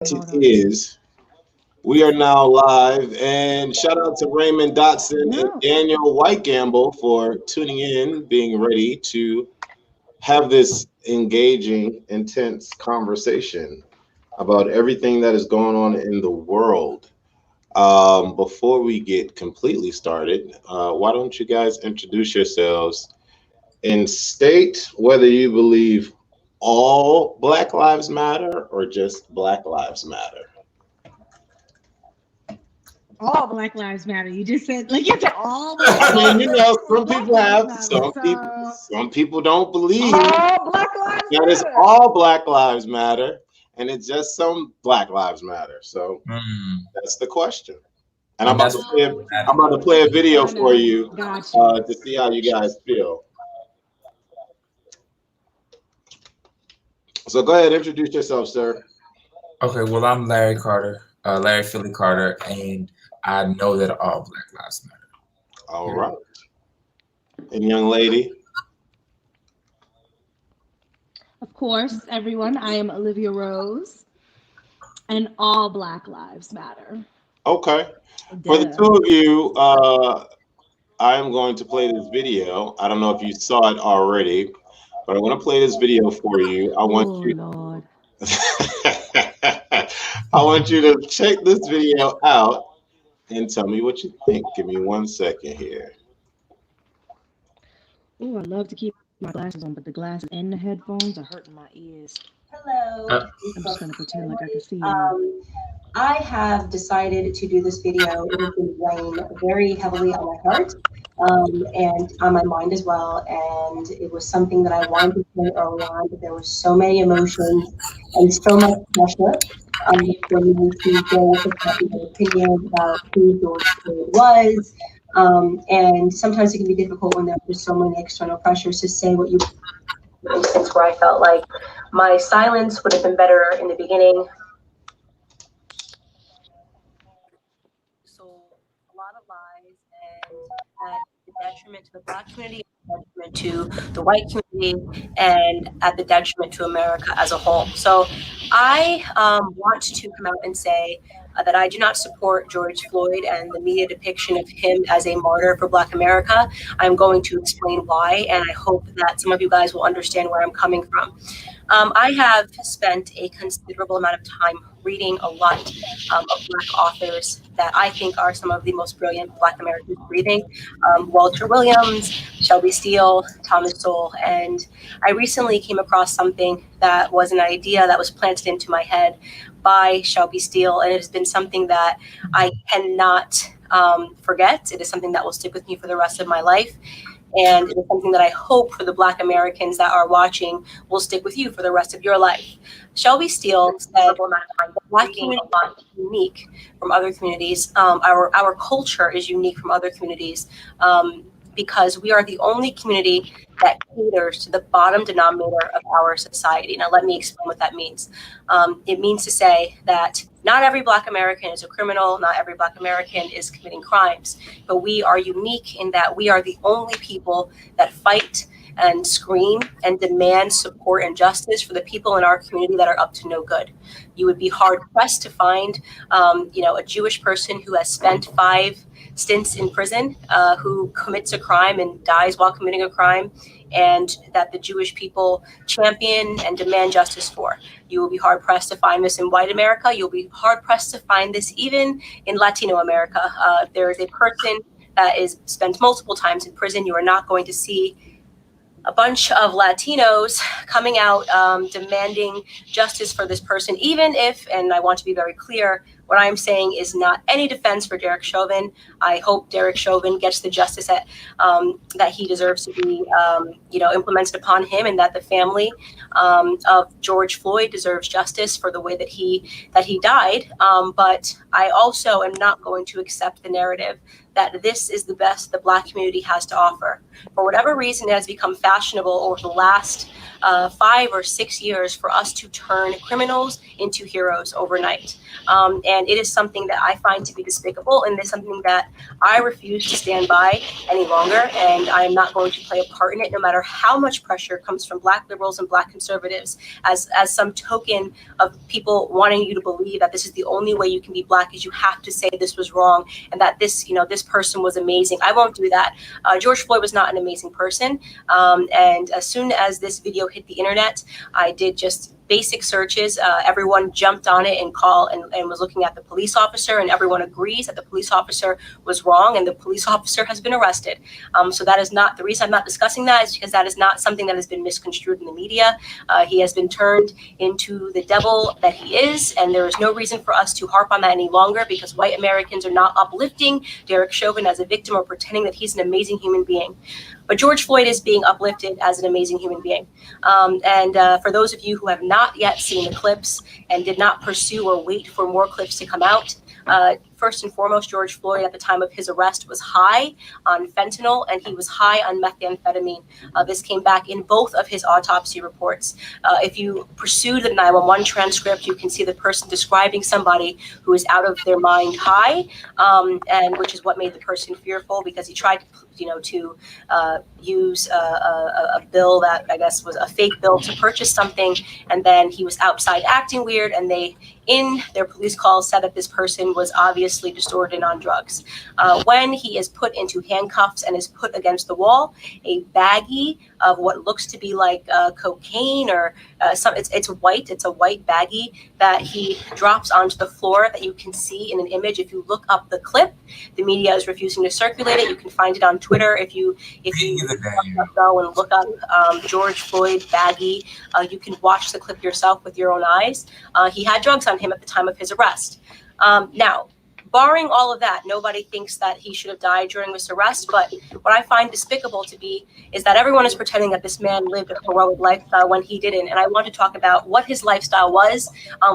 It Hold on. is. We are now live, and shout out to Raymond Dotson and No. Daniel White Gamble for tuning in, being ready to have this engaging, intense conversation about everything that is going on in the world. Before we get completely started, why don't you guys introduce yourselves and state whether you believe all Black Lives Matter or just Black Lives Matter? All Black Lives Matter. You just said like you said all Black I Lives mean, you Matter know, or some Black people Lives have Matter. So some people don't believe all Black Lives that it's Matter. all Black Lives Matter, and it's just some Black Lives Matter. So Mm. that's the question. And And that's what What you I'm about to matters. doing? play Like a you video trying for to you got you. to see how you guys feel. So go ahead, introduce yourself, sir. Okay, well, I'm Larry Carter, Larry Philly Carter, and I know that all Black Lives Matter. All Period. right, and young lady. Of course, everyone. I am Olivia Rose, and all Black Lives Matter. Okay, for the Duh. two of you, I am going to play this video. I don't know if you saw it already, but I'm going to play this video for you. I want Oh you. Lord. I want you to check this video out and tell me what you think. Give me 1 second here. Oh, I love to keep my glasses on, but the glasses and the headphones are hurting my ears. Hello, Uh, I'm just gonna pretend like I can Primaries. see y'all. I have decided to do this video. It has been weighing very heavily on my heart and on my mind as well. And it was something that I wanted to say early on, but there were so many emotions and so much pressure for me to go with a popular opinion about who George Floyd was. And sometimes it can be difficult when there's just so many external pressures to say what you. For instance, where I felt like my silence would have been better in the beginning. So a lot of lies and at the detriment to the Black community, detriment to the white community, and at the detriment to America as a whole. So I want to come out and say that I do not support George Floyd and the media depiction of him as a martyr for Black America. I'm going to explain why, and I hope that some of you guys will understand where I'm coming from. I have spent a considerable amount of time reading a lot of Black authors that I think are some of the most brilliant Black Americans breathing. Walter Williams, Shelby Steele, Thomas Sowell. And I recently came across something that was an idea that was planted into my head by Shelby Steele. And it has been something that I cannot forget. It is something that will stick with me for the rest of my life. And it is something that I hope for the Black Americans that are watching will stick with you for the rest of your life. Shelby Steele said the Black community is unique from other communities. Our culture is unique from other communities because we are the only community that caters to the bottom denominator of our society. Now, let me explain what that means. It means to say that not every Black American is a criminal, not every Black American is committing crimes, but we are unique in that we are the only people that fight and scream and demand support and justice for the people in our community that are up to no good. You would be hard pressed to find, a Jewish person who has spent 5 stints in prison, who commits a crime and dies while committing a crime, and that the Jewish people champion and demand justice for. You will be hard pressed to find this in white America. You'll be hard pressed to find this even in Latino America. If there is a person that is spent multiple times in prison, you are not going to see a bunch of Latinos coming out demanding justice for this person, even if, and I want to be very clear, what I'm saying is not any defense for Derek Chauvin. I hope Derek Chauvin gets the justice that he deserves to be, implemented upon him, and that the family of George Floyd deserves justice for the way that he died. But I also am not going to accept the narrative that this is the best the Black community has to offer. For whatever reason, it has become fashionable over the last 5 or 6 years for us to turn criminals into heroes overnight. And it is something that I find to be despicable, and it's something that I refuse to stand by any longer, and I am not going to play a part in it, no matter how much pressure comes from Black liberals and Black conservatives as some token of people wanting you to believe that this is the only way you can be Black, is you have to say this was wrong and that this, this person was amazing. I won't do that. George Floyd was not an amazing person, and as soon as this video hit the internet, I did just basic searches. Everyone jumped on it and was looking at the police officer, and everyone agrees that the police officer was wrong, and the police officer has been arrested. So that is not the reason I'm not discussing that, is because that is not something that has been misconstrued in the media. He has been turned into the devil that he is, and there is no reason for us to harp on that any longer, because white Americans are not uplifting Derek Chauvin as a victim or pretending that he's an amazing human being. But George Floyd is being uplifted as an amazing human being. For those of you who have not yet seen the clips and did not pursue or wait for more clips to come out, first and foremost, George Floyd at the time of his arrest was high on fentanyl, and he was high on methamphetamine. This came back in both of his autopsy reports. If you pursue the 911 transcript, you can see the person describing somebody who is out of their mind high, and which is what made the person fearful, because he tried to use a bill that I guess was a fake bill to purchase something, and then he was outside acting weird, and they, in their police call, said that this person was obviously distorted and on drugs. When he is put into handcuffs and is put against the wall, a baggie of what looks to be like cocaine or it's white. It's a white baggie that he drops onto the floor that you can see in an image. If you look up the clip, the media is refusing to circulate it. You can find it on Twitter. If you go and look up George Floyd baggie, you can watch the clip yourself with your own eyes. He had drugs on him at the time of his arrest. Now, barring all of that, nobody thinks that he should have died during this arrest. But what I find despicable to be is that everyone is pretending that this man lived a heroic lifestyle when he didn't. And I want to talk about what his lifestyle was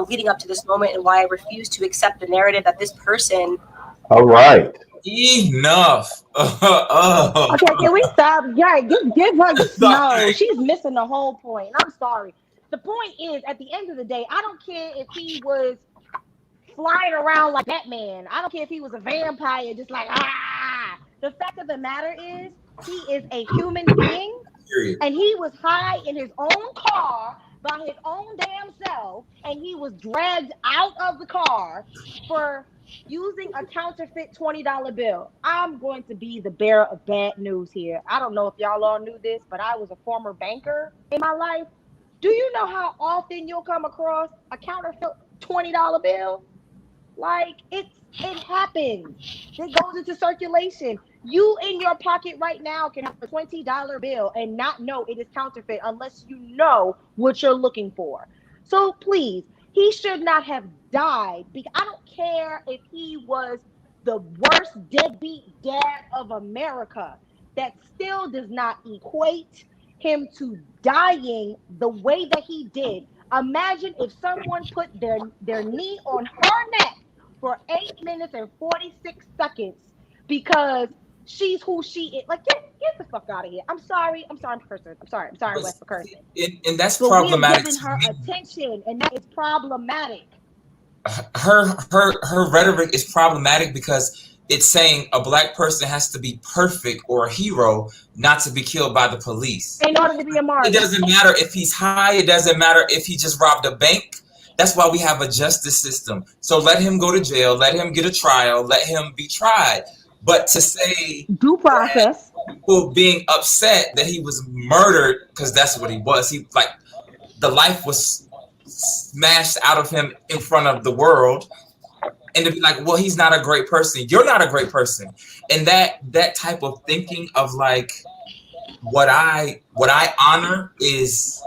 leading up to this moment, and why I refuse to accept the narrative that this person. All right. Enough. Okay, can we stop? Yeah, give her. No, she's missing the whole point. I'm sorry. The point is, at the end of the day, I don't care if he was flying around like Batman. I don't care if he was a vampire, just like The fact of the matter is, he is a human being, and he was high in his own car by his own damn self, and he was dragged out of the car for using a counterfeit $20 bill. I'm going to be the bearer of bad news here. I don't know if y'all all knew this, but I was a former banker in my life. Do you know how often you'll come across a counterfeit $20 bill? Like, it happens. It goes into circulation. You in your pocket right now can have a $20 bill and not know it is counterfeit unless you know what you're looking for. So please, he should not have died. I don't care if he was the worst deadbeat dad of America. That still does not equate him to dying the way that he did. Imagine if someone put their knee on her neck for 8 minutes and 46 seconds because she's who she is. Like, get the fuck out of here. I'm sorry, I'm cursing. I'm sorry, Wes, for cursing. And that's but problematic. We're giving her attention, and that is problematic. Her rhetoric is problematic because it's saying a black person has to be perfect or a hero not to be killed by the police. In order to be a martyr. It doesn't matter if he's high. It doesn't matter if he just robbed a bank. That's why we have a justice system. So let him go to jail. Let him get a trial. Let him be tried. But to say due process, people being upset that he was murdered, because that's what he was. He, like, the life was smashed out of him in front of the world. And to be like, well, he's not a great person. You're not a great person. And that type of thinking of like, what I honor is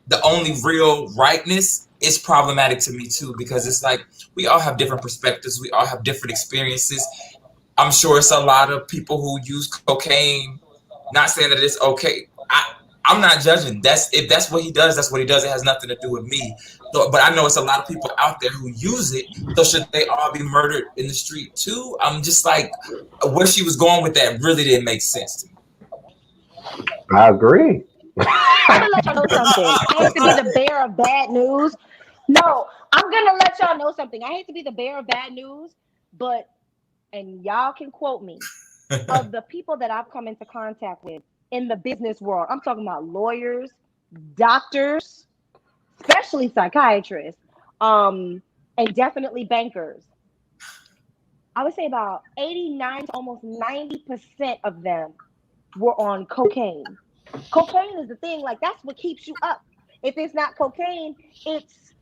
the only real rightness is problematic to me too, because it's like we all have different perspectives. We all have different experiences. I'm sure it's a lot of people who use cocaine, not saying that it's okay. I'm not judging. If that's what he does, that's what he does. It has nothing to do with me. So, but I know it's a lot of people out there who use it. So should they all be murdered in the street too? I'm just like, where she was going with that really didn't make sense to me. I agree. I'm gonna let y'all know something. I hate to be the bearer of bad news. No, I'm gonna let y'all know something. I hate to be the bearer of bad news, but and y'all can quote me, of the people that I've come into contact with in the business world, I'm talking about lawyers, doctors, especially psychiatrists, and definitely bankers. I would say about 89 to almost 90% of them were on cocaine. Cocaine is the thing, like that's what keeps you up. If it's not cocaine, it's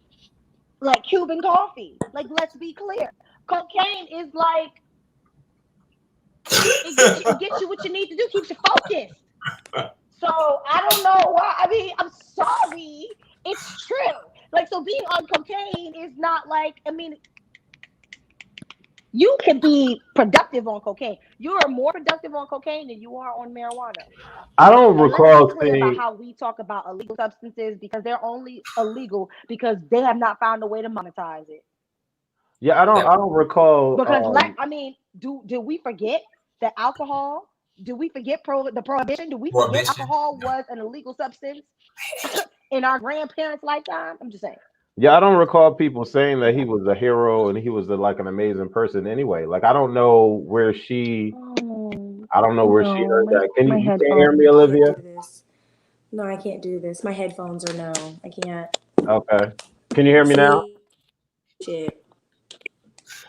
like Cuban coffee. Like, let's be clear. Cocaine is like it gets you what you need to do, keeps you focused. So I don't know why. I mean, I'm sorry. It's true. Like, so being on cocaine is not like, I mean, you can be productive on cocaine. You are more productive on cocaine than you are on marijuana. I don't And let's be recall clear about seeing. how we talk about illegal substances because they're only illegal because they have not found a way to monetize it. Yeah, I don't. That I don't recall. Because I mean, do we forget that alcohol? Do we forget the prohibition? Do we forget prohibition. alcohol was an illegal substance in our grandparents' lifetime? I'm just saying. Yeah, I don't recall people saying that he was a hero and he was like an amazing person. Anyway, like I don't know where she. Oh I don't know where she no, heard that. Can you? my You can't hear me, headphones. I can't Olivia? do this. No, I can't do this. My headphones are no. I can't Okay. Can you hear me now? see shit.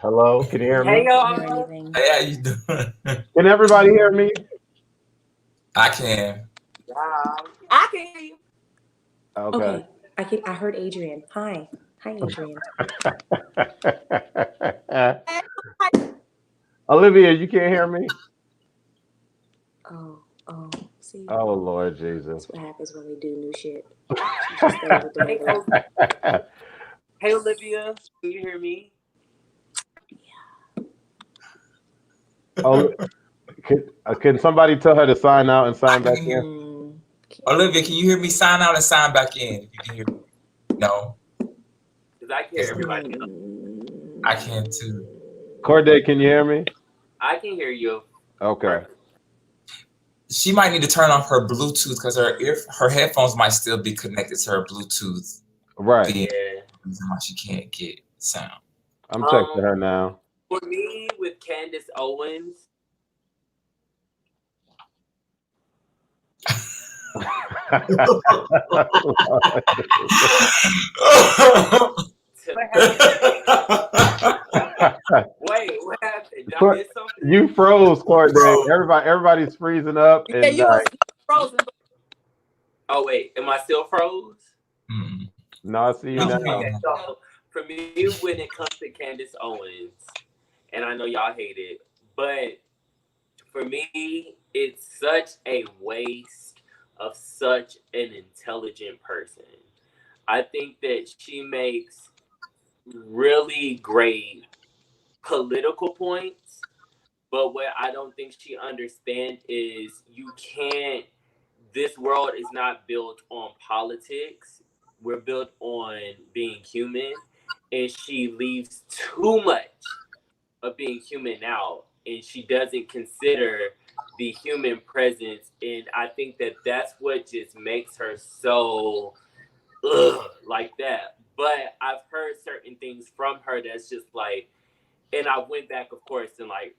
Hello. Can you hear I me? Hey can't hear y'all. anything. Hey, how you doing? Can everybody hear me? I can. I can hear you. Okay. Okay, I heard Adrian. Hi, Adrian. Olivia, you can't hear me? Oh, see, Oh Lord Jesus. that's what happens when we do new shit. She just stays with the Hey, regular. hey Olivia. Can you hear me? Oh, can somebody tell her to sign out and I sign back can hear. in? Olivia, can you hear me? Sign out and sign back in. If you can hear me. No. Because I can hear everybody else. I can too. Corday, can you hear me? I can hear you. Okay. She might need to turn off her Bluetooth because her headphones might still be connected to her Bluetooth. Right. Yeah. Reason why she can't get sound. I'm texting her now. For me, with Candace Owens, wait, what happened? Did I miss something? You froze, Corday. Everybody's freezing up, Yeah, and you was frozen. Oh wait, am I still froze? no, I see you now. Okay, so for me, when it comes to Candace Owens, and I know y'all hate it, but for me, it's such a waste of such an intelligent person. I think that she makes really great political points, but what I don't think she understands is you can't. This world is not built on politics. We're built on being human, and she leaves too much of being human out, and she doesn't consider the human presence. And I think that that's what just makes her so like that. But I've heard certain things from her that's just like, and I went back, of course, and like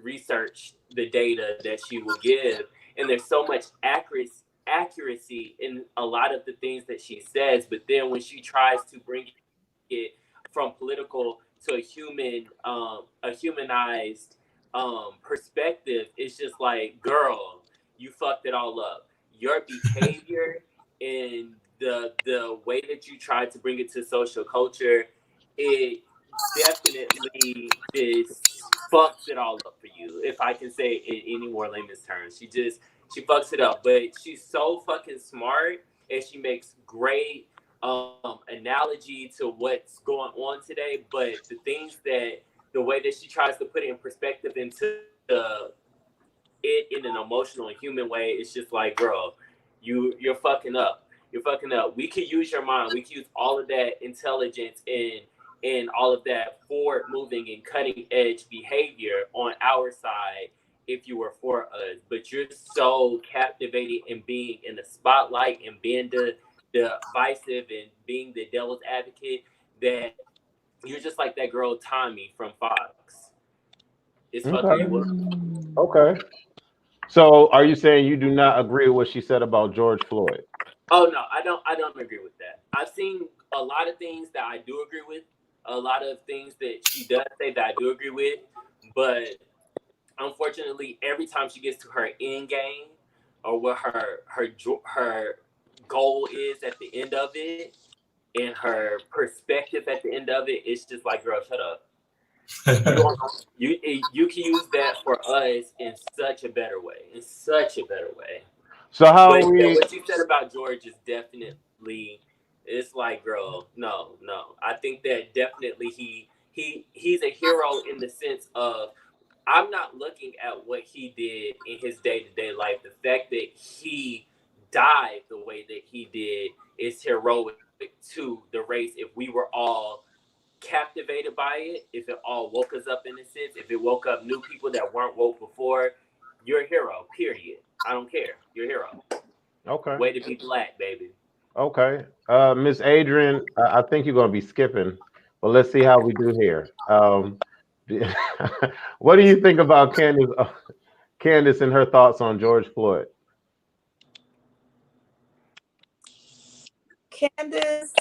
researched the data that she will give, and there's so much accuracy in a lot of the things that she says. But then when she tries to bring it from political to a humanized perspective, it's just like, girl, you fucked it all up. Your behavior and the way that you tried to bring it to social culture, it definitely just fucks it all up for you. If I can say it in any more layman's terms, she fucks it up. But she's so fucking smart, and she makes great analogy to what's going on today. But the way that she tries to put it in perspective into it in an emotional and human way, it's just like, girl, You're fucking up. You're fucking up. We could use your mind. We could use all of that intelligence and all of that forward moving and cutting edge behavior on our side if you were for us. But you're so captivated in being in the spotlight and being the divisive and being the devil's advocate that you're just like that girl Tommy from Fox. It's fucking you up. Okay. So are you saying you do not agree with what she said about George Floyd? Oh no, I don't agree with that. I've seen a lot of things that I do agree with, a lot of things that she does say that I do agree with, but unfortunately, every time she gets to her end game or what her goal is at the end of it, and her perspective at the end of it, it's just like, girl, shut up. You can use that for us in such a better way. In such a better way. So how But are we? what you said about George is definitely. It's like, girl, no. I think that definitely he's a hero in the sense of I'm not looking at what he did in his day-to-day life. The fact that he died the way that he did is heroic to the race. If we were all captivated by it, if it all woke us up in a sense, if it woke up new people that weren't woke before, you're a hero, period. I don't care. You're a hero. Okay. Way to be black, baby. Okay. Miss Adrian, I think you're going to be skipping, but let's see how we do here. What do you think about Candace and her thoughts on George Floyd? Candace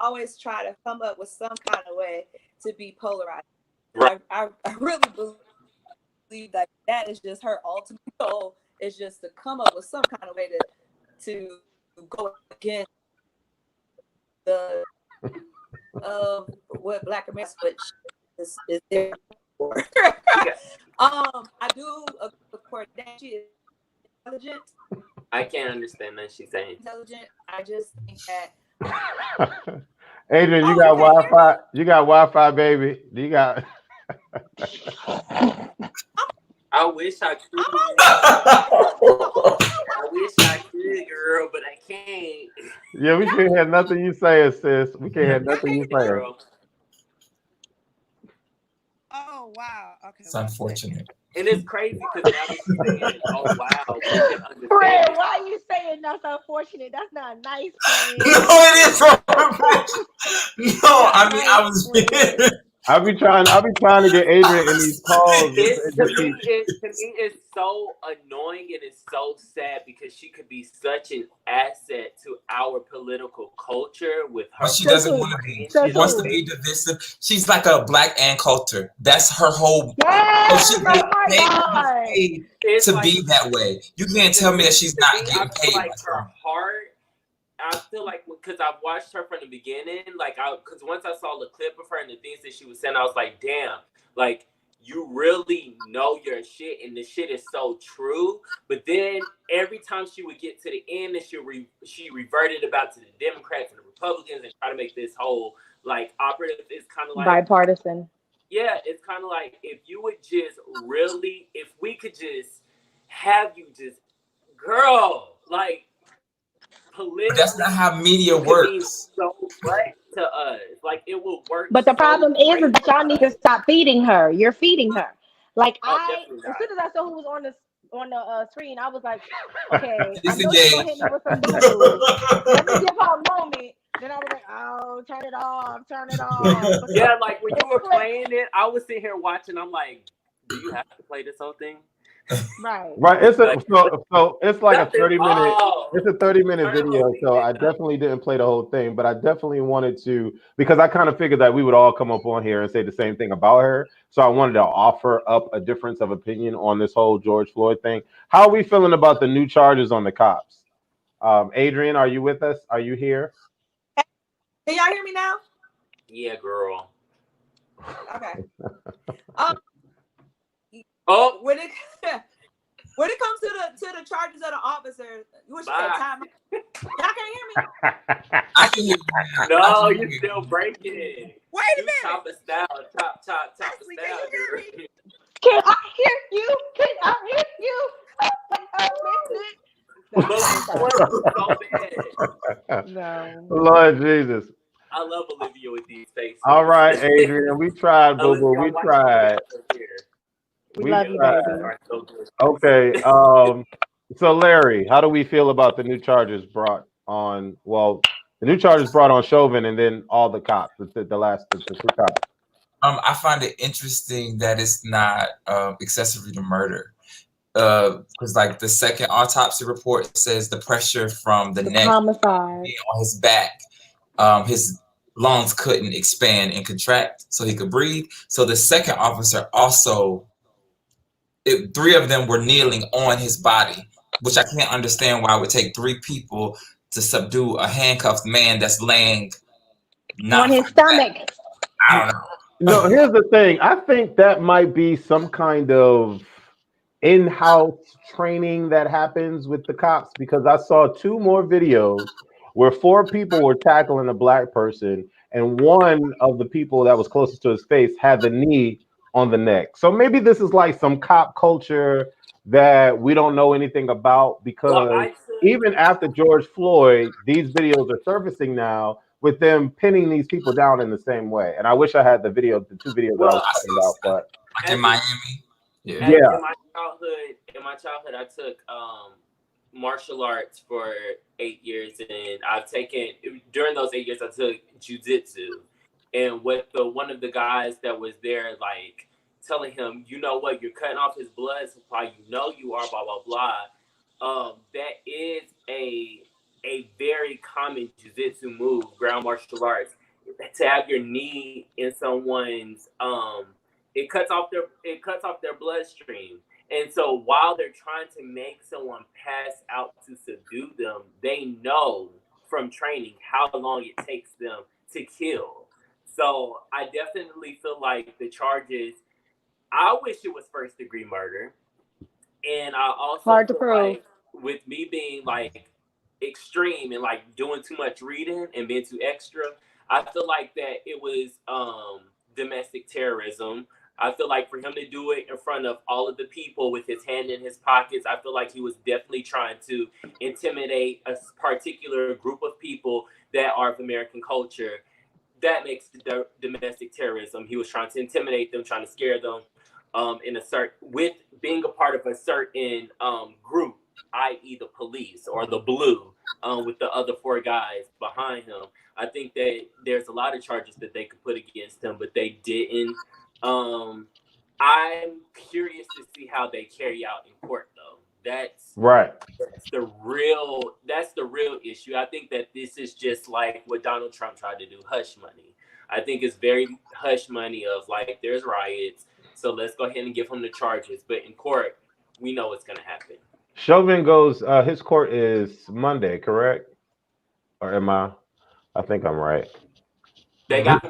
always try to come up with some kind of way to be polarized. Right. I really believe that is just her ultimate goal, is just to come up with some kind of way to go against the what Black America is there for. I do support that she is intelligent. I can't understand that she's saying. Intelligent. I just think that. Adrian, you got Wi-Fi. You got Wi-Fi, baby. You got. I wish I could. I wish I could, girl, but I can't. Yeah, we can't hear nothing you say, sis. We can't hear nothing you say. Oh wow! Okay. It's unfortunate. And it's crazy because now that she's saying, "Oh wow," we can understand. Fred, why are you saying that's unfortunate? That's not nice. Fred. No, it is unfortunate. No, I mean I was being. I'll be trying to get Adrian in these calls. To me, it's so annoying and it's so sad because she could be such an asset to our political culture with her. But she doesn't want to be. She wants to be divisive. She's like a Black Ann Coulter. That's her whole. Yes, So she oh paid to like, be that way. You can't tell me that she's not getting paid. Like her heart. I feel like because I've watched her from the beginning, because once I saw the clip of her and the things that she was saying, I was like, damn, like you really know your shit, and the shit is so true. But then every time she would get to the end, and she reverted about to the Democrats and the Republicans and try to make this whole like operative. It's kind of like bipartisan. Yeah, it's kind of like if you would just really, if we could just have you just, girl, like. But that's not how media works. So right to us, like it will work. But the problem is that y'all need to stop feeding her. You're feeding her. Like as soon as I saw who was on the screen, I was like, okay, I know she's gonna hit me with some news. Let me give her a moment. Then I was like, oh, turn it off. Yeah, like when you were playing it, I was sitting here watching. I'm like, do you have to play this whole thing? Right. It's so it's like a 30-minute. It's a 30-minute video. So I definitely didn't play the whole thing, but I definitely wanted to because I kind of figured that we would all come up on here and say the same thing about her. So I wanted to offer up a difference of opinion on this whole George Floyd thing. How are we feeling about the new charges on the cops? Adrian, are you with us? Are you here? Can y'all hear me now? Yeah, girl. Okay. When it comes to the charges of the officer, what you said, time? Y'all can't hear me. I can hear you. No, you're still breaking. Wait a minute. Top of style. Ashley, can you hear me? Can I hear you? Can I hear you? But before it was so bad. No. Lord Jesus. I love Olivia with these faces. All right, Adrian, we tried, boo boo. Olivia, We I'm watching tried. you out here. We We love you, tried. baby. Are so good. Okay. So Larry, how do we feel about the new charges brought on? Well, the new charges brought on Chauvin, and then all the cops. The two cops. I find it interesting that it's not accessory to murder. Because like the second autopsy report says the pressure from the neck Homicide. being on his back, his lungs couldn't expand and contract so he could breathe. So the second officer also, three of them were kneeling on his body, which I can't understand why it would take three people to subdue a handcuffed man that's laying On his stomach. I don't know. No, here's the thing. I think that might be some kind of in-house training that happens with the cops, because I saw two more videos where four people were tackling a black person, and one of the people that was closest to his face had the knee on the neck. So maybe this is like some cop culture that we don't know anything about, because even after George Floyd, these videos are surfacing now with them pinning these people down in the same way. And I wish I had the two videos that I was talking about, but like in Miami. Yeah. In my childhood, I took martial arts for 8 years, and I've taken during those 8 years I took jujitsu. And with one of the guys that was there, like telling him, you know what, you're cutting off his blood supply. You know you are, blah blah blah. That is a very common jujitsu move, ground martial arts, to have your knee in someone's it cuts off their bloodstream. And so while they're trying to make someone pass out to subdue them, they know from training how long it takes them to kill. So I definitely feel like the charges, I wish it was first degree murder. And I also hard to feel prove. like with me being like extreme and like doing too much reading and being too extra, I feel like that it was domestic terrorism. I feel like for him to do it in front of all of the people with his hand in his pockets, I feel like he was definitely trying to intimidate a particular group of people that are of American culture. That makes the domestic terrorism. He was trying to intimidate them, trying to scare them, with being a part of a certain group, i.e. the police or the blue, with the other four guys behind him. I think that there's a lot of charges that they could put against him, but they didn't. I'm curious to see how they carry out in court, though. That's the real issue. I think that this is just like what Donald Trump tried to do, hush money. I think it's very hush money of like, there's riots, so let's go ahead and give him the charges. But in court, we know what's going to happen. Chauvin goes, his court is Monday, correct? Or am I think I'm right. That's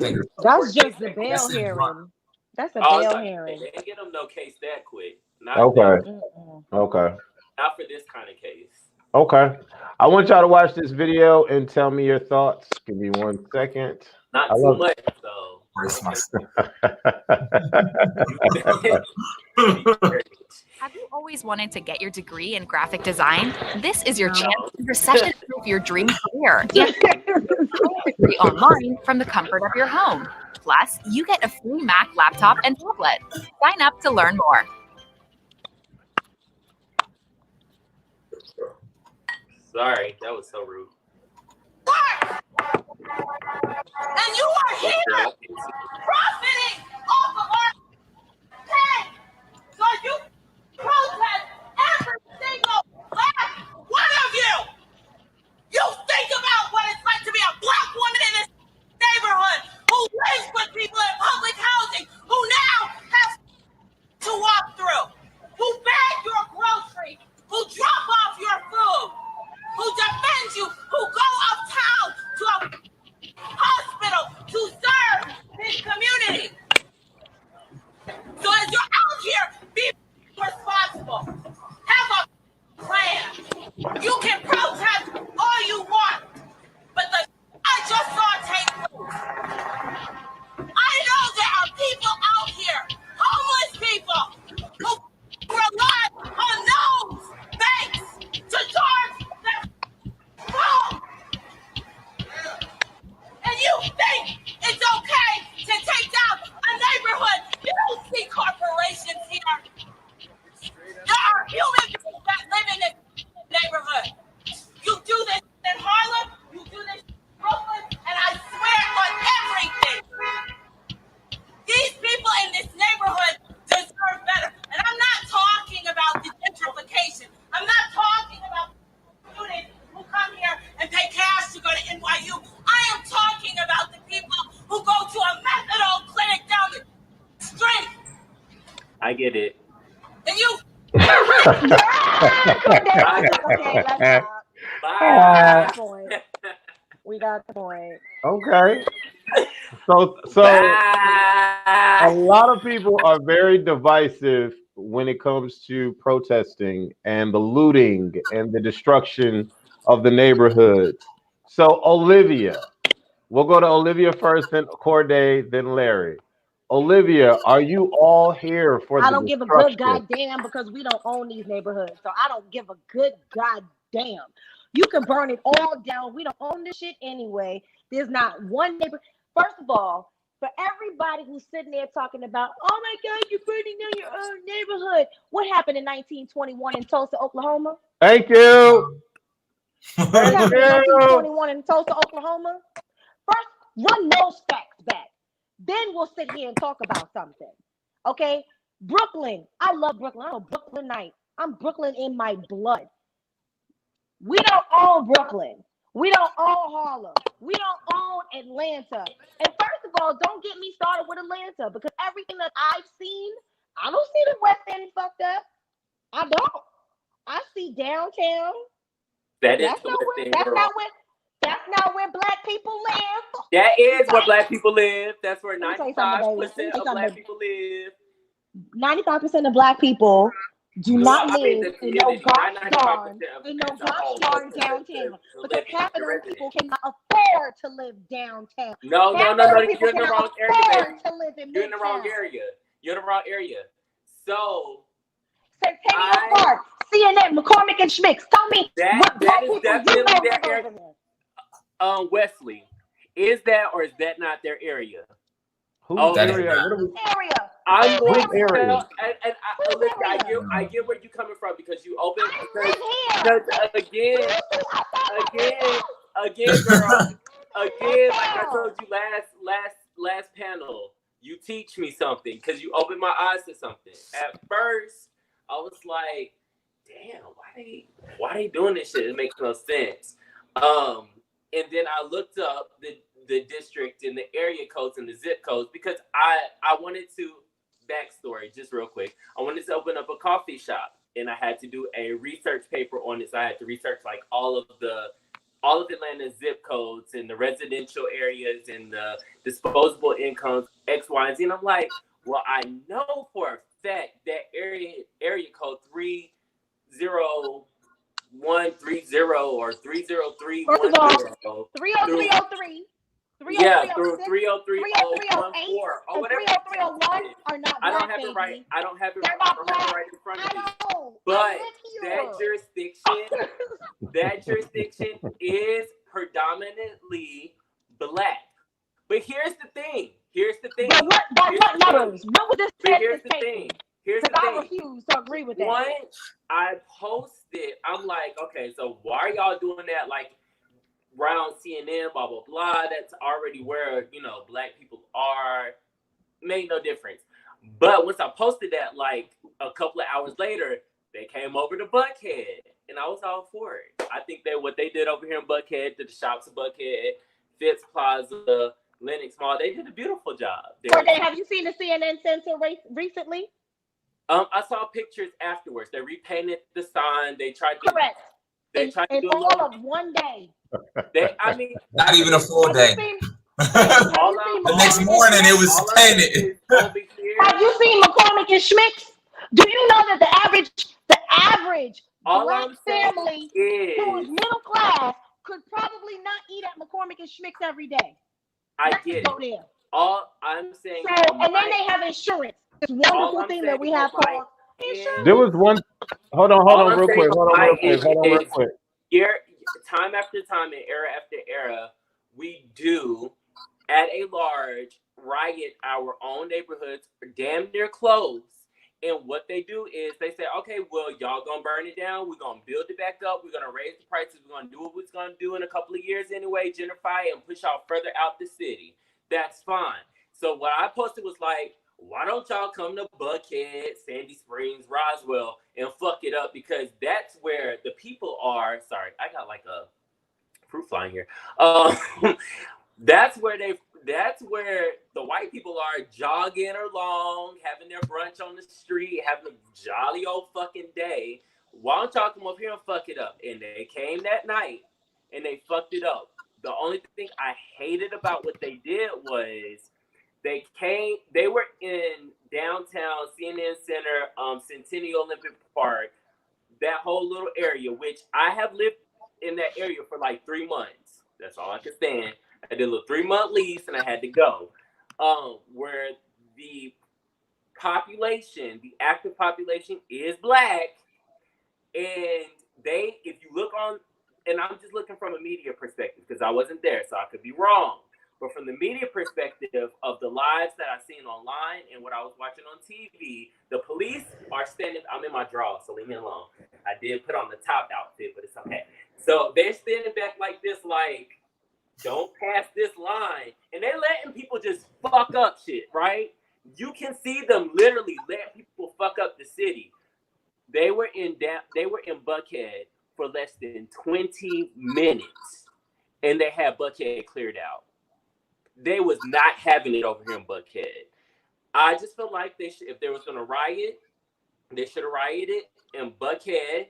just the bail hearing. That's a bail hearing. They didn't get him no case that quick. Okay. Not for this kind of case. Okay. I want y'all to watch this video and tell me your thoughts. Give me 1 second. Not too much, though. Have you always wanted to get your degree in graphic design? This is your chance to recession-proof your dream career. Get your degree online from the comfort of your home. Plus, you get a free Mac laptop and tablet. Sign up to learn more. Sorry, that was so rude. And you are here profiting off of our pay. So you protest every single last one of you. You think about what it's like to be a black woman in this neighborhood who lives with people in public housing, who now has to walk through, who bag your groceries, who drop off your food, who defends you, who go uptown to a hospital to serve this community. get it. And you. Okay, let's stop. Bye. We got the point. Okay. So Bye. a lot of people are very divisive when it comes to protesting and the looting and the destruction of the neighborhoods. So Olivia, we'll go to Olivia first, then Corday, then Larry. Olivia, are you all here for I the don't give a good destruction? goddamn because we don't own these neighborhoods. So I don't give a good goddamn. You can burn it all down. We don't own this shit anyway. There's not one neighbor. First of all, for everybody who's sitting there talking about, oh my God, you're burning down your own neighborhood. What happened in 1921 in Tulsa, Oklahoma? Thank you. What Thank happened in you. 1921 in Tulsa, Oklahoma? First, run those facts back. Then we'll sit here and talk about something. Okay? Brooklyn. I love Brooklyn. I'm a Brooklynite. I'm Brooklyn in my blood. We don't own Brooklyn. We don't own Harlem. We don't own Atlanta. And first of all, don't get me started with Atlanta because everything that I've seen, I don't see the West End fucked up. I don't. I see downtown. That is That's the not West where. End, That's girl. not where. That's not where black people live. That is where black people live. That's where Let me tell you something, baby. 95% of black people live. 95% of black people do not I mean, live the in no community, gosh not 95% darn, of in no as a gosh whole, darn but downtown. the Because living, half of the those resident. people cannot afford to live downtown. No, Half no, of no, those no. people You're in the cannot wrong area, afford baby. to live in You're in the wrong Midtown. area. You're in the wrong area. So Centennial Park, CNN, McCormick and Schmicks. Tell me what black is people definitely you know their live area. over there. Wesley, is that or is that not their area? Whose That is area? not. What are we? Area. I'm going Whose to area? tell, and Olivia, I get where you're coming from because you open because again, girl, again, like I told you last panel, you teach me something because you opened my eyes to something. At first, I was like, damn, why they doing this shit? It makes no sense. And then I looked up the district and the area codes and the zip codes because I wanted to backstory just real quick. I wanted to open up a coffee shop and I had to do a research paper on it. So I had to research like all of Atlanta's zip codes and the residential areas and the disposable incomes, X, Y, and Z. And I'm like, well, I know for a fact that area code 30130 or 30310 30303. Yeah, through 303 30308 or and whatever. 30301 are not I don't black, have it right. baby. I don't have it They're not black. right in front of me. I know. But I'm that jurisdiction is predominantly black. But here's the thing. But what numbers? What was this Here's census the taking? thing. Here's the Because I thing. refuse to agree with that. Once I posted, I'm like, okay, so why are y'all doing that? Like, around CNN, blah, blah, blah. That's already where, black people are. Made no difference. But once I posted that, like, a couple of hours later, they came over to Buckhead. And I was all for it. I think what they did over here in Buckhead, the shops of Buckhead, Fitz Plaza, Lenox Mall, they did a beautiful job. Have you seen the CNN censor recently? I saw pictures afterwards. They repainted the sign. They tried to... Correct. They tried to do all of one day. Not even a full day. The next morning it was painted. Have you seen McCormick and Schmicks? Do you know that the average black family who is middle class could probably not eat at McCormick and Schmicks every day? I get it. Go there. All I'm saying. So, and then they have insurance. This wonderful thing that we have called insurance. There was one. Hold on, real quick. Hold on, real quick. Here, time after time, and era after era, we do at a large riot our own neighborhoods, damn near close. And what they do is they say, okay, well, y'all gonna burn it down. We're gonna build it back up. We're gonna raise the prices. We're gonna do what we're gonna do in a couple of years anyway, gentrify and push y'all further out the city. That's fine. So what I posted was like, why don't y'all come to Buckhead, Sandy Springs, Roswell, and fuck it up? Because that's where the people are. Sorry, I got like a fruit fly in here. That's where that's where the white people are jogging along, having their brunch on the street, having a jolly old fucking day. Why don't y'all come up here and fuck it up? And they came that night and they fucked it up. The only thing I hated about what they did was they were in downtown CNN Center, Centennial Olympic Park, that whole little area, which I have lived in that area for like 3 months. That's all I could stand. I did a little 3-month lease and I had to go. Where the population, the active population is black. And if you look on, and I'm just looking from a media perspective because I wasn't there, so I could be wrong. But from the media perspective of the lives that I've seen online and what I was watching on TV, the police are standing, I'm in my drawers, so leave me alone. I did put on the top outfit, but it's okay. So they're standing back like this, like, don't pass this line. And they're letting people just fuck up shit, right? You can see them literally let people fuck up the city. They were in Buckhead for less than 20 minutes, and they had Buckhead cleared out. They was not having it over here in Buckhead. I just feel like if they was going to riot, they should have rioted in Buckhead,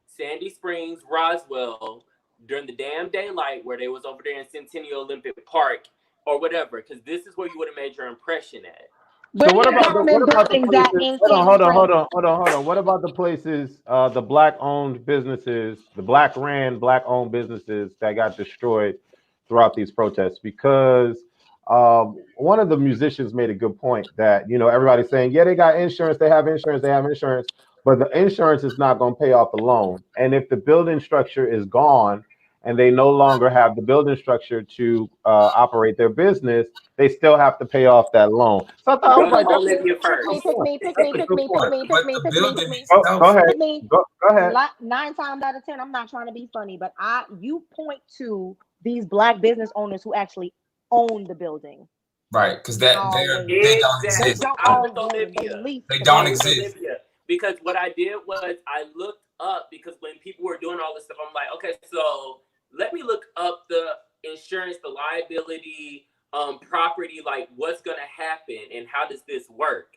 Sandy Springs, Roswell, during the damn daylight where they was over there in Centennial Olympic Park or whatever, because this is where you would have made your impression at. So what about the places? Hold on. What about the places, the black-owned businesses, the black-owned businesses that got destroyed throughout these protests? Because one of the musicians made a good point that, everybody's saying, yeah, they got insurance, they have insurance, but the insurance is not going to pay off the loan. And if the building structure is gone and they no longer have the building structure to operate their business, they still have to pay off that loan. So I thought, I was like, Go ahead. 9 times out of 10, I'm not trying to be funny, but you point to these black business owners who actually own the building. Right, because they don't exist. They don't exist. Because what I did was I looked up, because when people were doing all this stuff, I'm like, okay, so let me look up the insurance, the liability, property, like what's going to happen and how does this work?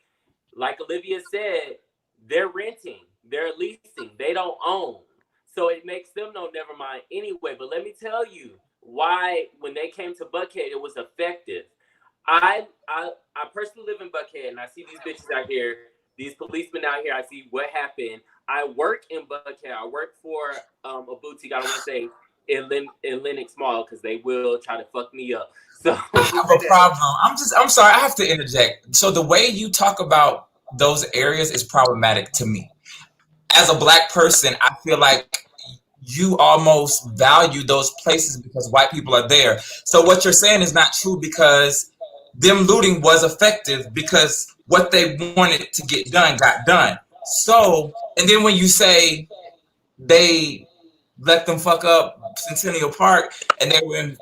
Like Olivia said, they're renting, they're leasing, they don't own. So it makes them know, never mind anyway. But let me tell you why, when they came to Buckhead, it was effective. I personally live in Buckhead, and I see these bitches out here, these policemen out here. I see what happened. I work in Buckhead. I work for a boutique. I don't want to say in Lenox Mall because they will try to fuck me up. So I have a problem. I'm sorry. I have to interject. So the way you talk about those areas is problematic to me. As a black person, I feel like you almost value those places because white people are there. So what you're saying is not true, because them looting was effective because what they wanted to get done got done. So, and then when you say they let them fuck up Centennial Park and they were in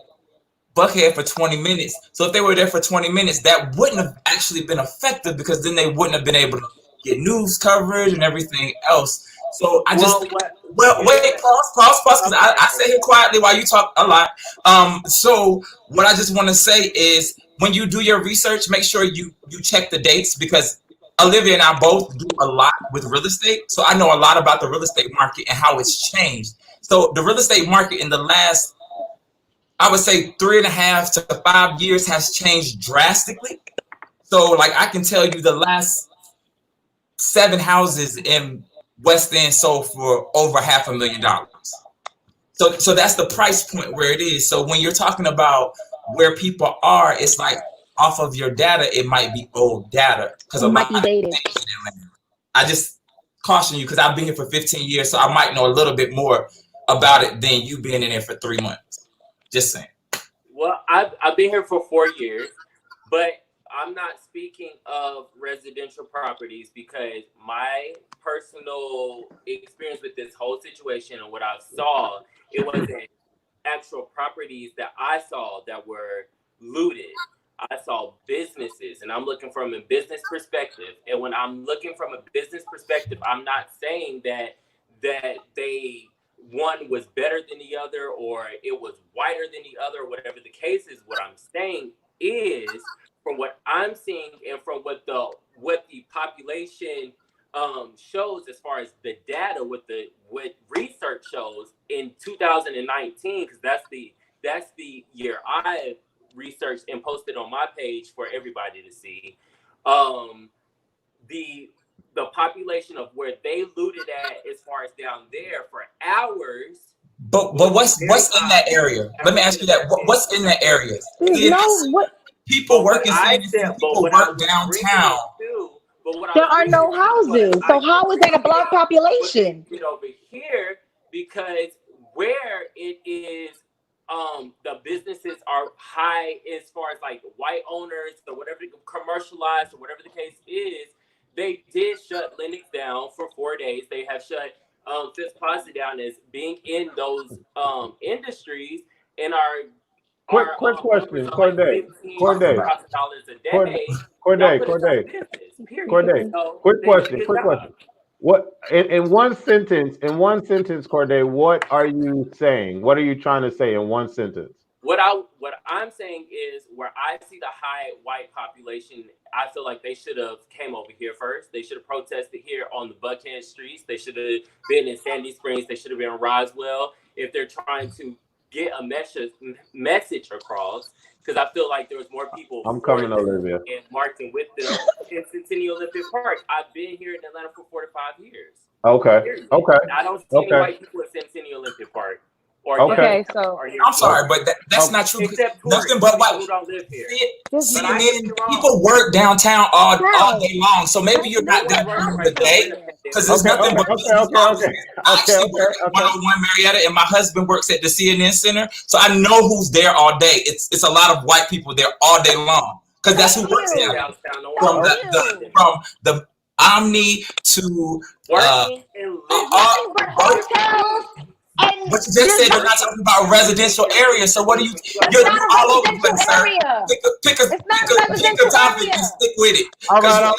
Buckhead for 20 minutes. So if they were there for 20 minutes, that wouldn't have actually been effective, because then they wouldn't have been able to get news coverage and everything else. So I just, wait, pause, because I sit here quietly while you talk a lot. So what I just want to say is, when you do your research, make sure you check the dates, because Olivia and I both do a lot with real estate. So I know a lot about the real estate market and how it's changed. So the real estate market in the last, I would say 3.5 to 5 years has changed drastically. So like I can tell you the last 7 houses in West End sold for over $500,000. So that's the price point where it is. So when you're talking about where people are, it's like off of your data, it might be old data. Because it might be dated. I just caution you, because I've been here for 15 years, so I might know a little bit more about it than you being in there for 3 months. Just saying. Well, I've been here for 4 years, but I'm not speaking of residential properties, because my personal experience with this whole situation and what I saw, it wasn't actual properties that I saw that were looted. I saw businesses, and I'm looking from a business perspective. And when I'm looking from a business perspective, I'm not saying that they, one was better than the other, or it was whiter than the other, whatever the case is. What I'm saying is, from what I'm seeing and from what the population shows as far as the data, what research shows in 2019, because that's the year I researched and posted on my page for everybody to see. The population of where they looted at as far as down there for hours. But what's in that area? Let me ask you that. What's in that area? People work in CNC, people work downtown. There are no houses. So how is that a black population? Over here, because where it is, the businesses are high as far as like white owners or whatever, commercialized or whatever the case is. They did shut Linux down for 4 days. They have shut Fifth Plaza down as being in those industries, and quick question, Corday. Quick question. What in one sentence, Corday, what are you saying? What are you trying to say in one sentence? What I'm saying is, where I see the high white population, I feel like they should have came over here first. They should have protested here on the Buckhead streets. They should have been in Sandy Springs. They should have been in Roswell. If they're trying to get a message across, because I feel like there was more people. I'm coming, Olivia. And marching with them in Centennial Olympic Park. I've been here in Atlanta for 45 years. Okay. I don't see any white people at Centennial Olympic Park. Okay, so I'm sorry, but that's not true. Nothing but white people don't live here. People work downtown all day long, so maybe you're not there during the day because there's nothing but business. I actually work at 101 Marietta, and my husband works at the CNN Center, so I know who's there all day. It's a lot of white people there all day long because that's who works there. From the Omni to but you just said you're not talking about residential areas, so what are you're all over the place, sir. Pick a topic and stick with it. All right.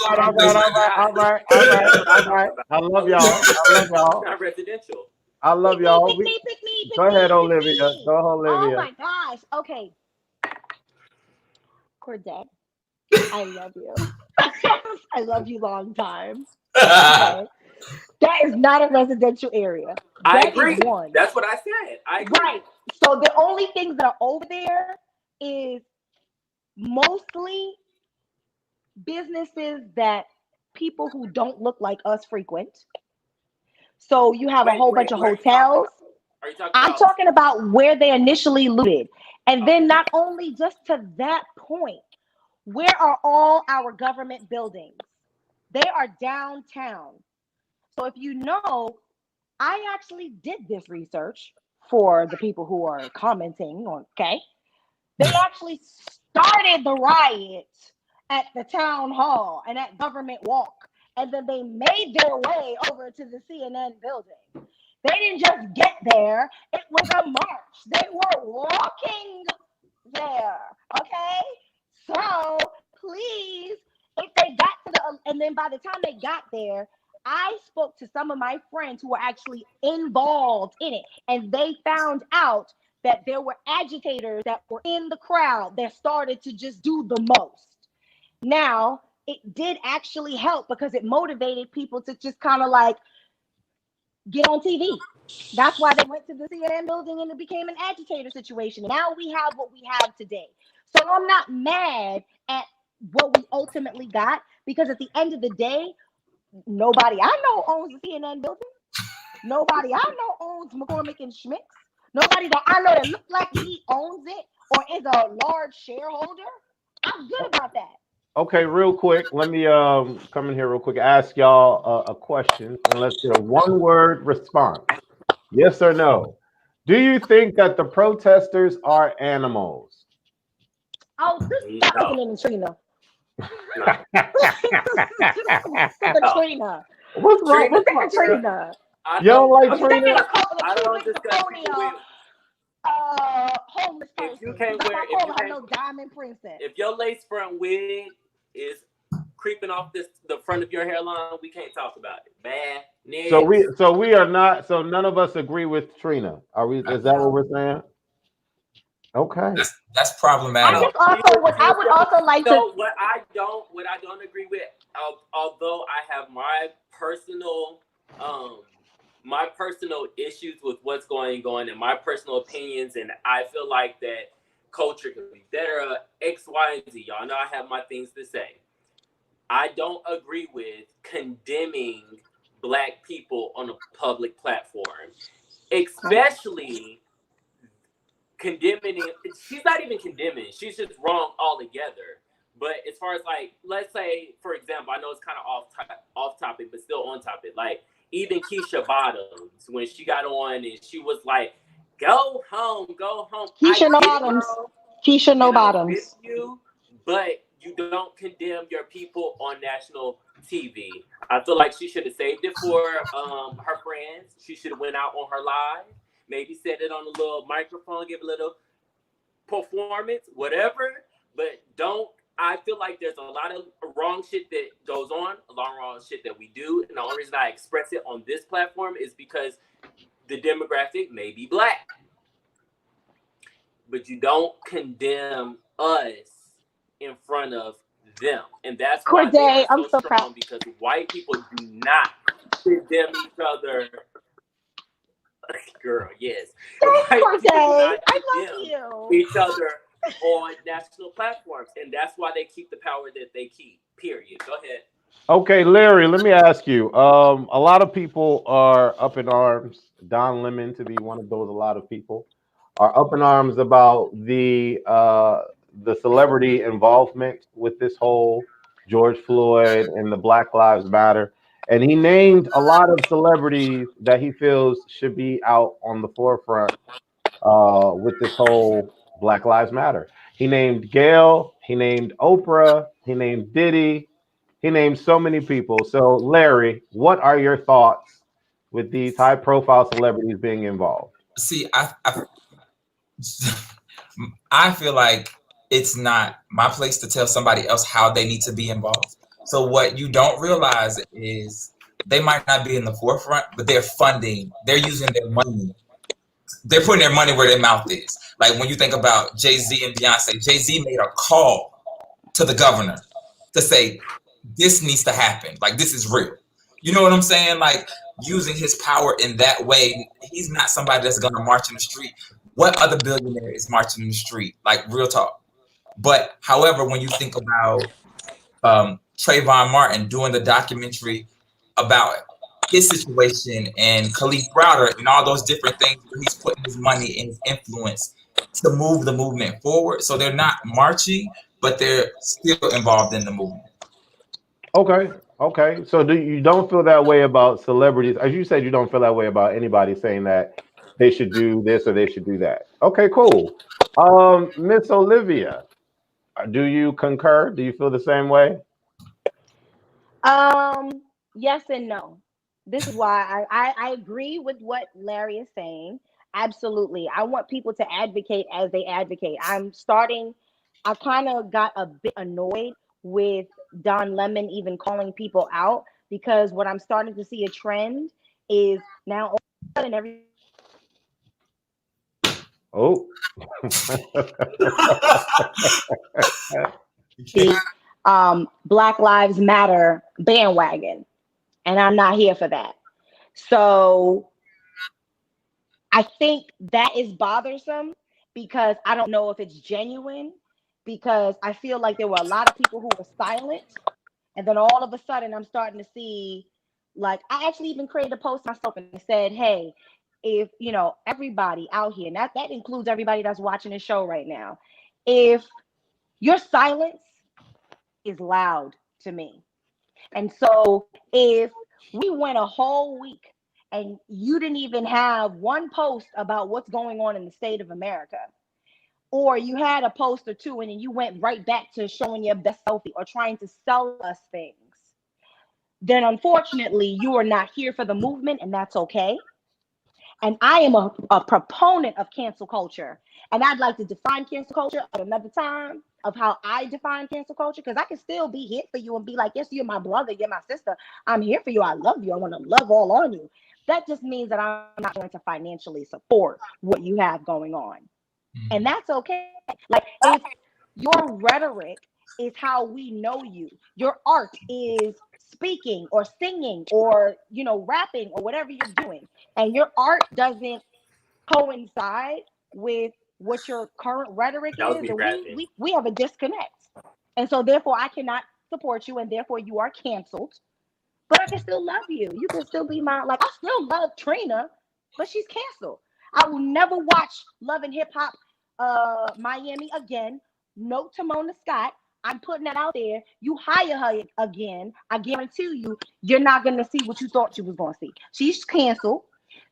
I love y'all. Not residential. I love y'all. Pick me. Go ahead, Olivia. Oh my gosh. Okay. Corday, I love you. I love you long time. Okay. That is not a residential area. I agree. That's what I said. I agree. Right. So the only things that are over there is mostly businesses that people who don't look like us frequent. So you have a whole bunch of hotels. I'm talking about where they initially looted. And then not only just to that point, where are all our government buildings? They are downtown. So if you know, I actually did this research for the people who are commenting on, okay? They actually started the riot at the town hall and at Government Walk, and then they made their way over to the CNN building. They didn't just get there, it was a march. They were walking there, okay? So please, if they got to and then by the time they got there, I spoke to some of my friends who were actually involved in it, and they found out that there were agitators that were in the crowd that started to just do the most. Now, it did actually help because it motivated people to just kind of like get on TV. That's why they went to the CNN building and it became an agitator situation. Now we have what we have today. So I'm not mad at what we ultimately got because at the end of the day, nobody I know owns the CNN building. Nobody I know owns McCormick and Schmick's. Nobody that I know that looks like he owns it or is a large shareholder. I'm good about that. Okay, real quick, let me come in here real quick. Ask y'all a question, and let's get a one-word response. Yes or no? Do you think that the protesters are animals? Oh, this is happening in Trina. Trina. What's wrong with Trina? You don't like Trina? I don't discuss homeless person. If you can't wear, no diamond princess. If your lace front wig is creeping off the front of your hairline, we can't talk about it. Bad. Next. So we are not. So none of us agree with Trina. Are we? Is that what we're saying? Okay. That's problematic. I would also like to. So what I don't agree with, although I have my personal issues with what's going on and my personal opinions, and I feel like that culture could be better, X, Y, and Z. Y'all know I have my things to say. I don't agree with condemning Black people on a public platform, especially condemning. She's not even condemning. She's just wrong altogether. But as far as like, let's say, for example, I know it's kind of off topic, but still on topic. Like even Keisha Bottoms, when she got on and she was like, "Go home, go home." Keisha No Bottoms. Keisha No Bottoms. With you, but you don't condemn your people on national TV. I feel like she should have saved it for her friends. She should have went out on her live, maybe said it on a little microphone, give a little performance, whatever. But don't. I feel like there's a lot of wrong shit that goes on, a lot of wrong shit that we do, and the only reason I express it on this platform is because the demographic may be Black. But you don't condemn us in front of them. And that's why they are so strong, because white people do not condemn each other. Girl, yes. White people do not condemn each other on national platforms. And that's why they keep the power that they keep, period. Go ahead. Okay, Larry, let me ask you. A lot of people are up in arms. Don Lemon to be one of those. A lot of people are up in arms about the celebrity involvement with this whole George Floyd and the Black Lives Matter. And he named a lot of celebrities that he feels should be out on the forefront with this whole Black Lives Matter. He named Gail, he named Oprah, he named Diddy, he named so many people. So, Larry, what are your thoughts with these high-profile celebrities being involved? See, I feel like it's not my place to tell somebody else how they need to be involved. So what you don't realize is they might not be in the forefront, but they're using their money. They're putting their money where their mouth is. Like when you think about Jay-Z and Beyonce, Jay-Z made a call to the governor to say, this needs to happen. Like, this is real. You know what I'm saying? Like, using his power in that way. He's not somebody that's going to march in the street. What other billionaire is marching in the street? Like, real talk. But, however, when you think about Trayvon Martin doing the documentary about his situation and Khalif Browder and all those different things where he's putting his money and his influence to move the movement forward. So they're not marching, but they're still involved in the movement. Okay. So you don't feel that way about celebrities? As you said, you don't feel that way about anybody saying that they should do this or they should do that. Okay, cool. Miss Olivia, do you concur? Do you feel the same way? Yes and no. This is why I agree with what Larry is saying. Absolutely. I want people to advocate as they advocate. I kind of got a bit annoyed with Don Lemon even calling people out, because what I'm starting to see a trend is now all of a sudden every Black Lives Matter bandwagon. And I'm not here for that. So I think that is bothersome, because I don't know if it's genuine, because I feel like there were a lot of people who were silent. And then all of a sudden I'm starting to see, like, I actually even created a post myself and said, hey, if, everybody out here, and that includes everybody that's watching this show right now, if your silence is loud to me. And so if we went a whole week and you didn't even have one post about what's going on in the state of America, or you had a post or two and then you went right back to showing your best selfie or trying to sell us things, then unfortunately you are not here for the movement, and that's okay. And I am a proponent of cancel culture. And I'd like to define cancel culture at another time, of how I define cancel culture, because I can still be here for you and be like, yes, you're my brother, you're my sister. I'm here for you. I love you. I want to love all on you. That just means that I'm not going to financially support what you have going on. And that's okay. Like, if your rhetoric is how we know you, your art is speaking or singing or, rapping or whatever you're doing, and your art doesn't coincide with what your current rhetoric That was is, me then rapping. we have a disconnect. And so therefore I cannot support you, and therefore you are canceled. But I can still love you. You can still be my, like, I still love Trina, but she's canceled. I will never watch Love and Hip Hop Miami again. Note to Mona Scott. I'm putting that out there. You hire her again, I guarantee you're not going to see what you thought you was going to see. She's canceled.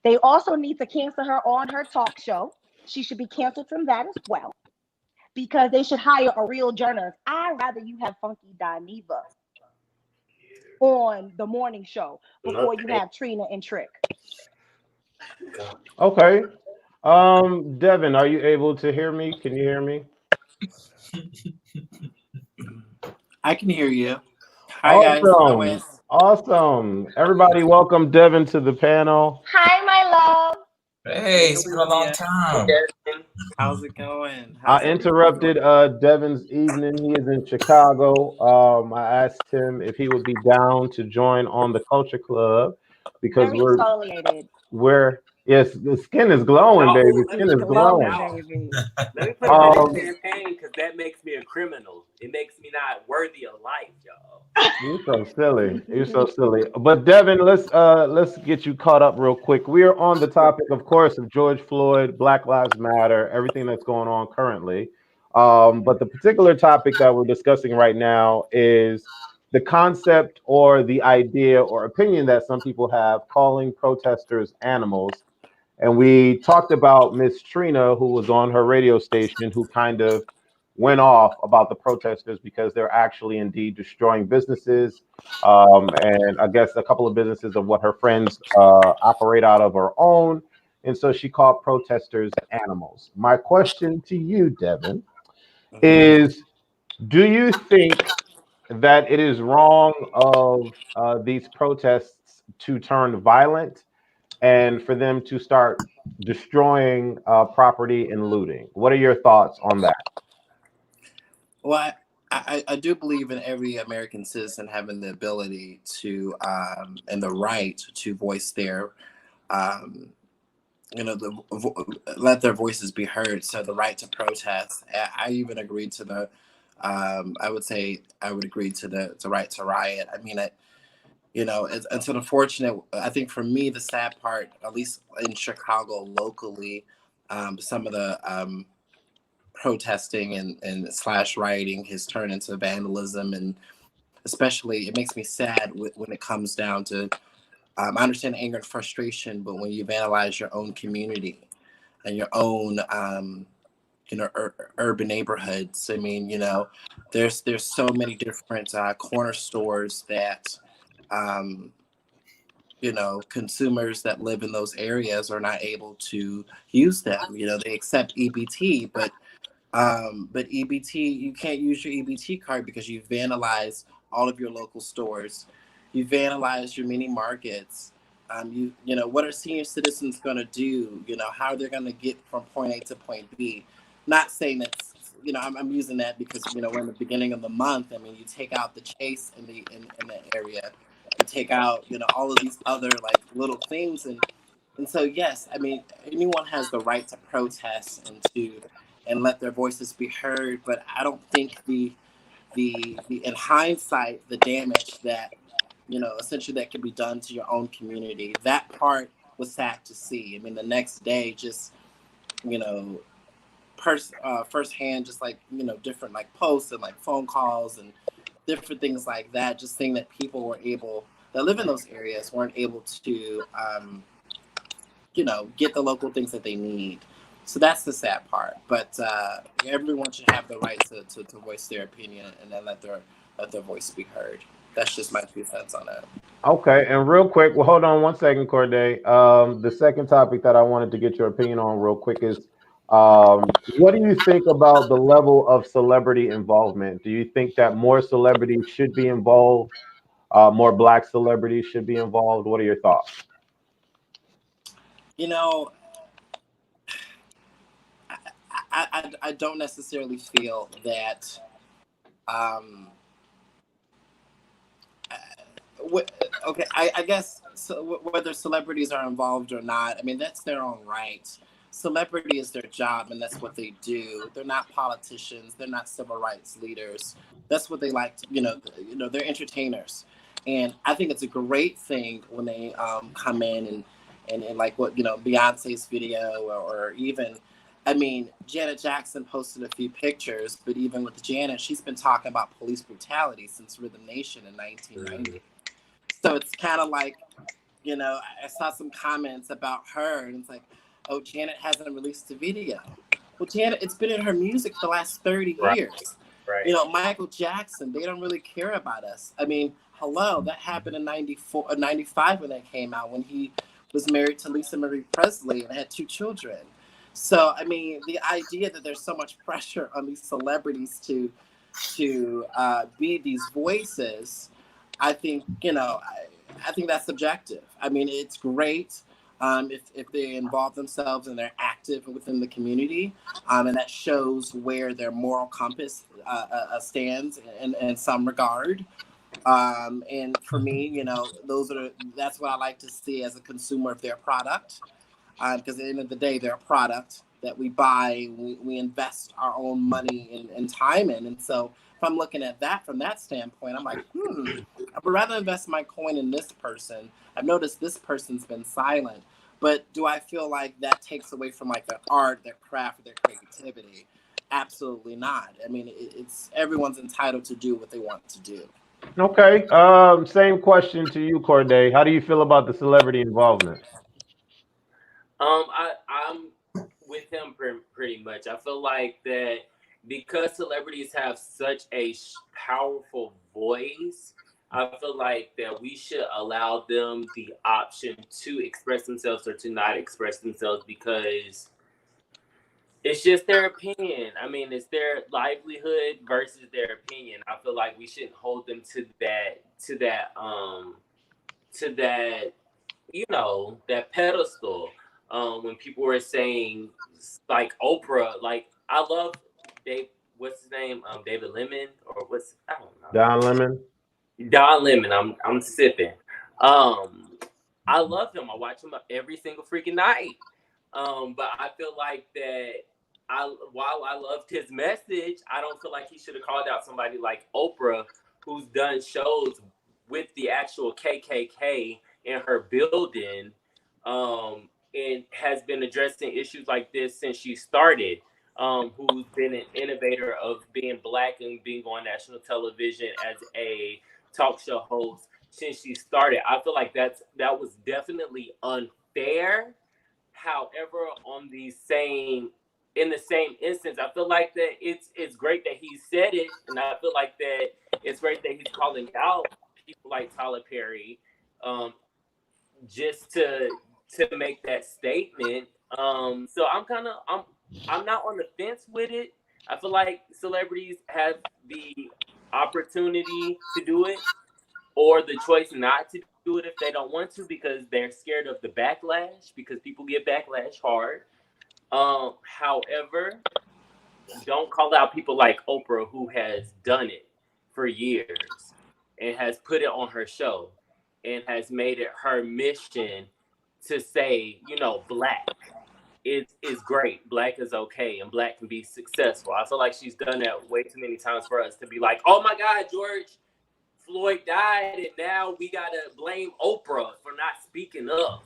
They also need to cancel her on her talk show. She should be canceled from that as well, because they should hire a real journalist. I'd rather you have Funky Dineva on the morning show before you have Trina and Trick. Okay. Devin, are you able to hear me? Can you hear me? I can hear you. Hi, guys. How is? Awesome. Everybody, welcome Devin to the panel. Hi, my love. Hey, it's been a long time. How's it going? I interrupted Devin's evening. He is in Chicago. I asked him if he would be down to join on the Culture Club because Very exfoliated. Yes, the skin is glowing, baby. Let Skin me is put glowing. Baby. Let me put a bit of champagne, because that makes me a criminal. It makes me not worthy of life, y'all. You're so silly. You're so silly. But Devin, let's get you caught up real quick. We are on the topic, of course, of George Floyd, Black Lives Matter, everything that's going on currently. But the particular topic that we're discussing right now is the concept or the idea or opinion that some people have calling protesters animals. And we talked about Miss Trina, who was on her radio station, who kind of went off about the protesters because they're actually indeed destroying businesses. And I guess a couple of businesses of what her friends operate out of her own. And so she called protesters animals. My question to you, Devin, is do you think that it is wrong of these protests to turn violent and for them to start destroying property and looting? What are your thoughts on that? Well, I do believe in every American citizen having the ability to and the right to voice their let their voices be heard. So the right to protest. I even agreed to the I would say I would agree to the right to riot. I mean, it's unfortunate. I think for me, the sad part, at least in Chicago locally, some of the protesting and slash rioting has turned into vandalism, and especially it makes me sad when it comes down to. I understand anger and frustration, but when you vandalize your own community and your own urban neighborhoods. I mean, there's so many different corner stores that consumers that live in those areas are not able to use them. They accept EBT, but EBT, you can't use your EBT card because you vandalized all of your local stores. You vandalized your mini markets. What are senior citizens going to do? How they're going to get from point A to point B? Not saying that, I'm using that because, we're in the beginning of the month. I mean, you take out the chase in the area. You take out, all of these other like little things. And so, yes, I mean, anyone has the right to protest and let their voices be heard. But I don't think the in hindsight, the damage that, essentially that can be done to your own community, that part was sad to see. I mean, the next day, just, firsthand, just like, different like posts and like phone calls and different things like that, just seeing that people that live in those areas weren't able to, get the local things that they need. So that's the sad part. But everyone should have the right to voice their opinion and then let their voice be heard. That's just my 2 cents on it. Okay, and real quick, well, hold on one second, Corday. The second topic that I wanted to get your opinion on real quick is what do you think about the level of celebrity involvement? Do you think that more celebrities should be involved? More Black celebrities should be involved? What are your thoughts? I don't necessarily feel that okay, I guess whether celebrities are involved or not, I mean, that's their own right. Celebrity is their job, and that's what they do. They're not politicians. They're not civil rights leaders. That's what they like. They're entertainers, and I think it's a great thing when they come in and like what Beyonce's video or even. I mean, Janet Jackson posted a few pictures, but even with Janet, she's been talking about police brutality since Rhythm Nation in 1990. So it's kind of like, I saw some comments about her, and it's like, oh, Janet hasn't released a video. Well, Janet, it's been in her music for the last 30 years. Right. Michael Jackson, they don't really care about us. I mean, hello, that happened in 94 or 95 when that came out, when he was married to Lisa Marie Presley and had 2 children. So, I mean, the idea that there's so much pressure on these celebrities to be these voices, I think, I think that's subjective. I mean, it's great if they involve themselves and they're active within the community, and that shows where their moral compass stands in some regard. And for me, that's what I like to see as a consumer of their product, because at the end of the day, they're a product that we buy, we invest our own money and time in. And so if I'm looking at that from that standpoint, I'm like, I would rather invest my coin in this person. I've noticed this person's been silent, but do I feel like that takes away from like their art, their craft, their creativity? Absolutely not. I mean, it's everyone's entitled to do what they want to do. Okay. Same question to you, Corday. How do you feel about the celebrity involvement? I'm with him pretty much. I feel like that because celebrities have such a powerful voice, I feel like that we should allow them the option to express themselves or to not express themselves, because it's just their opinion. I mean, it's their livelihood versus their opinion. I feel like we shouldn't hold them to that that pedestal. When people were saying like Oprah, like I love what's his name? David Lemon, or I don't know. Don Lemon. Don Lemon. I'm sipping. I love him. I watch him every single freaking night. But I feel like that while I loved his message, I don't feel like he should have called out somebody like Oprah, who's done shows with the actual KKK in her building, and has been addressing issues like this since she started. Who's been an innovator of being Black and being on national television as a talk show host since she started. I feel like that was definitely unfair. However, in the same instance, I feel like that it's great that he said it, and I feel like that it's great that he's calling out people like Tyler Perry, just to make that statement. So I'm not on the fence with it. I feel like celebrities have the opportunity to do it, or the choice not to do it if they don't want to, because they're scared of the backlash, because people get backlash hard. However, don't call out people like Oprah, who has done it for years and has put it on her show and has made it her mission to say, Black is great, Black is okay, and Black can be successful. I feel like she's done that way too many times for us to be like, oh my God, George Floyd died, and now we gotta blame Oprah for not speaking up.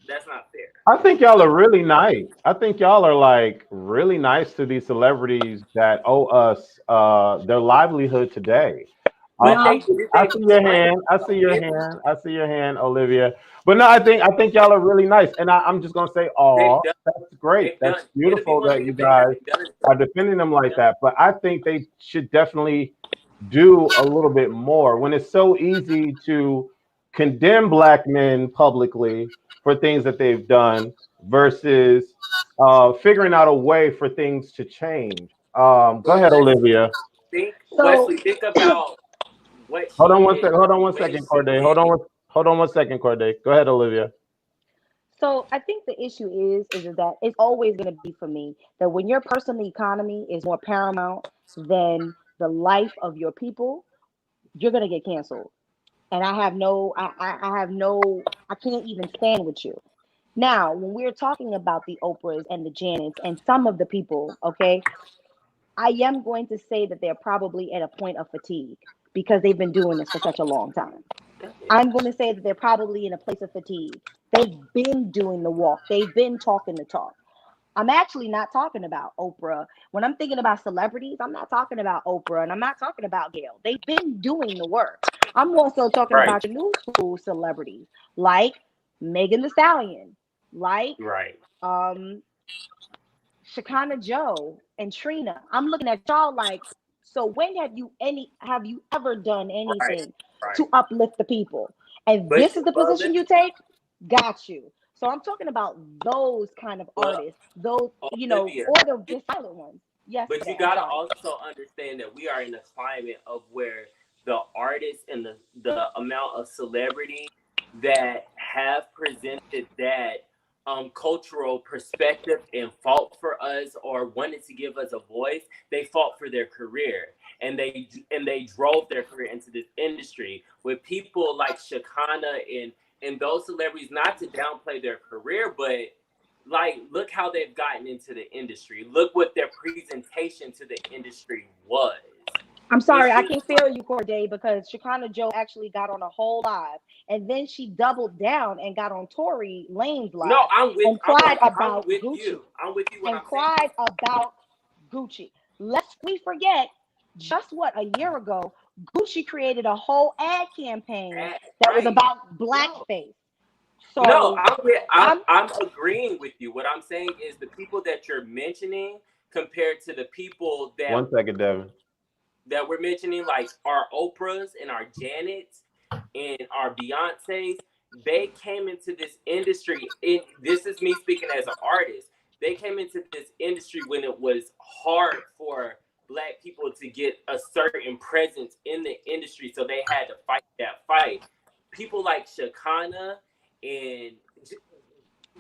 That's not fair. I think y'all are really nice. I think y'all are like really nice to these celebrities that owe us their livelihood today. I see your hand. I see your hand. I see your hand, Olivia. But no, I think y'all are really nice, and I'm just gonna say, oh, that's great. That's beautiful that you guys are defending them like that. But I think they should definitely do a little bit more when it's so easy to condemn Black men publicly for things that they've done versus figuring out a way for things to change. Go ahead, Olivia. Wesley, think about what Hold on one second, Corday. Hold on one second, Corday. Go ahead, Olivia. So I think the issue is that it's always going to be for me that when your personal economy is more paramount than the life of your people, you're going to get canceled. And I can't even stand with you. Now, when we're talking about the Oprahs and the Janets and some of the people, okay, I am going to say that they're probably at a point of fatigue because they've been doing this for such a long time. I'm going to say that they're probably in a place of fatigue. They've been doing the walk, they've been talking the talk. I'm actually not talking about Oprah. When I'm thinking about celebrities, I'm not talking about Oprah and I'm not talking about Gail. They've been doing the work. I'm also talking Right. about your new school celebrities like Megan Thee Stallion, like Right. Shekinah Joe and Trina. I'm looking at y'all like, so when have you ever done Right. anything Right. to uplift the people? And But this is the position you take? Got you. So I'm talking about those kind of artists, those, Olivia, or the silent ones. Yes, but you I'm gotta sorry. also understand that we are in a climate of where the artists and the amount of celebrity that have presented that cultural perspective and fought for us or wanted to give us a voice, they fought for their career and they drove their career into this industry with people like Shekinah and those celebrities, not to downplay their career, but like look how they've gotten into the industry. Look what their presentation to the industry was. I'm sorry, It's I just can feel you, Corday, because Shekinah Joe actually got on a whole live, and then she doubled down and got on Tory Lane's no, live and cried I'm about with Gucci you. I'm with you. What and I'm saying cried is about Gucci. Lest we forget, just what a year ago, Gucci created a whole ad campaign that was right. about No, blackface. no, So I'm I'm I'm agreeing with you. What I'm saying is the people that you're mentioning compared to the people One second, Devin. that we're mentioning, like our Oprahs and our Janets and our Beyoncés, they came into this industry. This is me speaking as an artist. They came into this industry when it was hard for Black people to get a certain presence in the industry, so they had to fight that fight. People like Shekinah and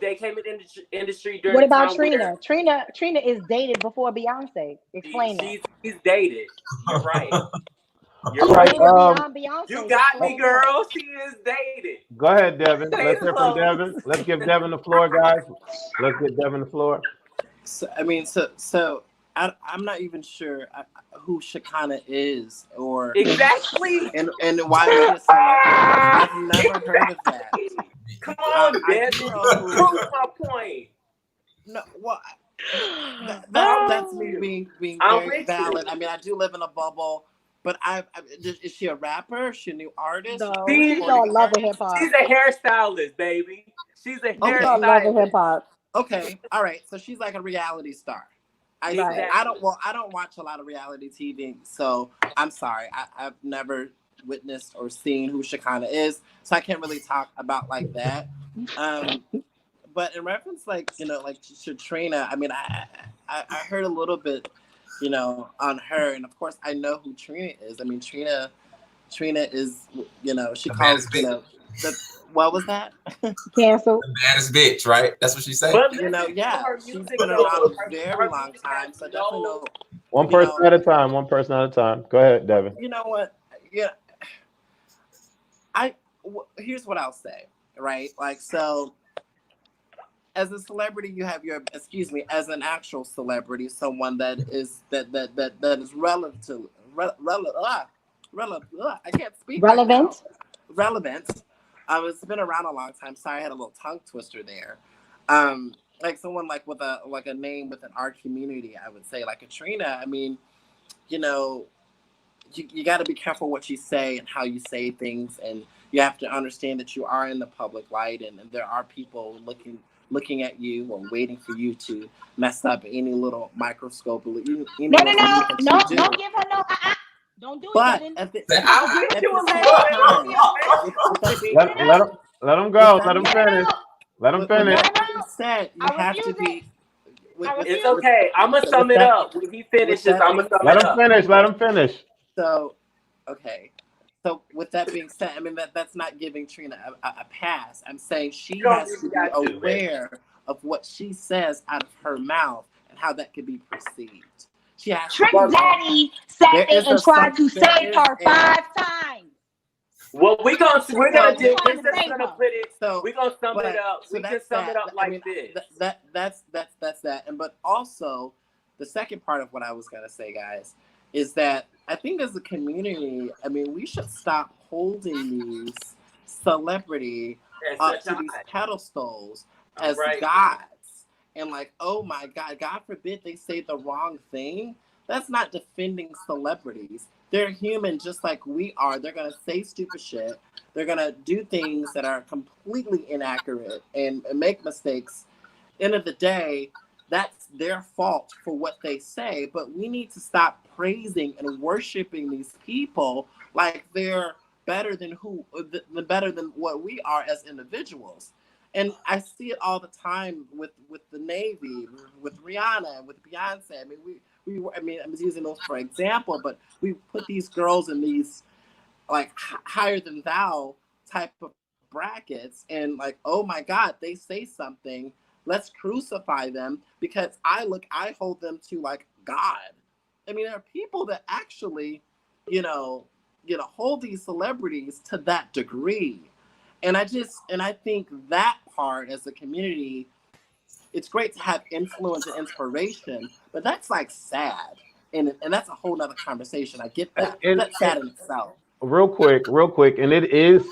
they came in the industry during what a about time where Trina? Trina is dated before Beyonce. Explain that. she's dated. You're right. You're All She's right. right. dated beyond You Beyonce. got me, Explain that. girl. She is dated. Go ahead, Devin. Let's Case hear from closed. Devin. Let's give Devin the floor, guys. Let's get Devin the floor. So I mean, so I'm not even sure who Shekinah is or Exactly. and why we just I've never heard of that. Come on, I do Devin. know who. Prove my point. No, well, I'm that's with me you. being I'm very with valid. you. I mean, I do live in a bubble, but is she a rapper? Is she a new artist? Is she No, a She, she's all recording love of hip artist? hop. she's a hairstylist, baby. She's a She's Okay, all love of hip hairstylist. hop. okay, all right. So she's like a reality star. I see. Right. I Exactly. don't watch a lot of reality TV, so I'm sorry. I've never witnessed or seen who Shekinah is, so I can't really talk about like that. Um, but in reference, like like to Trina, I mean, I heard a little bit, on her, and of course I know who Trina is. I mean, Trina is, she The calls, baddest bitch. what was that? Canceled. The baddest bitch, right? That's what she said. But listen to Yeah, her she's music been though. around a Her very long music has time, so I definitely no. know. One You person know, at a time. One person at a time. Go ahead, Devin. you know what? Yeah, here's what I'll say, right? Like, so as a celebrity, you have as an actual celebrity, someone that is relevant to I can't speak right now. Relevant. Relevant. It's been around a long time. Sorry, I had a little tongue twister there. Like someone like with a name within our community, I would say like a Trina. I mean, you got to be careful what you say and how you say things, and you have to understand that you are in the public light, and there are people looking at you or waiting for you to mess up any little microscope, any No, little thing no, that no, you no. do. Don't give her no. Don't do it, But Devin. at the Hit you a same little time, bit. Let him go. Let him finish. Let him with finish. that being said, you I have to refuse be. it. I With, It's refuse with, it. okay. I'm gonna sum with it that up when he finishes. that I'm being gonna sum Let it him up. finish. Let him finish. so, okay. So with that being said, I mean that's not giving Trina a pass. I'm saying she You don't has to even be got to, man. aware of what she says out of her mouth and how that could be perceived. She has Trick to. Daddy sat There there is and a tried to there save is her a 5 times. Well, we're gonna Trick do. Daddy so tried We're to just save gonna her. put it. so We're gonna sum it but up. so We can that's sum it that. up I like mean this. that's that. And but also the second part of what I was gonna say, guys, is that I think as a community, I mean, we should stop holding these celebrity That's up such to a these high. pedestals All as right. gods. And like, oh my God forbid they say the wrong thing. That's not defending celebrities. They're human just like we are. They're gonna say stupid shit. They're gonna do things that are completely inaccurate and make mistakes. End of the day, that's their fault for what they say. But we need to stop praising and worshiping these people like they're better than better than what we are as individuals. And I see it all the time with the Navy, with Rihanna, with Beyonce. I mean, I mean, I'm using those for example, but we put these girls in these like higher than thou type of brackets, and like, oh my God, they say something, let's crucify them because I hold them to like God. I mean, there are people that actually, hold these celebrities to that degree. And I think that part as a community, it's great to have influence and inspiration, but that's like sad. And that's a whole nother conversation. I get that. And, That's sad in itself. real quick, and it is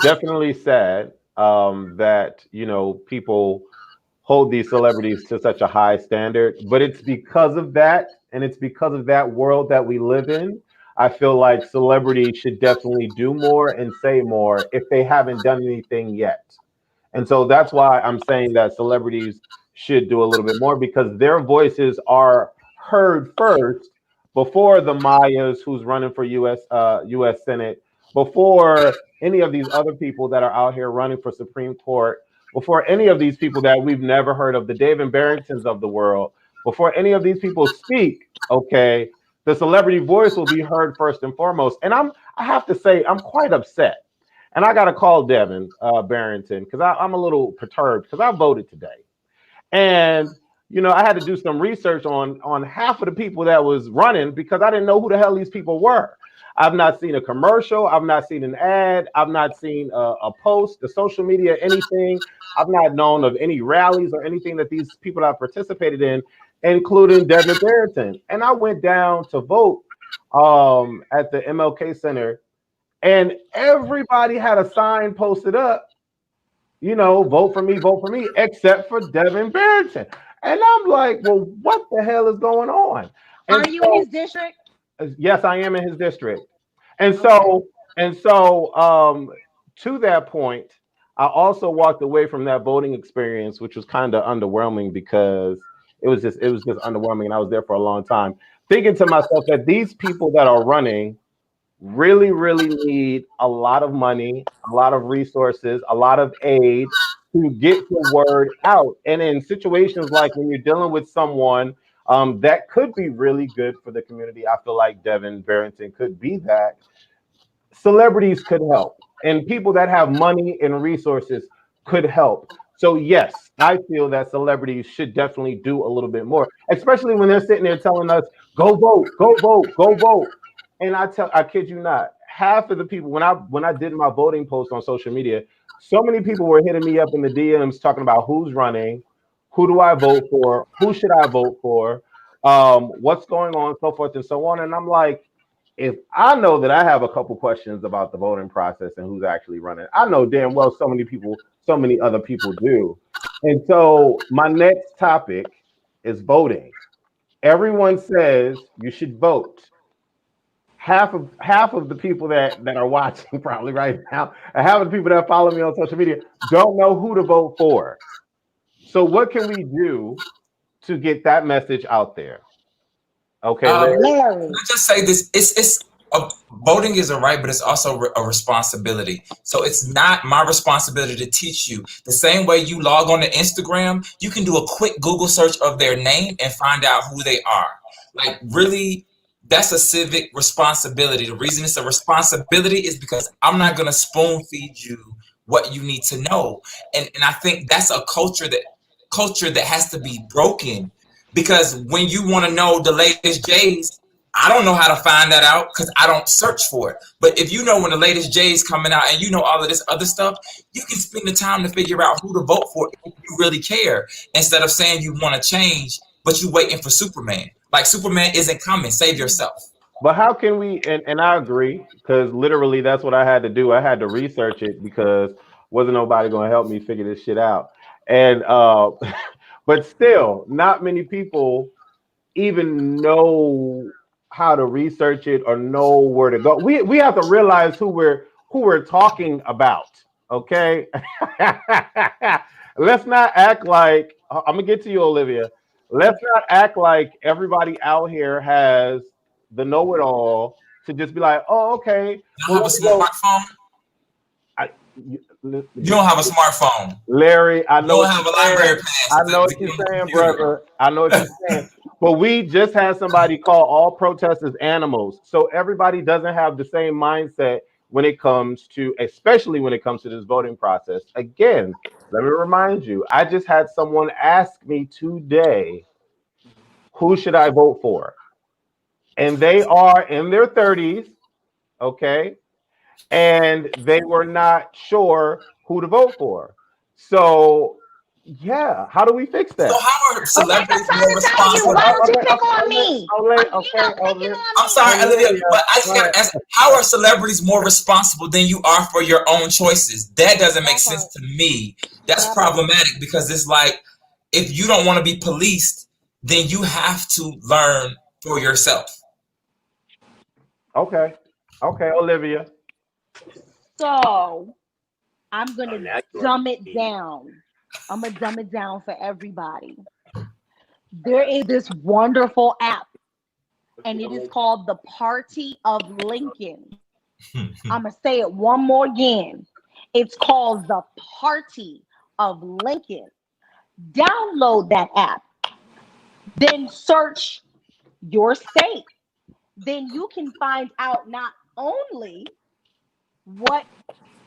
definitely sad that people hold these celebrities to such a high standard, but it's because of that, and it's because of that world that we live in. I feel like celebrities should definitely do more and say more if they haven't done anything yet. And so that's why I'm saying that celebrities should do a little bit more because their voices are heard first before the Mayas who's running for US Senate, before any of these other people that are out here running for Supreme Court, before any of these people that we've never heard of, the David Barringtons of the world, before any of these people speak, okay, the celebrity voice will be heard first and foremost. And I have to say, I'm quite upset. And I got to call Devin Barrington because I'm a little perturbed because I voted today. And I had to do some research on half of the people that was running because I didn't know who the hell these people were. I've not seen a commercial. I've not seen an ad. I've not seen a post, a social media, anything. I've not known of any rallies or anything that these people have participated in, including Devin Barrington. And I went down to vote at the MLK Center, and everybody had a sign posted up, vote for me, except for Devin Barrington. And I'm like, well, what the hell is going on? And Are you in his district? yes, I am in his district. And Okay. so to that point, I also walked away from that voting experience, which was kind of underwhelming because it was just underwhelming, and I was there for a long time, thinking to myself that these people that are running really, really need a lot of money, a lot of resources, a lot of aid to get the word out. And in situations like when you're dealing with someone that could be really good for the community, I feel like Devin Barrington could be that. Celebrities could help, and people that have money and resources could help. So yes, I feel that celebrities should definitely do a little bit more, especially when they're sitting there telling us, go vote, go vote, go vote. And I kid you not, half of the people, when I did my voting post on social media, so many people were hitting me up in the DMs talking about who's running, who do I vote for, who should I vote for, what's going on, so forth and so on. And I'm like, if I know that I have a couple questions about the voting process and who's actually running, I know damn well so many other people do. And so my next topic is voting. Everyone says you should vote. Half of the people that are watching probably right now, and half of the people that follow me on social media don't know who to vote for. So what can we do to get that message out there? Okay, Larry. Larry. Let's just say this: voting is a right, but it's also a responsibility. So it's not my responsibility to teach you. The same way you log on to Instagram, you can do a quick Google search of their name and find out who they are. Like really, that's a civic responsibility. The reason it's a responsibility is because I'm not going to spoon feed you what you need to know. And I think that's a culture that has to be broken, because when you want to know the latest J's, I don't know how to find that out because I don't search for it. But if you know when the latest J's coming out and you know all of this other stuff, you can spend the time to figure out who to vote for if you really care, instead of saying you want to change, but you waiting for Superman. Like, Superman isn't coming. Save yourself. But how can we? And I agree, because literally that's what I had to do. I had to research it because wasn't nobody going to help me figure this shit out. And but still, not many people even know how to research it or know where to go. We have to realize who we're talking about. Okay, let's not act like I'm gonna get to you, Olivia. Let's not act like everybody out here has the know-it-all to just be like, oh, okay. You don't have a smartphone. You don't have a smartphone, Larry. I know. You don't have a library pass. I know what you're saying, brother. I know what you're saying. But we just had somebody call all protesters animals. So everybody doesn't have the same mindset when it comes to, especially when it comes to this voting process. Again, let me remind you, I just had someone ask me today, who should I vote for? And they are in their 30s, okay? And they were not sure who to vote for. So, yeah, how do we fix that? So how are celebrities more responsible? Why don't you pick on me? I'm sorry, Olivia, but I just gotta ask, how are celebrities more responsible than you are for your own choices? That doesn't make sense to me. That's problematic, because it's like, if you don't want to be policed, then you have to learn for yourself. Okay, Olivia. So I'm gonna dumb it down. I'm gonna dumb it down for everybody. There is this wonderful app, and it is called the Party of Lincoln. I'm gonna say it one more again. It's called the Party of Lincoln. Download that app, then search your state. Then you can find out not only what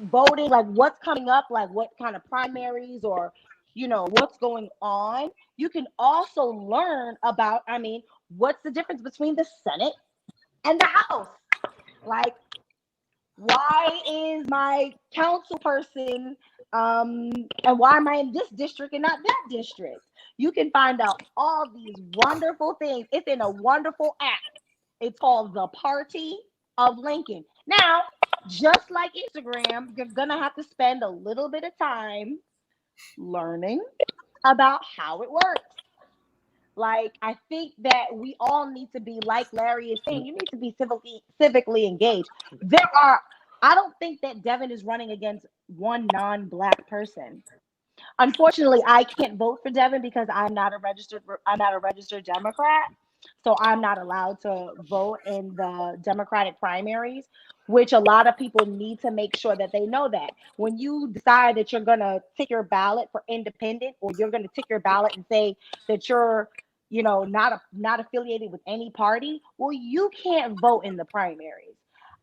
voting, like what's coming up, like what kind of primaries, or what's going on. You can also learn about, what's the difference between the Senate and the House. Like, why is my council person and why am I in this district and not that district? You can find out all these wonderful things. It's in a wonderful app. It's called the Party of Lincoln. Now, just like Instagram, you're gonna have to spend a little bit of time learning about how it works. Like, I think that we all need to be, like Larry is saying, you need to be civically engaged. I don't think that Devin is running against one non-Black person. Unfortunately, I can't vote for Devin because I'm not a registered Democrat. So I'm not allowed to vote in the Democratic primaries, which a lot of people need to make sure that they know that. When you decide that you're going to take your ballot for independent, or you're going to take your ballot and say that you're, not affiliated with any party, well, you can't vote in the primaries.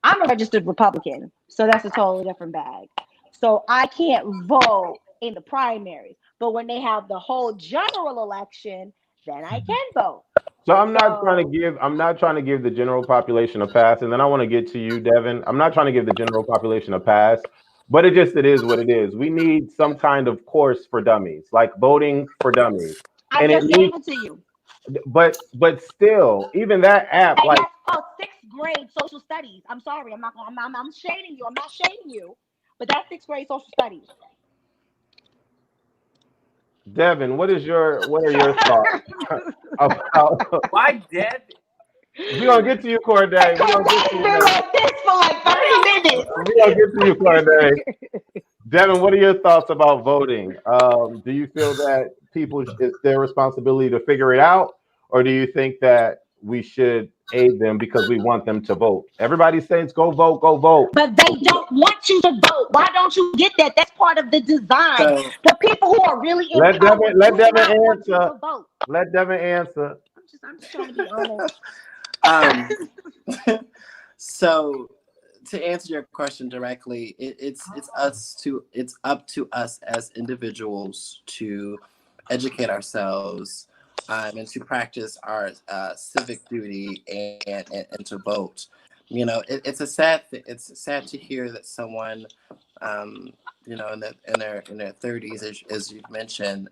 I'm a registered Republican, so that's a totally different bag. So I can't vote in the primaries. But when they have the whole general election, then I can vote. So I'm not trying to give the general population a pass, and then I want to get to you, Devin. I'm not trying to give the general population a pass, but it is what it is. We need some kind of course for dummies, like voting for dummies. I just gave it to you. But still, even that app, and like, that's called 6th grade social studies. I'm sorry, I'm shading you. I'm not shading you, but that's 6th grade social studies. Devin, what are your thoughts about why Devin? We're gonna get to you, Corday. We're gonna get to you, like this for like 30 minutes. We're gonna get to you, Corday. Devin, what are your thoughts about voting? Do you feel that it's their responsibility to figure it out, or do you think that we should aid them because we want them to vote? Everybody says go vote, go vote. But they don't want you to vote. Why don't you get that? That's part of the design. So, the people who are really let Devin answer. Let Devin answer. I'm just trying to be honest. Um, so to answer your question directly, it's up to us as individuals to educate ourselves and to practice our civic duty and to vote. You know, it's it's sad to hear that someone, you know, in their 30s, as you've mentioned,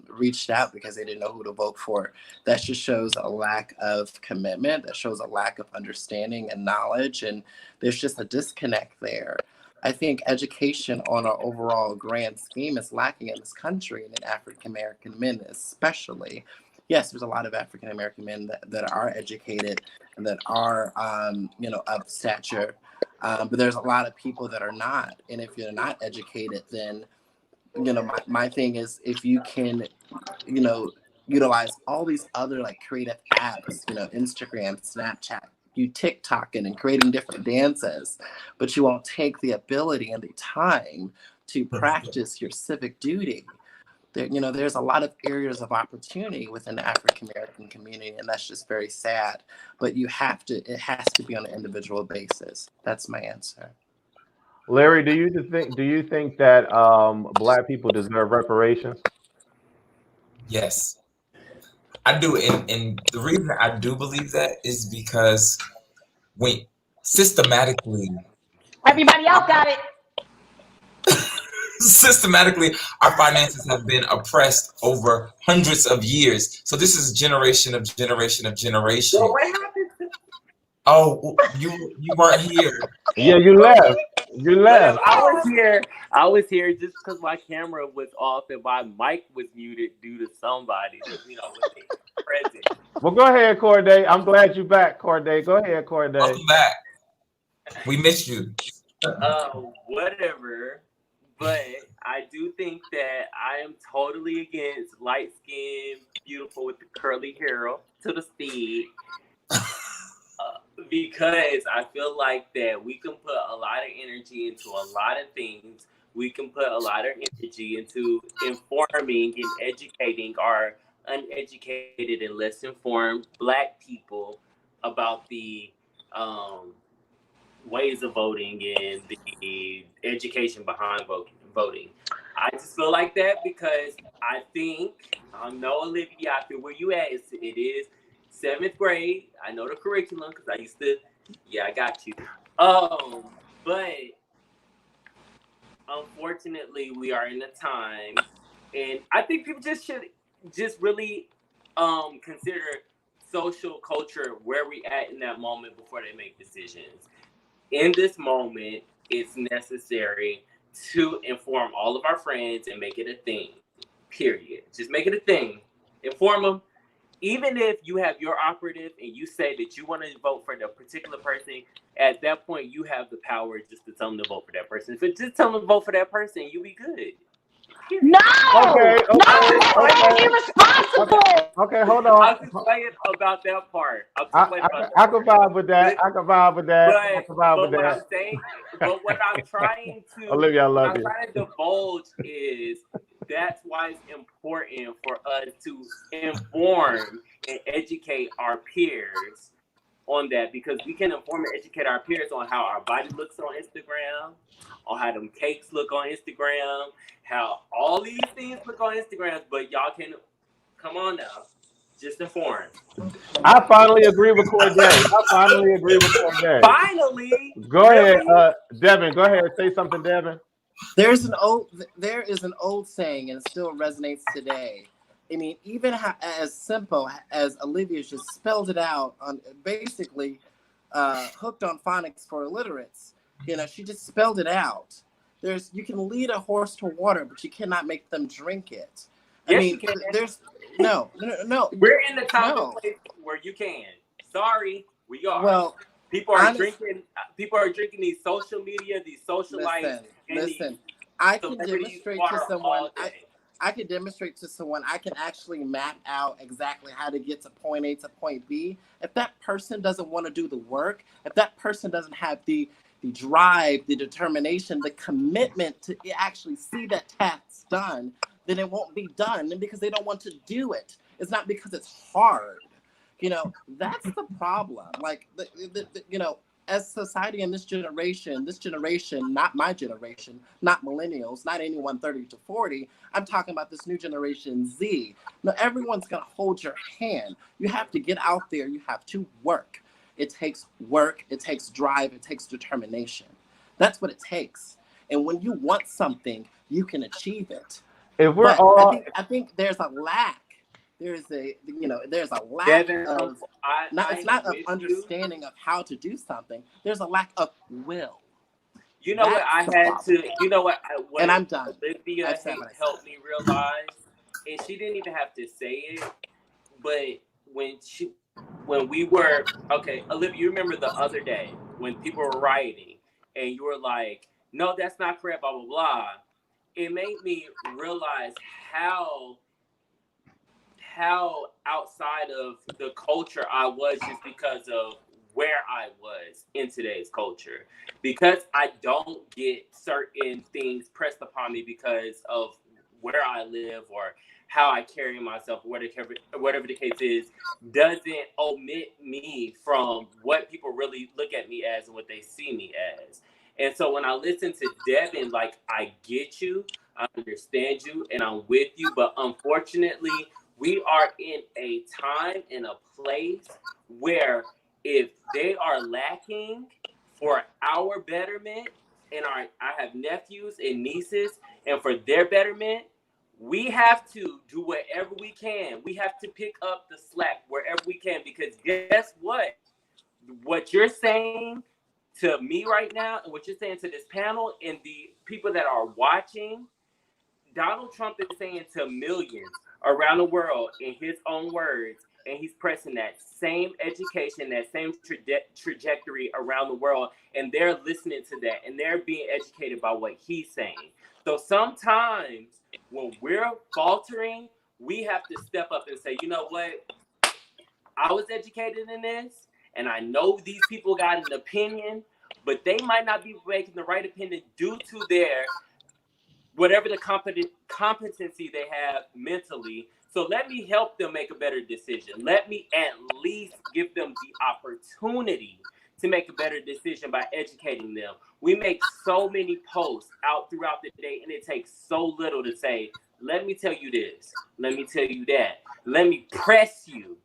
reached out because they didn't know who to vote for. That just shows a lack of commitment. That shows a lack of understanding and knowledge, and there's just a disconnect there. I think education on our overall grand scheme is lacking in this country, and in African American men especially. Yes, there's a lot of African American men that are educated and that are, you know, of stature. But there's a lot of people that are not. And if you're not educated, then, you know, my thing is if you can, you know, utilize all these other like creative apps, you know, Instagram, Snapchat, you TikToking and creating different dances, but you won't take the ability and the time to practice your civic duty. There, you know, there's a lot of areas of opportunity within the African American community, and that's just very sad. But it has to be on an individual basis. That's my answer. Larry, do you think that Black people deserve reparations? Yes, I do, and the reason I do believe that is because when systematically, Everybody else got it. systematically, our finances have been oppressed over hundreds of years. So this is generation of generation of generation. So what happened? Oh, you weren't here. Yeah, you left. You Whatever. left. I was here just because my camera was off and my mic was muted due to somebody. You know, present. Well, go ahead, Corday. I'm glad you're back, Corday. Go ahead, Corday. Welcome back. We missed you. Whatever. But I do think that I am totally against light skin, beautiful with the curly hair to the speed. Because I feel like that we can put a lot of energy into a lot of things. We can put a lot of energy into informing and educating our uneducated and less informed Black people about the ways of voting and the education behind voting. I just feel like that because I think, I know, Olivia, I feel where you at. It is 7th grade. I know the curriculum because I used to, yeah, I got you. But unfortunately, we are in a time, and I think people just should just really consider social culture where we at in that moment before they make decisions. In this moment, it's necessary to inform all of our friends and make it a thing. Period. Just make it a thing. Inform them. Even if you have your operative and you say that you want to vote for the particular person, at that point you have the power just to tell them to vote for that person. If it's just tell them to vote for that person, you'll be good. No, Okay, no, that's irresponsible. Okay, hold on. I'm just playing about that part. I can vibe with that. I can vibe with that. I can vibe with But what that. I'm saying, but what I'm trying to, Olivia, I love what I'm you. trying to divulge is that's why it's important for us to inform and educate our peers on that, because we can inform and educate our peers on how our body looks on Instagram, on how them cakes look on Instagram, how all these things look on Instagram, but y'all can, come on now, just inform. I finally agree with Corday. Finally! Go really? ahead, Devin. Go ahead. Say something, Devin. There is an old saying, and it still resonates today. I mean, even as simple as Olivia just spelled it out on basically hooked on phonics for illiterates. You know, she just spelled it out. You can lead a horse to water, but you cannot make them drink it. Yes, I mean, you can. there's no. We're in the time and place where you can. Sorry, we are. Well, people are drinking. People are drinking these social media, these socialites. Listen. I can demonstrate to someone. I can demonstrate to someone. I can actually map out exactly how to get to point A to point B. If that person doesn't want to do the work, if that person doesn't have the drive, the determination, the commitment to actually see that task done, then it won't be done. And because they don't want to do it, it's not because it's hard. You know, that's the problem. Like, you know, as society in this generation, not my generation, not millennials, not anyone 30 to 40, I'm talking about this new generation Z. Now, everyone's going to hold your hand. You have to get out there. You have to work. It takes work. It takes drive. It takes determination. That's what it takes. And when you want something, you can achieve it. If we're But all, I think there's a lack. There's a lack Devin, of it's I'm not of with you. understanding of how to do something. There's a lack of will. You know what I That's the had problem. to. You know what? And I'm done. Olivia I've said what I said. helped me realize, and she didn't even have to say it, but when we were okay, Olivia, you remember the other day when people were rioting, and you were like, "No, that's not correct." Blah blah blah. It made me realize how outside of the culture I was just because of where I was in today's culture. Because I don't get certain things pressed upon me because of where I live or how I carry myself, whatever the case is, doesn't omit me from what people really look at me as and what they see me as. And so when I listen to Devin, like, I get you, I understand you, and I'm with you, but unfortunately, we are in a time and a place where if they are lacking for our betterment, and I have nephews and nieces, and for their betterment, we have to do whatever we can. We have to pick up the slack wherever we can, because guess what? What you're saying to me right now, and what you're saying to this panel and the people that are watching, Donald Trump is saying to millions around the world in his own words, and he's pressing that same education, that same trajectory around the world, and they're listening to that, and they're being educated by what he's saying. So sometimes when we're faltering, we have to step up and say, you know what? I was educated in this, and I know these people got an opinion, but they might not be making the right opinion due to their whatever the competency they have mentally. So let me help them make a better decision. Let me at least give them the opportunity to make a better decision by educating them. We make so many posts out throughout the day, and it takes so little to say, let me tell you this, let me tell you that, let me press you.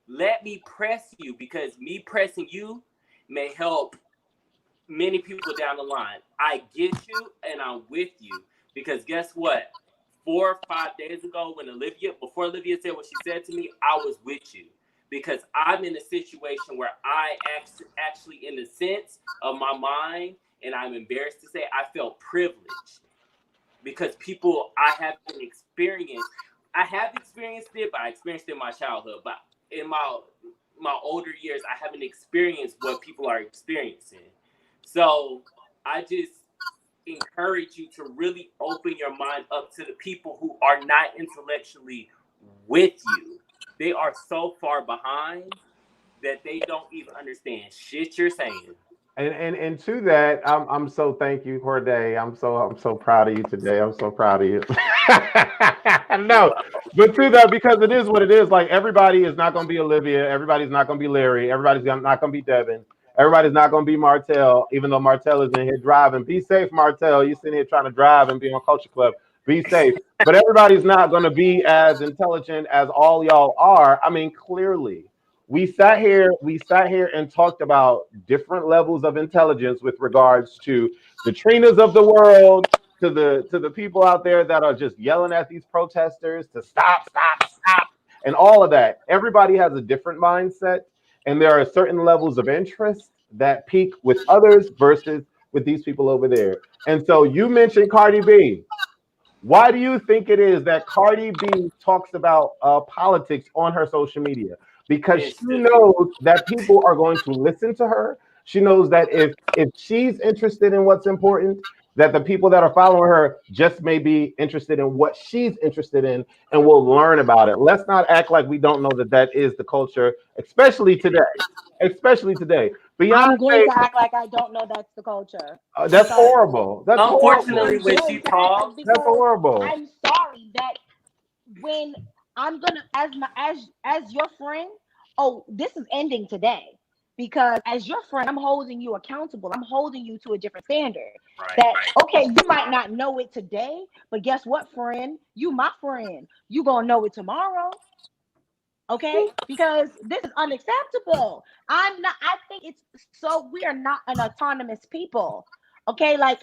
Let me press you, because me pressing you may help many people down the line. I get you, and I'm with you. Because guess what? 4 or 5 days ago, before Olivia said what she said to me, I was with you. Because I'm in a situation where I actually, in the sense of my mind, and I'm embarrassed to say, I felt privileged. Because I have experienced it, but I experienced it in my childhood. But in my older years, I haven't experienced what people are experiencing. So I just encourage you to really open your mind up to the people who are not intellectually with you. They are so far behind that they don't even understand shit you're saying. and to that, I'm so thank you, Corday. I'm so proud of you today. I'm so proud of you. No, but to that, because it is what it is. Like, everybody is not going to be Olivia. Everybody's not going to be Larry. Everybody's not going to be Devin. Everybody's not going to be Martell, even though Martell is in here driving. Be safe, Martell. You're sitting here trying to drive and be on Culture Club. Be safe. But everybody's not going to be as intelligent as all y'all are. I mean, clearly. We sat here and talked about different levels of intelligence with regards to the Trinas of the world, to the people out there that are just yelling at these protesters to stop, and all of that. Everybody has a different mindset, and there are certain levels of interest that peak with others versus with these people over there. And so you mentioned Cardi B. Why do you think it is that Cardi B talks about politics on her social media? Because she knows that people are going to listen to her. She knows that if she's interested in what's important, that the people that are following her just may be interested in what she's interested in and will learn about it. Let's not act like we don't know that is the culture, especially today. Especially today. I'm going Beyonce, to act like I don't know that's the culture. that's horrible. That's Unfortunately, horrible. when she talks, That's horrible. I'm sorry that when I'm gonna, as your friend, oh, this is ending today. Because as your friend, I'm holding you accountable. I'm holding you to a different standard. Right. That, okay, you might not know it today, but guess what, friend? You my friend. You gonna know it tomorrow. Okay? Because this is unacceptable. I think it's so we are not an autonomous people. Okay, like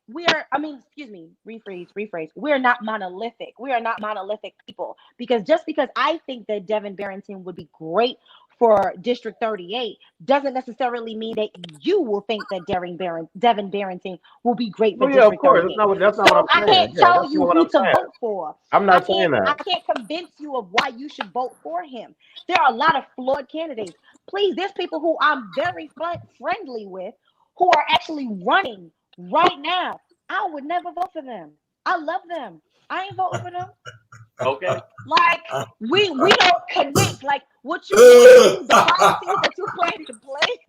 we are, I mean, excuse me, rephrase. We're not monolithic. We are not monolithic people. Because just because I think that Devin Barrington would be great for District 38 doesn't necessarily mean that you will think that Devin Barrington will be great for Oh yeah, of District course. 38. That's not what So I'm I saying. can't Yeah, tell that's you not what who I'm to saying. vote for. I'm not saying I that. can't convince you of why you should vote for him. There are a lot of flawed candidates. Please, there's people who I'm very friendly with who are actually running right now. I would never vote for them. I love them. I ain't voting for them. Okay. Like we don't connect. Like what you the policies that you put into place.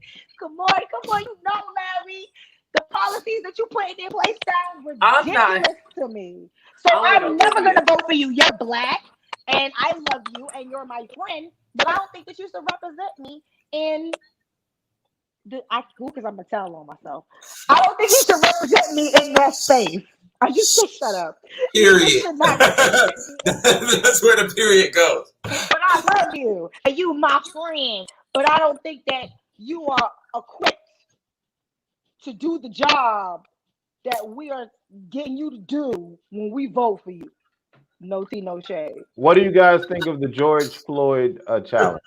Come on, you know, Larry. The policies that you put in place sound I'm not. ridiculous to me. So I'm with I'm never Olivia. gonna vote for you. You're black, and I love you, and you're my friend. But I don't think that you should represent me in because I'm gonna tell on myself. I don't think you should represent me in that space. I just said shut up. You Period. should not represent me in that space. That's where the period goes. But I love you, and you my friend. But I don't think that you are equipped to do the job that we are getting you to do when we vote for you. No tea, no shade. What do you guys think of the George Floyd challenge?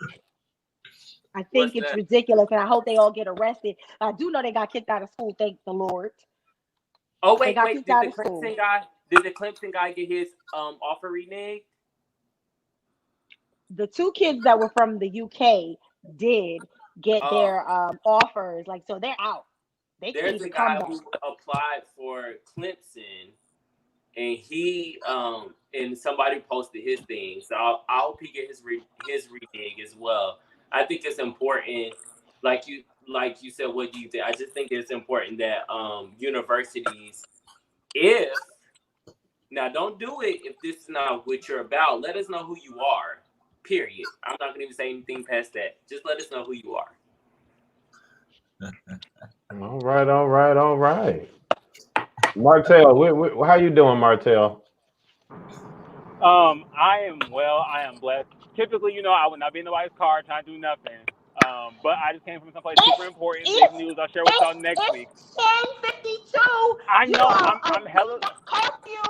I What's think it's that? ridiculous, and I hope they all get arrested. I do know they got kicked out of school. Thank the Lord. Oh They got wait. kicked out of school. Did the Clemson guy get his offer reneged? The two kids that were from the UK did get Oh, their offers. Like, so they're out. They can't there's a even come guy back. who applied for Clemson, and he and somebody posted his thing. So I hope he get his renege as well. I think it's important, like you said. What do you think? I just think it's important that universities, if now don't do it if this is not what you're about. Let us know who you are. Period. I'm not gonna even say anything past that. Just let us know who you are. All right. Martell, how you doing, Martell? I am well. I am blessed. Typically, I would not be in nobody's car trying to do nothing. But I just came from someplace super important, big news. I'll share with y'all next week. 10:52. I You know. are I'm hella. curfew.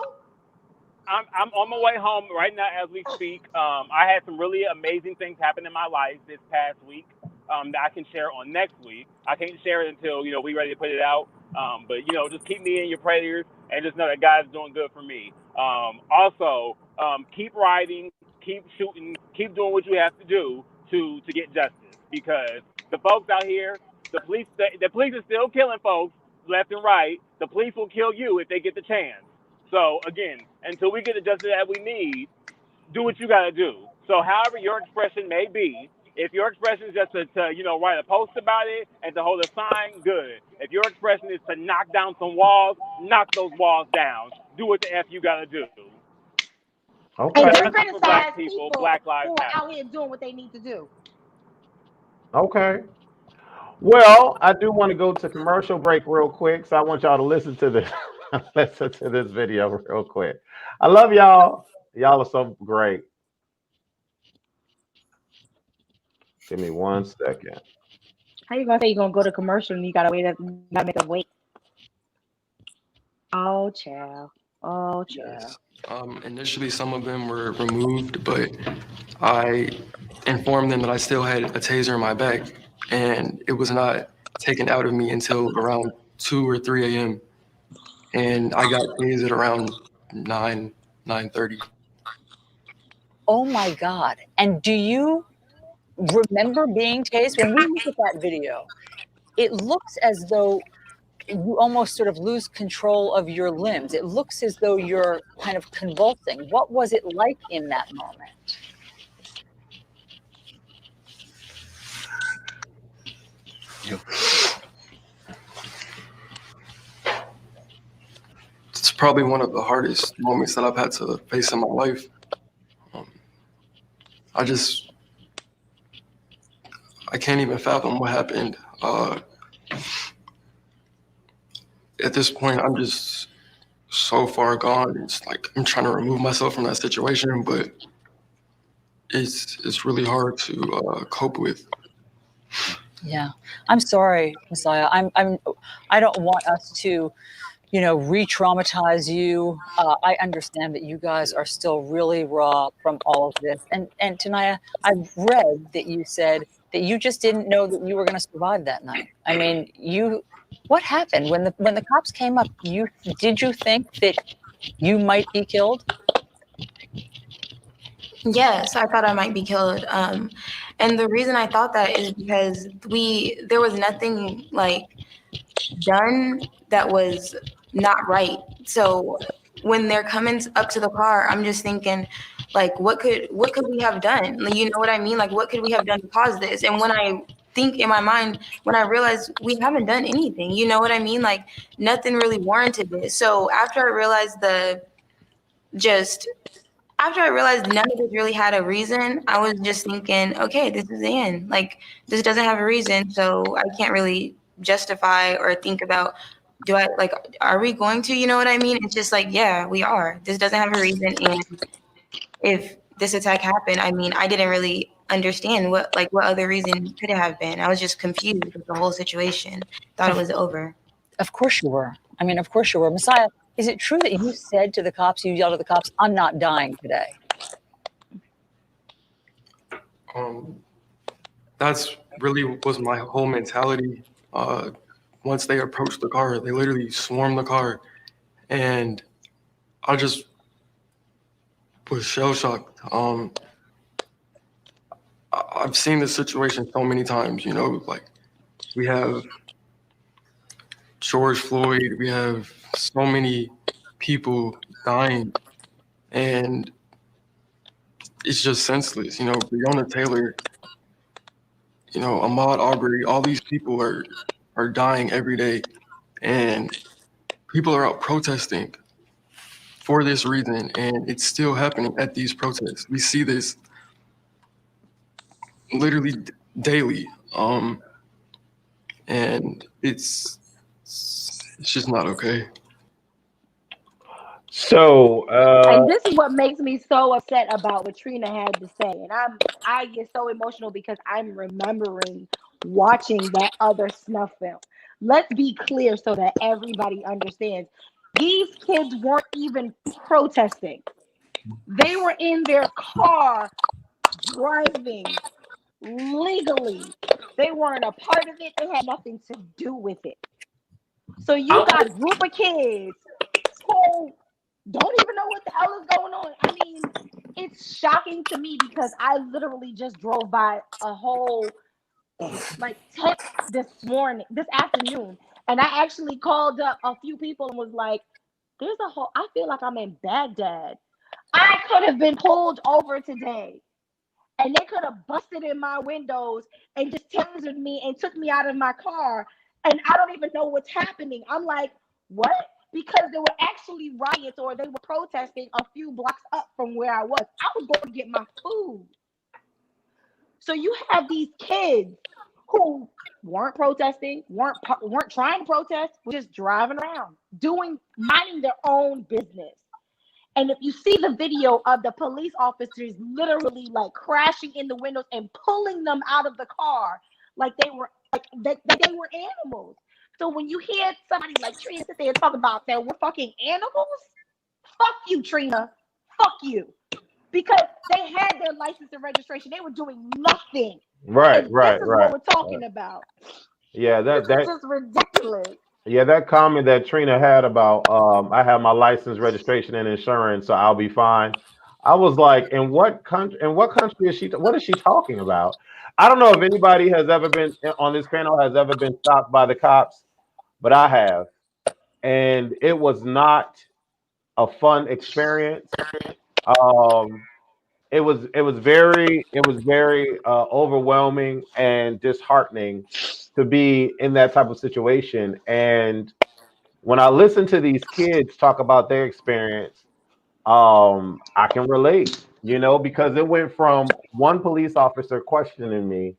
I'm on my way home right now as we speak. I had some really amazing things happen in my life this past week that I can share on next week. I can't share it until we ready to put it out. But just keep me in your prayers and just know that God's doing good for me. Also, keep writing, keep shooting, keep doing what you have to do to get justice, because the folks out here, the police are still killing folks left and right. The police will kill you if they get the chance. So again, until we get the justice that we need, do what you got to do. So however your expression may be, if your expression is just to write a post about it and to hold a sign, good. If your expression is to knock down some walls, knock those walls down. Do what the F you got to do. Okay. And Justice for criticize Black people, people Black Lives who are Matter. out here doing what they need to do. Okay. Well, I do want to go to commercial break real quick, so I want y'all to listen to this. Listen to this video real quick. I love y'all. Y'all are so great. Give me 1 second. How you gonna say you're gonna go to commercial and you gotta wait? You gotta make them wait. Oh, child. Oh, child. Yes. Initially, some of them were removed, but I informed them that I still had a taser in my back, and it was not taken out of me until around 2 or 3 a.m. And I got tasered around 9:30. Oh my God. And do you remember being tased? When we look at that video, it looks as though you almost sort of lose control of your limbs. It looks as though you're kind of convulsing. What was it like in that moment? It's probably one of the hardest moments that I've had to face in my life. I just I can't even fathom what happened. At this point, I'm just so far gone. It's like I'm trying to remove myself from that situation, but it's really hard to cope with. Yeah, I'm sorry, Messiah. I don't want us to, re-traumatize you. I understand that you guys are still really raw from all of this. And Tanaya, I've read that you said that you just didn't know that you were going to survive that night. I mean, what happened when the cops came up? Did you think that you might be killed? Yes, I thought I might be killed. And the reason I thought that is because there was nothing like done that was not right. So when they're coming up to the car, I'm just thinking, like, what could we have done? Like, you know what I mean? Like, what could we have done to cause this? And when I think in my mind, when I realize we haven't done anything, you know what I mean? Like, nothing really warranted this. So after I realized after I realized none of it really had a reason, I was just thinking, okay, this is the end. Like, this doesn't have a reason, so I can't really justify or think about, are we going to, you know what I mean? It's just like, yeah, we are. This doesn't have a reason. And if this attack happened, I mean, I didn't really understand what other reason could it have been. I was just confused with the whole situation. Thought it was over. Of course you were. I mean, of course you were. Messiah, is it true that you said to the cops, you yelled at the cops, I'm not dying today? That's really was my whole mentality. Once they approached the car, they literally swarmed the car, and I just was shell shocked. I've seen this situation so many times. Like we have George Floyd, we have so many people dying, and it's just senseless. Breonna Taylor, Ahmaud Arbery, all these people are dying every day, and people are out protesting for this reason, and it's still happening at these protests. We see this literally daily, and it's just not okay. So, And this is what makes me so upset about what Trina had to say. And I get so emotional because I'm remembering watching that other snuff film. Let's be clear so that everybody understands. These kids weren't even protesting. They were in their car driving legally. They weren't a part of it. They had nothing to do with it. So you got a group of kids who don't even know what the hell is going on. I mean, it's shocking to me because I literally just drove by a whole tent this afternoon, and I actually called up a few people and was like, I feel like I'm in Baghdad. I could have been pulled over today, and they could have busted in my windows and just tasered me and took me out of my car, and I don't even know what's happening. I'm like, what? Because there were actually riots or they were protesting a few blocks up from where I was. I was going to get my food. So you have these kids who weren't protesting, weren't trying to protest, were just driving around, minding their own business. And if you see the video of the police officers literally crashing in the windows and pulling them out of the car like they were they were animals. So when you hear somebody like Trina sit there and talk about that we're fucking animals, fuck you, Trina. Fuck you. Because they had their license and registration. They were doing nothing. Right. This is what we're talking about. Yeah, this is just ridiculous. Yeah, that comment that Trina had about I have my license, registration, and insurance, so I'll be fine. I was like, in what country? In what country is she? What is she talking about? I don't know if anybody has ever been on this panel has ever been stopped by the cops, but I have, and it was not a fun experience. Um, it was very overwhelming and disheartening to be in that type of situation. And when I listen to these kids talk about their experience, I can relate, because it went from one police officer questioning me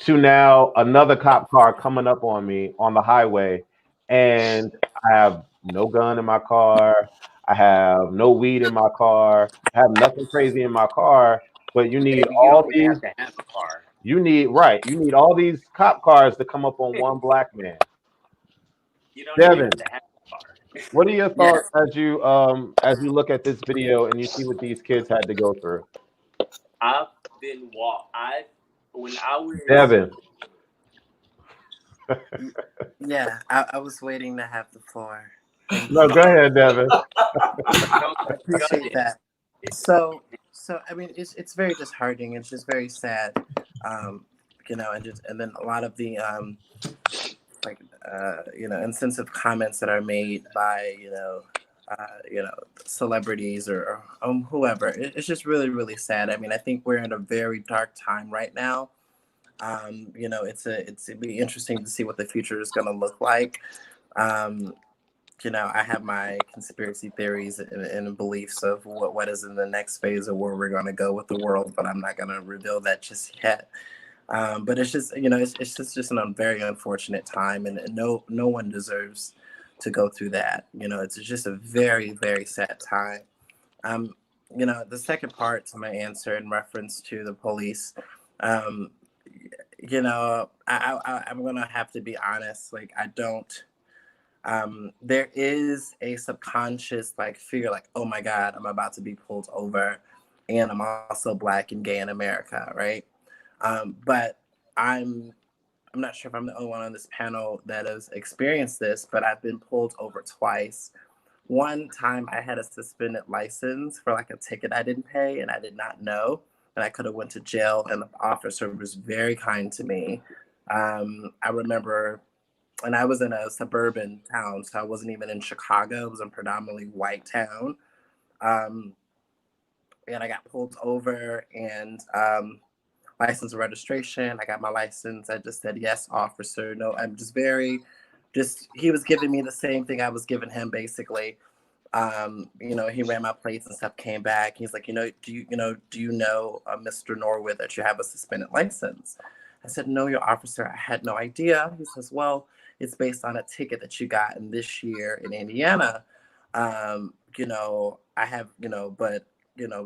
to now another cop car coming up on me on the highway, and I have no gun in my car. I have no weed in my car. I have nothing crazy in my car. But you need Baby, you all don't even these. have to have a car. You need right. You need all these cop cars to come up on one black man. You don't even have Devin, to have a car. what are your Yes. thoughts as you look at this video and you see what these kids had to go through? I've been I when I was Devin. Yeah, I was waiting to have the floor. Thank No, you. go ahead, Devin. go, I go appreciate ahead. that. So I mean, it's very disheartening. It's just very sad, you know, and then a lot of the like you know, insensitive comments that are made by you know, celebrities or whoever. It's just really sad. I mean, I think we're in a very dark time right now. You know, it'd be interesting to see what the future is going to look like. Um, you know, I have my conspiracy theories and beliefs of what is in the next phase of where we're going to go with the world, but I'm not going to reveal that just yet. But it's just, you know, it's just a very unfortunate time, and no one deserves to go through that. You know, it's just a very sad time. Um, you know, the second part to my answer in reference to the police, um, you know, I'm gonna have to be honest. Like, I don't. There is a subconscious like fear, like, oh my God, I'm about to be pulled over, and I'm also Black and gay in America, right? But I'm not sure if I'm the only one on this panel that has experienced this, but I've been pulled over twice. One time I had a suspended license for like a ticket I didn't pay and I did not know, and I could have went to jail, and the officer was very kind to me. I remember, and I was in a suburban town, so I wasn't even in Chicago. It was a predominantly white town. Um, and I got pulled over, and license and registration. I got my license. I just said, yes, officer. No, I'm just he was giving me the same thing I was giving him, basically. You know, he ran my plates and stuff, came back. He's like, do you know, Mr. Norwood, that you have a suspended license? I said, no, your officer, I had no idea. He says, well, it's based on a ticket that you got in this year in Indiana. You know, I have, but,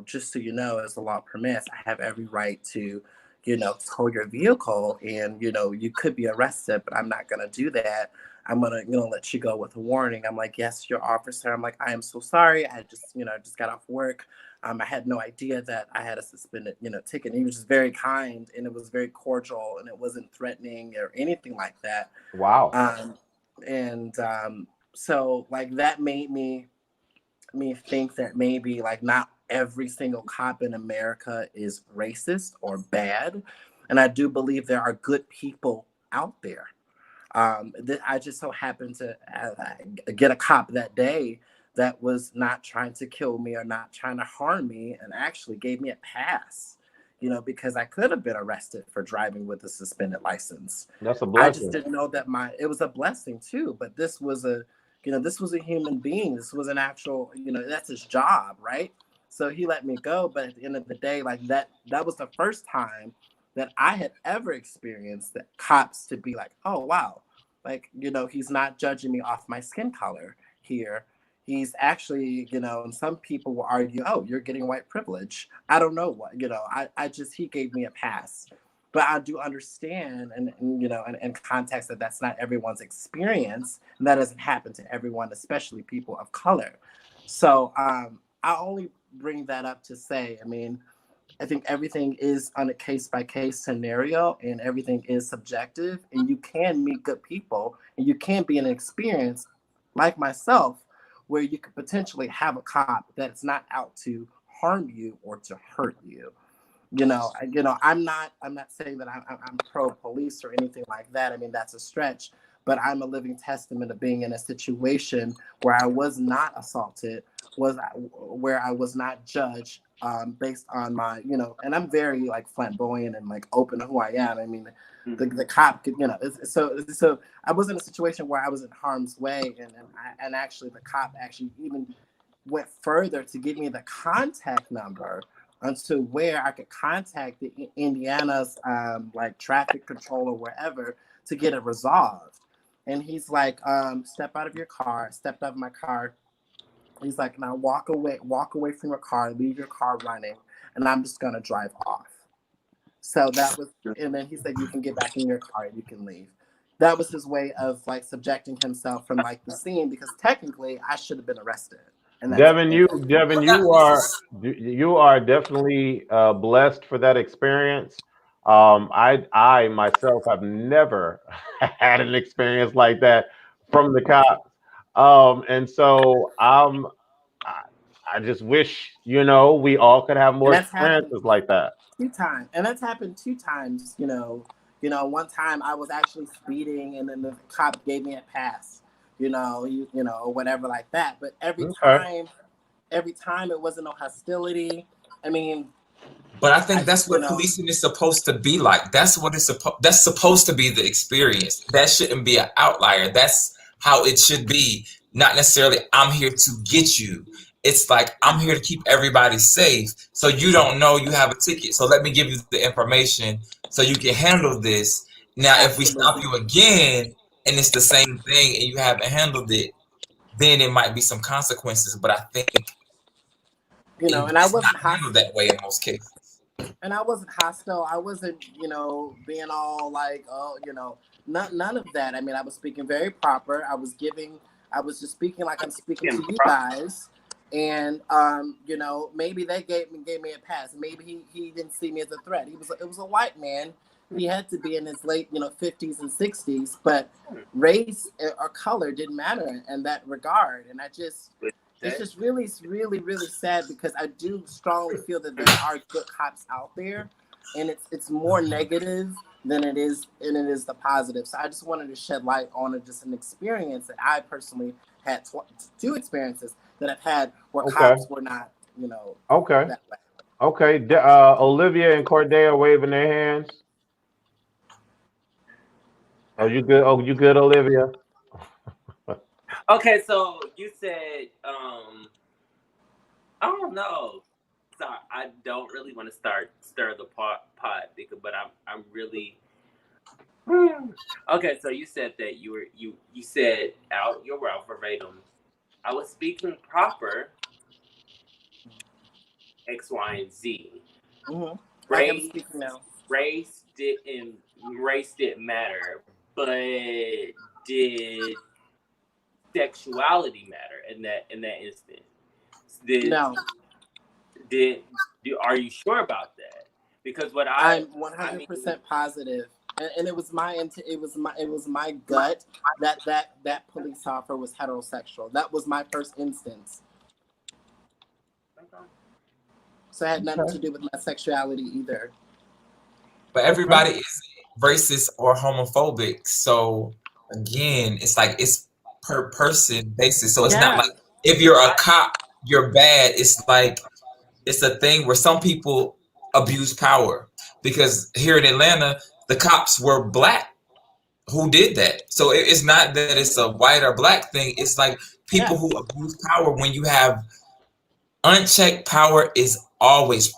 just so you know, as the law permits, I have every right to, tow your vehicle, and, you could be arrested, but I'm not going to do that. I'm gonna, let you go with a warning. I'm like, yes, your officer. I'm like, I am so sorry. I just, just got off work. I had no idea that I had a suspended, ticket. And he was just very kind, and it was very cordial, and it wasn't threatening or anything like that. Wow. So like that made me think that maybe like not every single cop in America is racist or bad, and I do believe there are good people out there. I just so happened to get a cop that day that was not trying to kill me or not trying to harm me, and actually gave me a pass, because I could have been arrested for driving with a suspended license. That's a I just blessing. didn't know that it was a blessing too, but this was this was a human being. This was an actual, that's his job, right? So he let me go, but at the end of the day, like that was the first time that I had ever experienced that cops to be like, oh, wow, like, he's not judging me off my skin color here. He's actually, and some people will argue, oh, you're getting white privilege. I don't know what, he gave me a pass. But I do understand and context that that's not everyone's experience, and that doesn't happen to everyone, especially people of color. So I only bring that up to say, I mean, I think everything is on a case-by-case scenario, and everything is subjective, and you can meet good people, and you can be in an experience like myself where you could potentially have a cop that's not out to harm you or to hurt you. I'm not saying that I'm pro police or anything like that. I mean, that's a stretch, but I'm a living testament of being in a situation where I was not assaulted, where I was not judged based on my, and I'm very like flamboyant and like open to who I am. I mean, the cop could, so I was in a situation where I was in harm's way, and actually the cop actually even went further to give me the contact number unto where I could contact the Indiana's like traffic control or wherever to get it resolved. And he's like, step out of your car. Stepped out of my car. He's like, now walk away from your car, leave your car running, and I'm just gonna drive off. So that was, and then he said, you can get back in your car and you can leave. That was his way of like subjecting himself from like the scene, because technically I should have been arrested. And that's Devin, you are definitely blessed for that experience. I myself have never had an experience like that from the cops, and so I just wish we all could have and more that's happened experiences like that. 2 times, and that's happened 2 times. One time I was actually speeding, and then the cop gave me a pass. Whatever like that. But every Okay. time it wasn't no hostility. I mean, but I think that's what policing is supposed to be like. That's what it's that's supposed to be the experience. That shouldn't be an outlier. That's how it should be. Not necessarily I'm here to get you. It's like I'm here to keep everybody safe. So you don't know you have a ticket. So let me give you the information so you can handle this. Now, if we stop you again and it's the same thing and you haven't handled it, then it might be some consequences. But I think and I wasn't not handled that way in most cases. And I wasn't hostile. I wasn't, being all like, none of that. I mean, I was speaking very proper. I was just speaking like I'm speaking to you guys. And, maybe they gave me a pass. Maybe he didn't see me as a threat. It was a white man. He had to be in his late, 50s and 60s, but race or color didn't matter in that regard. And it's just really, really, really sad, because I do strongly feel that there are good cops out there, and it's more negative than it is the positive. So I just wanted to shed light on just an experience that I personally had, 2 experiences that I've had where cops were not, Okay. that way. Okay. Olivia and Cordea waving their hands. Oh, you good? Oh, you good, Olivia? Okay, so you said, I don't know. Sorry, I don't really want to stir the pot, but I'm really. Okay, so you said that you said out your route verbatim. I was speaking proper. X, Y, and Z. Mm-hmm. Like I'm speaking now. Race didn't matter, but did sexuality matter in that instance? No. Are you sure about that? Because I'm 100% positive, and it was my gut that police officer was heterosexual. That was my first instance. So it had nothing to do with my sexuality either. But everybody is racist or homophobic. So again, it's like it's per person basis. So it's not like if you're a cop, you're bad. It's like it's a thing where some people abuse power, because here in Atlanta, the cops were black who did that. So it's not that it's a white or black thing. It's like people who abuse power. When you have unchecked power, is always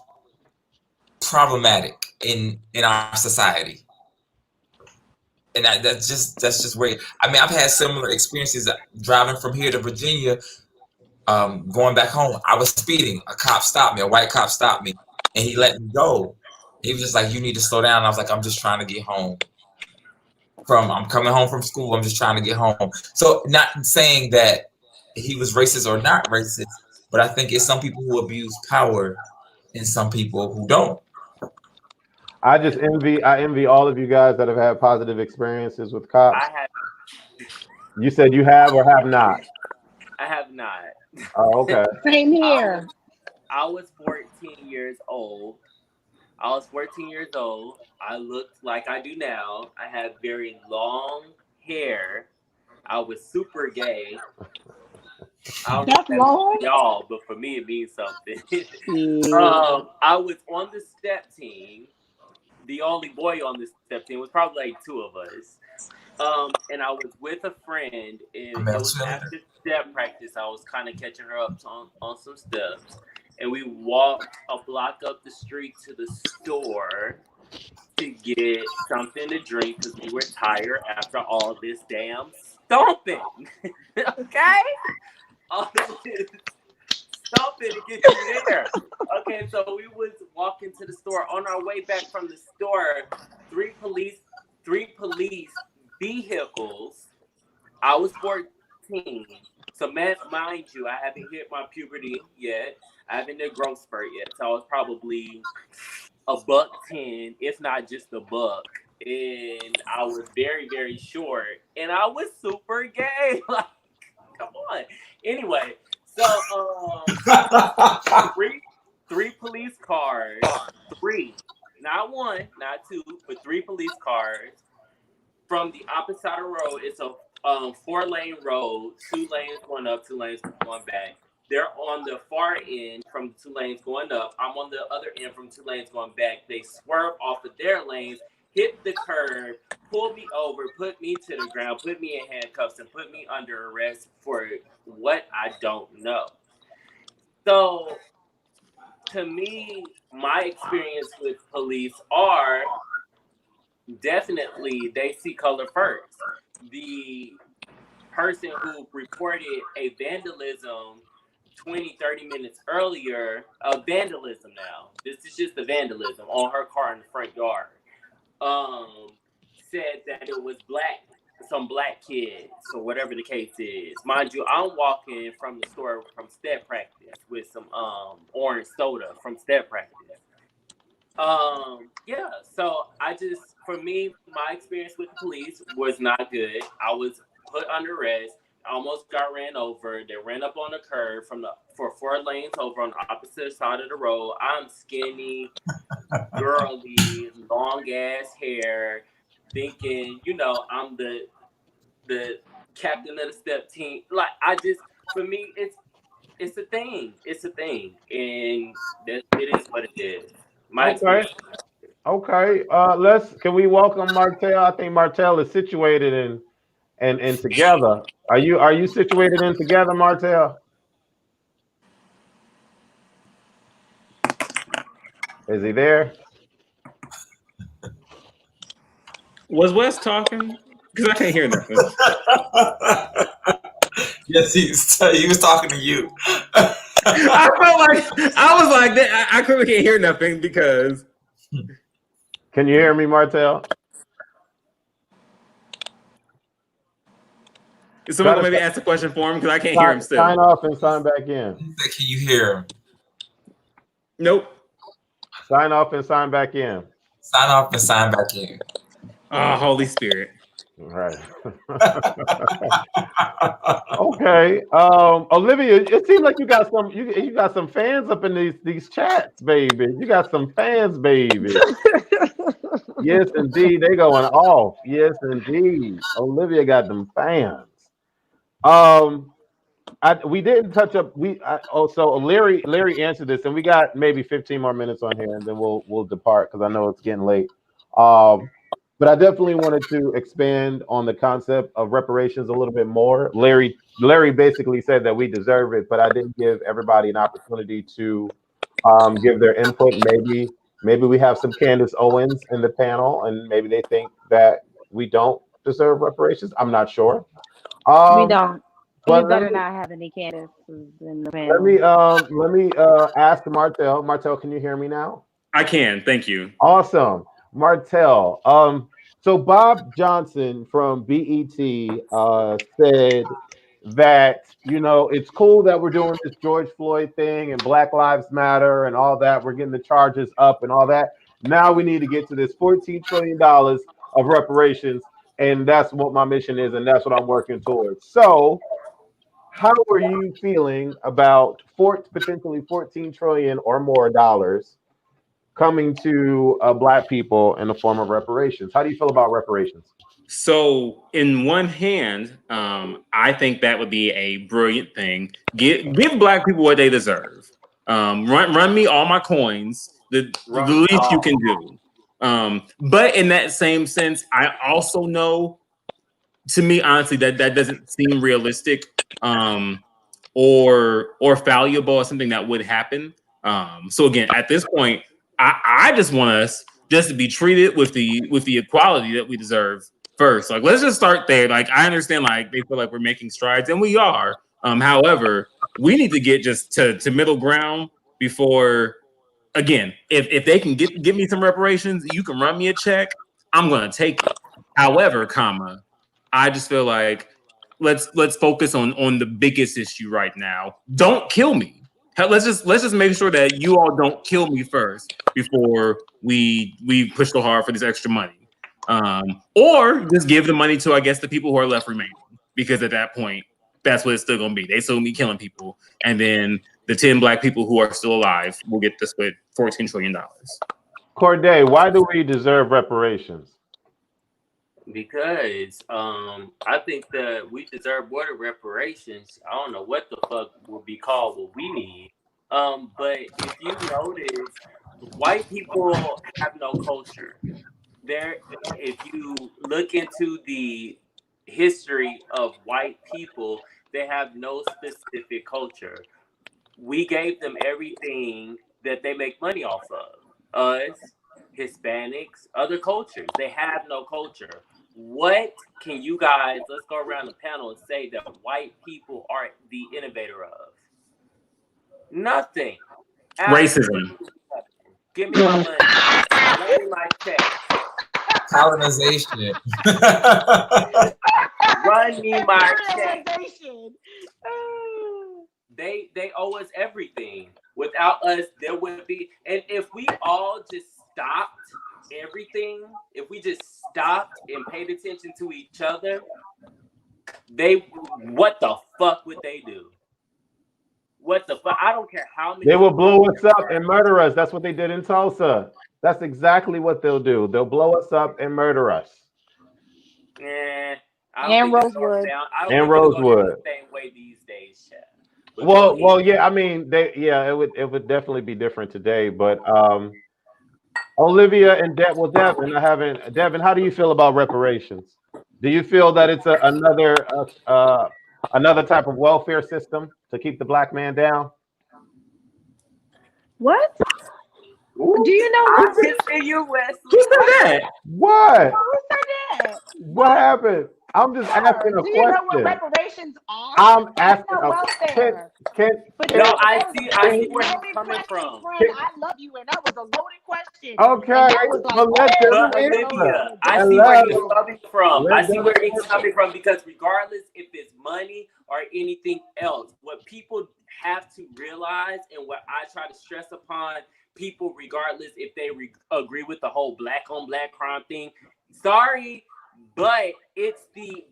problematic in our society. And that's just where I mean, I've had similar experiences driving from here to Virginia. Going back home, I was speeding. A cop stopped me. A white cop stopped me, and he let me go. He was just like, "You need to slow down." I was like, "I'm just trying to get home. I'm coming home from school. I'm just trying to get home." So, not saying that he was racist or not racist, but I think it's some people who abuse power, and some people who don't. I envy all of you guys that have had positive experiences with cops. I have. You said you have or have not? I have not. Oh, okay. Same here. I was 14 years old. I looked like I do now. I had very long hair. I was super gay. I don't That's know long. y'all, but for me it means something. I was on the step team. The only boy on the step team was probably like 2 of us. And I was with a friend, and it was after step practice. I was kind of catching her up on some steps, and we walked a block up the street to the store to get something to drink because we were tired after all this damn stomping. Okay? All this stomping to get you there. Okay, so we was walking to the store. On our way back from the store, three police vehicles. I was 14. So mind you, I haven't hit my puberty yet. I haven't hit growth spurt yet. So I was probably $110, if not just a buck. And I was very, very short. And I was super gay. Like, come on. Anyway, so three police cars, not one, not two, but 3 police cars from the opposite side of the road. It's a 4-lane road, 2 lanes going up, 2 lanes going back. They're on the far end from the 2 lanes going up. I'm on the other end from 2 lanes going back. They swerve off of their lanes, hit the curb, pull me over, put me to the ground, put me in handcuffs, and put me under arrest for what I don't know. So, to me, my experience with police are definitely they see color first. The person who reported a vandalism 20-30 minutes earlier, vandalism now, this is just the vandalism on her car in the front yard, said that it was some black kids or whatever the case is. Mind you, I'm walking from the store from step practice with some orange soda from step practice. Yeah, so for me, my experience with the police was not good. I was put under arrest, almost got ran over. They ran up on the curb for 4 lanes over on the opposite side of the road. I'm skinny, girly, long ass hair, thinking, I'm the captain of the step team. Like, for me, it's a thing. It's a thing, and it is what it is. My experience. Okay. Can we welcome Martell? I think Martell is situated and together. Are you situated in together, Martell? Is he there? Was Wes talking? Because I can't hear nothing. Yes, he was talking to you. I felt like I was like that. I clearly can't hear nothing because. Can you hear me, Martell? Is someone maybe ask a question for him because I can't hear him still. Sign off and sign back in. Can you hear him? Nope. Sign off and sign back in. Sign off and sign back in. Oh, Holy Spirit. Right. Okay. Olivia, it seems like you got some fans up in these chats, baby. You got some fans, baby. Yes, indeed. They going off. Yes, indeed. Olivia got them fans. We didn't touch up. So Larry answered this, and we got maybe 15 more minutes on here, and then we'll depart because I know it's getting late. But I definitely wanted to expand on the concept of reparations a little bit more. Larry basically said that we deserve it, but I didn't give everybody an opportunity to give their input. Maybe we have some Candace Owens in the panel, and maybe they think that we don't deserve reparations. I'm not sure. We don't. We But better not have any Candace in the panel. Let me ask Martell. Martell, can you hear me now? I can. Thank you. Awesome. Martell. So Bob Johnson from BET said that, it's cool that we're doing this George Floyd thing and Black Lives Matter and all that. We're getting the charges up and all that. Now we need to get to this $14 trillion of reparations. And that's what my mission is. And that's what I'm working towards. So how are you feeling about potentially 14 trillion or more dollars coming to Black people in the form of reparations? How do you feel about reparations? So, in one hand, I think that would be a brilliant thing. Give Black people what they deserve. Run me all my coins. The least you can do. But in that same sense, I also know, to me, honestly, that doesn't seem realistic or valuable or something that would happen. So again, at this point, I just want us just to be treated with the equality that we deserve first. Like, let's just start there. Like, I understand, like, they feel like we're making strides, and we are. However, we need to get just to middle ground before, again, if they can give me some reparations, you can run me a check, I'm gonna take it. However, I just feel like let's focus on the biggest issue right now. Don't kill me. Hell, let's just make sure that you all don't kill me first before we push so hard for this extra money. Or just give the money to, I guess, the people who are left remaining, because at that point, that's what it's still gonna be. They still be killing people, and then the 10 Black people who are still alive will get to split $14 trillion. Corday, why do we deserve reparations? Because I think that we deserve more than reparations. I don't know what the fuck will be called what we need. But if you notice, white people have no culture. If you look into the history of white people, they have no specific culture. We gave them everything that they make money off of. Us, Hispanics, other cultures. They have no culture. What can you guys, let's go around the panel and say that white people are the innovator of? Nothing. Racism. Give me my money. Let me my check. Colonization. Run me my check. They owe us everything. Without us, there would be. And if we all just stopped everything, if we just stopped and paid attention to each other, what the fuck would they do? What the fuck? I don't care how many. They will blow us up and murder us. That's what they did in Tulsa. That's exactly what they'll do. They'll blow us up and murder us. And Rosewood. And Rosewood. The same way these days, Chad. Well, yeah. I mean, it would definitely be different today. But Olivia and Devin, how do you feel about reparations? Do you feel that it's another type of welfare system to keep the Black man down? What? Do you know I what? can see you, Wesley. Who said that? What? Who said that? What happened? I'm just asking a Do you know what question. reparations are? I'm That's asking not a welfare. No, I see where he's coming from. Friend, I love you, and that was a loaded question. Okay, And that was but let them But answer. Olivia, I see where he's coming from. Let I see them where he's coming from, because regardless if it's money or anything else, what people have to realize, and what I try to stress upon people, regardless if they agree with the whole black on black crime thing, sorry, but it's the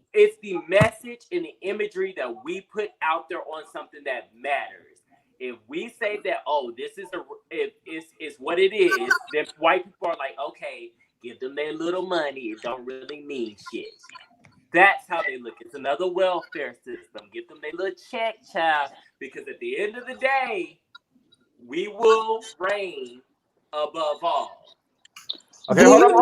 message and the imagery that we put out there on something that matters. If we say that, oh, this is it's what it is, then white people are like, okay, give them their little money. It don't really mean shit. That's how they look. It's another welfare system. Give them their little check, child. Because at the end of the day, we will reign above all. Okay, hold on,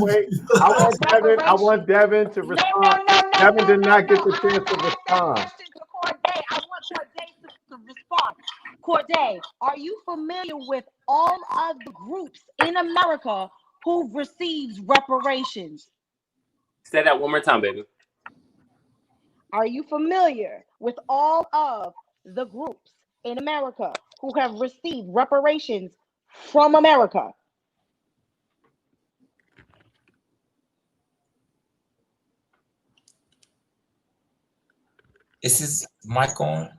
wait. I want Devin to respond. Devin did not get the chance to respond. Corday, I want Corday to respond. Corday, are you familiar with all of the groups in America who receives reparations? Say that one more time, baby. Are you familiar with all of the groups in America who have received reparations from America? Is his mic on?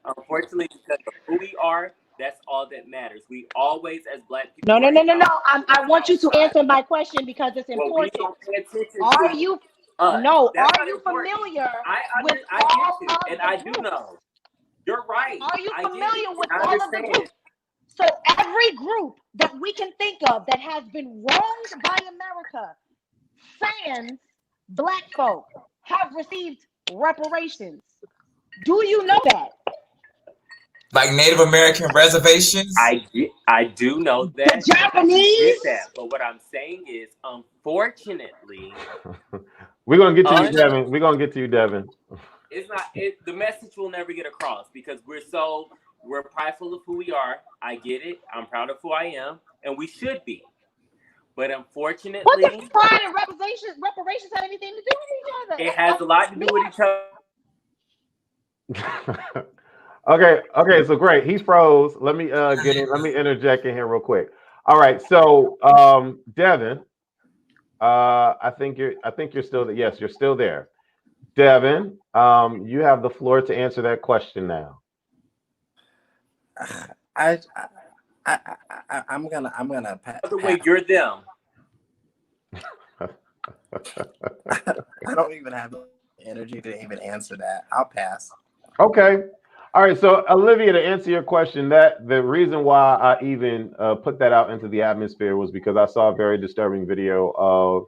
Unfortunately, because of who we are, that's all that matters. We always, as black people. No. I want you to answer my question because it's important. Are you familiar with all of the I do know. You're right. Are you familiar with all of the groups? So every group that we can think of that has been wronged by America, sans black folk, have received reparations. Do you know that? Like Native American reservations? I do know that. The Japanese? I get that. But what I'm saying is, unfortunately, We're gonna get to you, Devin. We're gonna get to you, Devin. It's not. The message will never get across because we're prideful of who we are. I get it. I'm proud of who I am, and we should be. But unfortunately, what does pride and reparations have anything to do with each other? It has a lot to do with each other. Okay, so great. He froze. Let me get in. Let me interject in here real quick. All right, so Devin, I think you're still there. Yes, you're still there. Devin, you have the floor to answer that question now. I'm gonna pass. By the way, you're them. I don't even have the energy to even answer that. I'll pass. Okay. All right. So Olivia, to answer your question, that the reason why I even put that out into the atmosphere was because I saw a very disturbing video of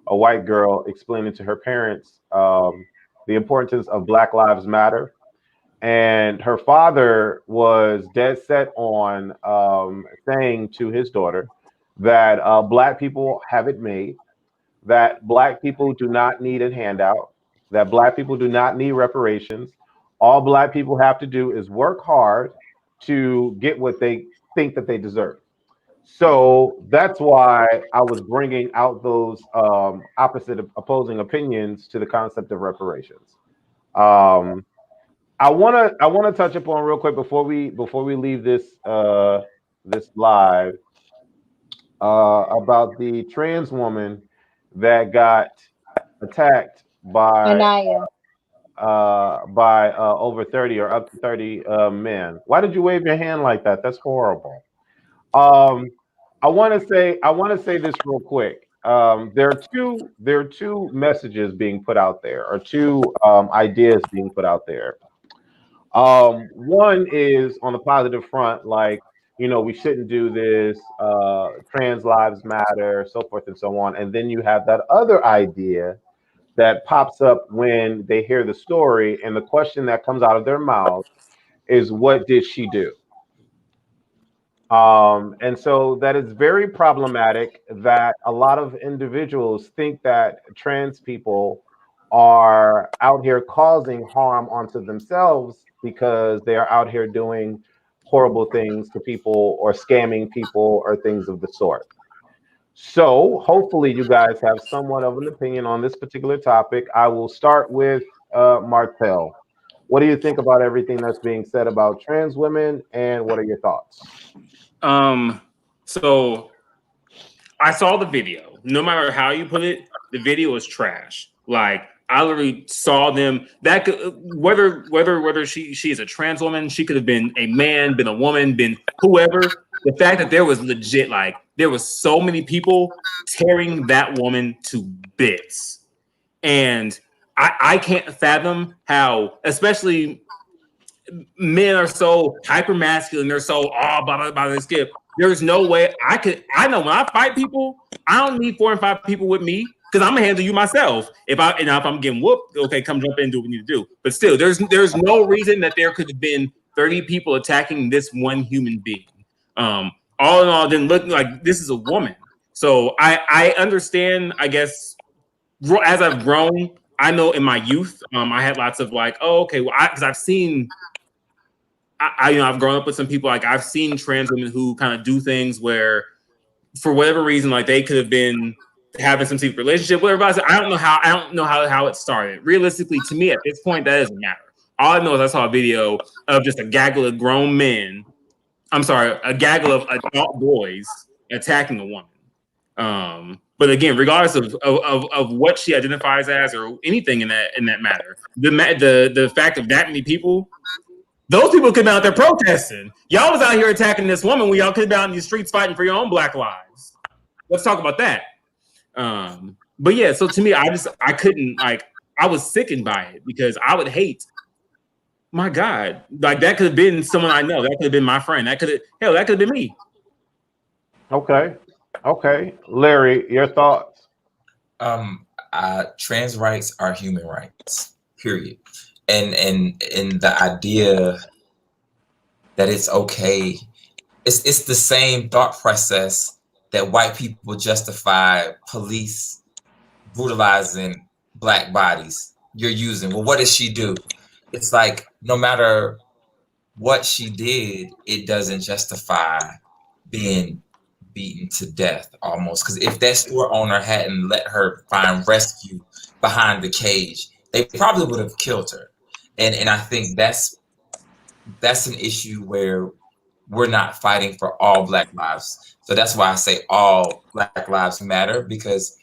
a white girl explaining to her parents the importance of Black Lives Matter. And her father was dead set on saying to his daughter that Black people have it made, that Black people do not need a handout, that Black people do not need reparations. All Black people have to do is work hard to get what they think that they deserve. So that's why I was bringing out those opposing opinions to the concept of reparations. I wanna touch upon real quick before we leave this this live about the trans woman that got attacked Anaya. by over 30 or up to 30 men. Why did you wave your hand like that? That's horrible. I want to say this real quick. There are two messages being put out there, or two ideas being put out there. One is on the positive front, like, we shouldn't do this, trans lives matter, so forth and so on. And then you have that other idea that pops up when they hear the story, and the question that comes out of their mouth is, what did she do? And so that is very problematic, that a lot of individuals think that trans people are out here causing harm onto themselves because they are out here doing horrible things to people or scamming people or things of the sort. So hopefully you guys have somewhat of an opinion on this particular topic. I will start with Martel. What do you think about everything that's being said about trans women, and what are your thoughts? So I saw the video. No matter how you put it, the video is trash. Like, I literally saw them. That could, whether she is a trans woman, she could have been a man, been a woman, been whoever. The fact that there was legit, like, there was so many people tearing that woman to bits, and I can't fathom how, especially men are so hyper masculine. They're so blah blah blah. This skip. There's no way I know when I fight people, I don't need 4 and 5 people with me, because I'm gonna handle you myself. If I'm getting whooped, okay, come jump in and do what we need to do. But still, there's no reason that there could have been 30 people attacking this one human being. All in all, didn't look like this is a woman. So I understand, I guess, as I've grown, I know in my youth, I had lots of like, oh, okay, well, because I've seen. I've grown up with some people, like I've seen trans women who kind of do things where, for whatever reason, like they could have been having some secret relationship, whatever. I don't know how it started. Realistically, to me, at this point, that doesn't matter. All I know is I saw a video of just a gaggle of grown men. I'm sorry, a gaggle of adult boys attacking a woman. But again, regardless of what she identifies as or anything in that matter, the fact of that many people. Those people could be out there protesting. Y'all was out here attacking this woman when y'all could be out in these streets fighting for your own Black lives. Let's talk about that. But yeah, so to me, I couldn't, like, I was sickened by it, because I would hate, my God, like that could have been someone I know. That could have been my friend. That could have been me. Okay. Larry, your thoughts? Trans rights are human rights, period. And the idea that it's okay, it's the same thought process that white people justify police brutalizing black bodies you're using. Well, what does she do? It's like no matter what she did, it doesn't justify being beaten to death almost. Because if that store owner hadn't let her find rescue behind the cage, they probably would have killed her. And I think that's an issue where we're not fighting for all black lives. So that's why I say all black lives matter, because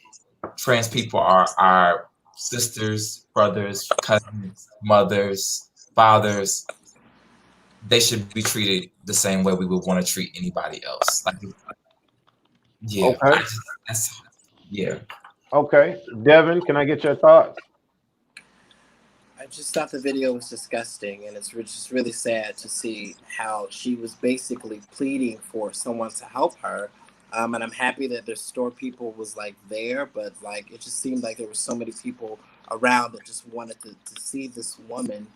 trans people are our sisters, brothers, cousins, mothers, fathers. They should be treated the same way we would want to treat anybody else. Like, yeah, Okay. yeah. Okay. Devin, can I get your thoughts? I just thought the video was disgusting, and it's just really sad to see how she was basically pleading for someone to help her. And I'm happy that the store people was like there, but like it just seemed like there were so many people around that just wanted to see this woman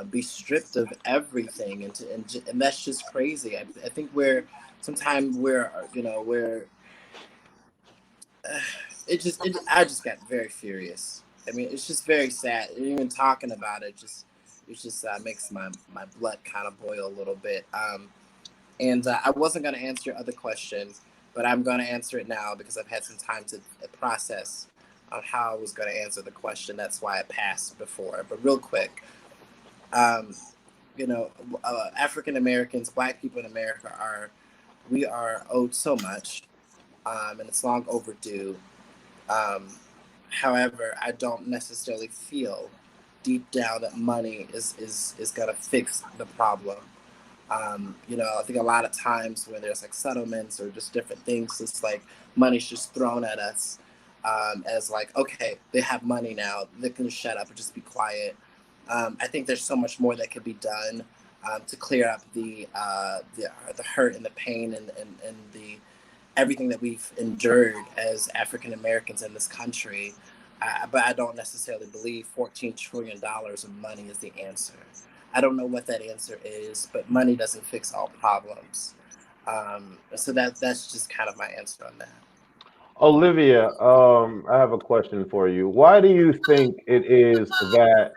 be stripped of everything, and that's just crazy. I think sometimes we're I just got very furious. I mean, it's just very sad. Even talking about it just makes my blood kind of boil a little bit. And I wasn't going to answer your other question, but I'm going to answer it now because I've had some time to process on how I was going to answer the question. That's why I passed before. But real quick, African Americans, Black people in America we are owed so much, and it's long overdue. However, I don't necessarily feel deep down that money is gonna fix the problem. I think a lot of times when there's like settlements or just different things, it's like money's just thrown at us as like, okay, they have money now, they can shut up and just be quiet. I think there's so much more that could be done to clear up the hurt and the pain and the everything that we've endured as African Americans in this country. But I don't necessarily believe $14 trillion of money is the answer. I don't know what that answer is, but money doesn't fix all problems. So that's just kind of my answer on that. Olivia, I have a question for you. Why do you think it is that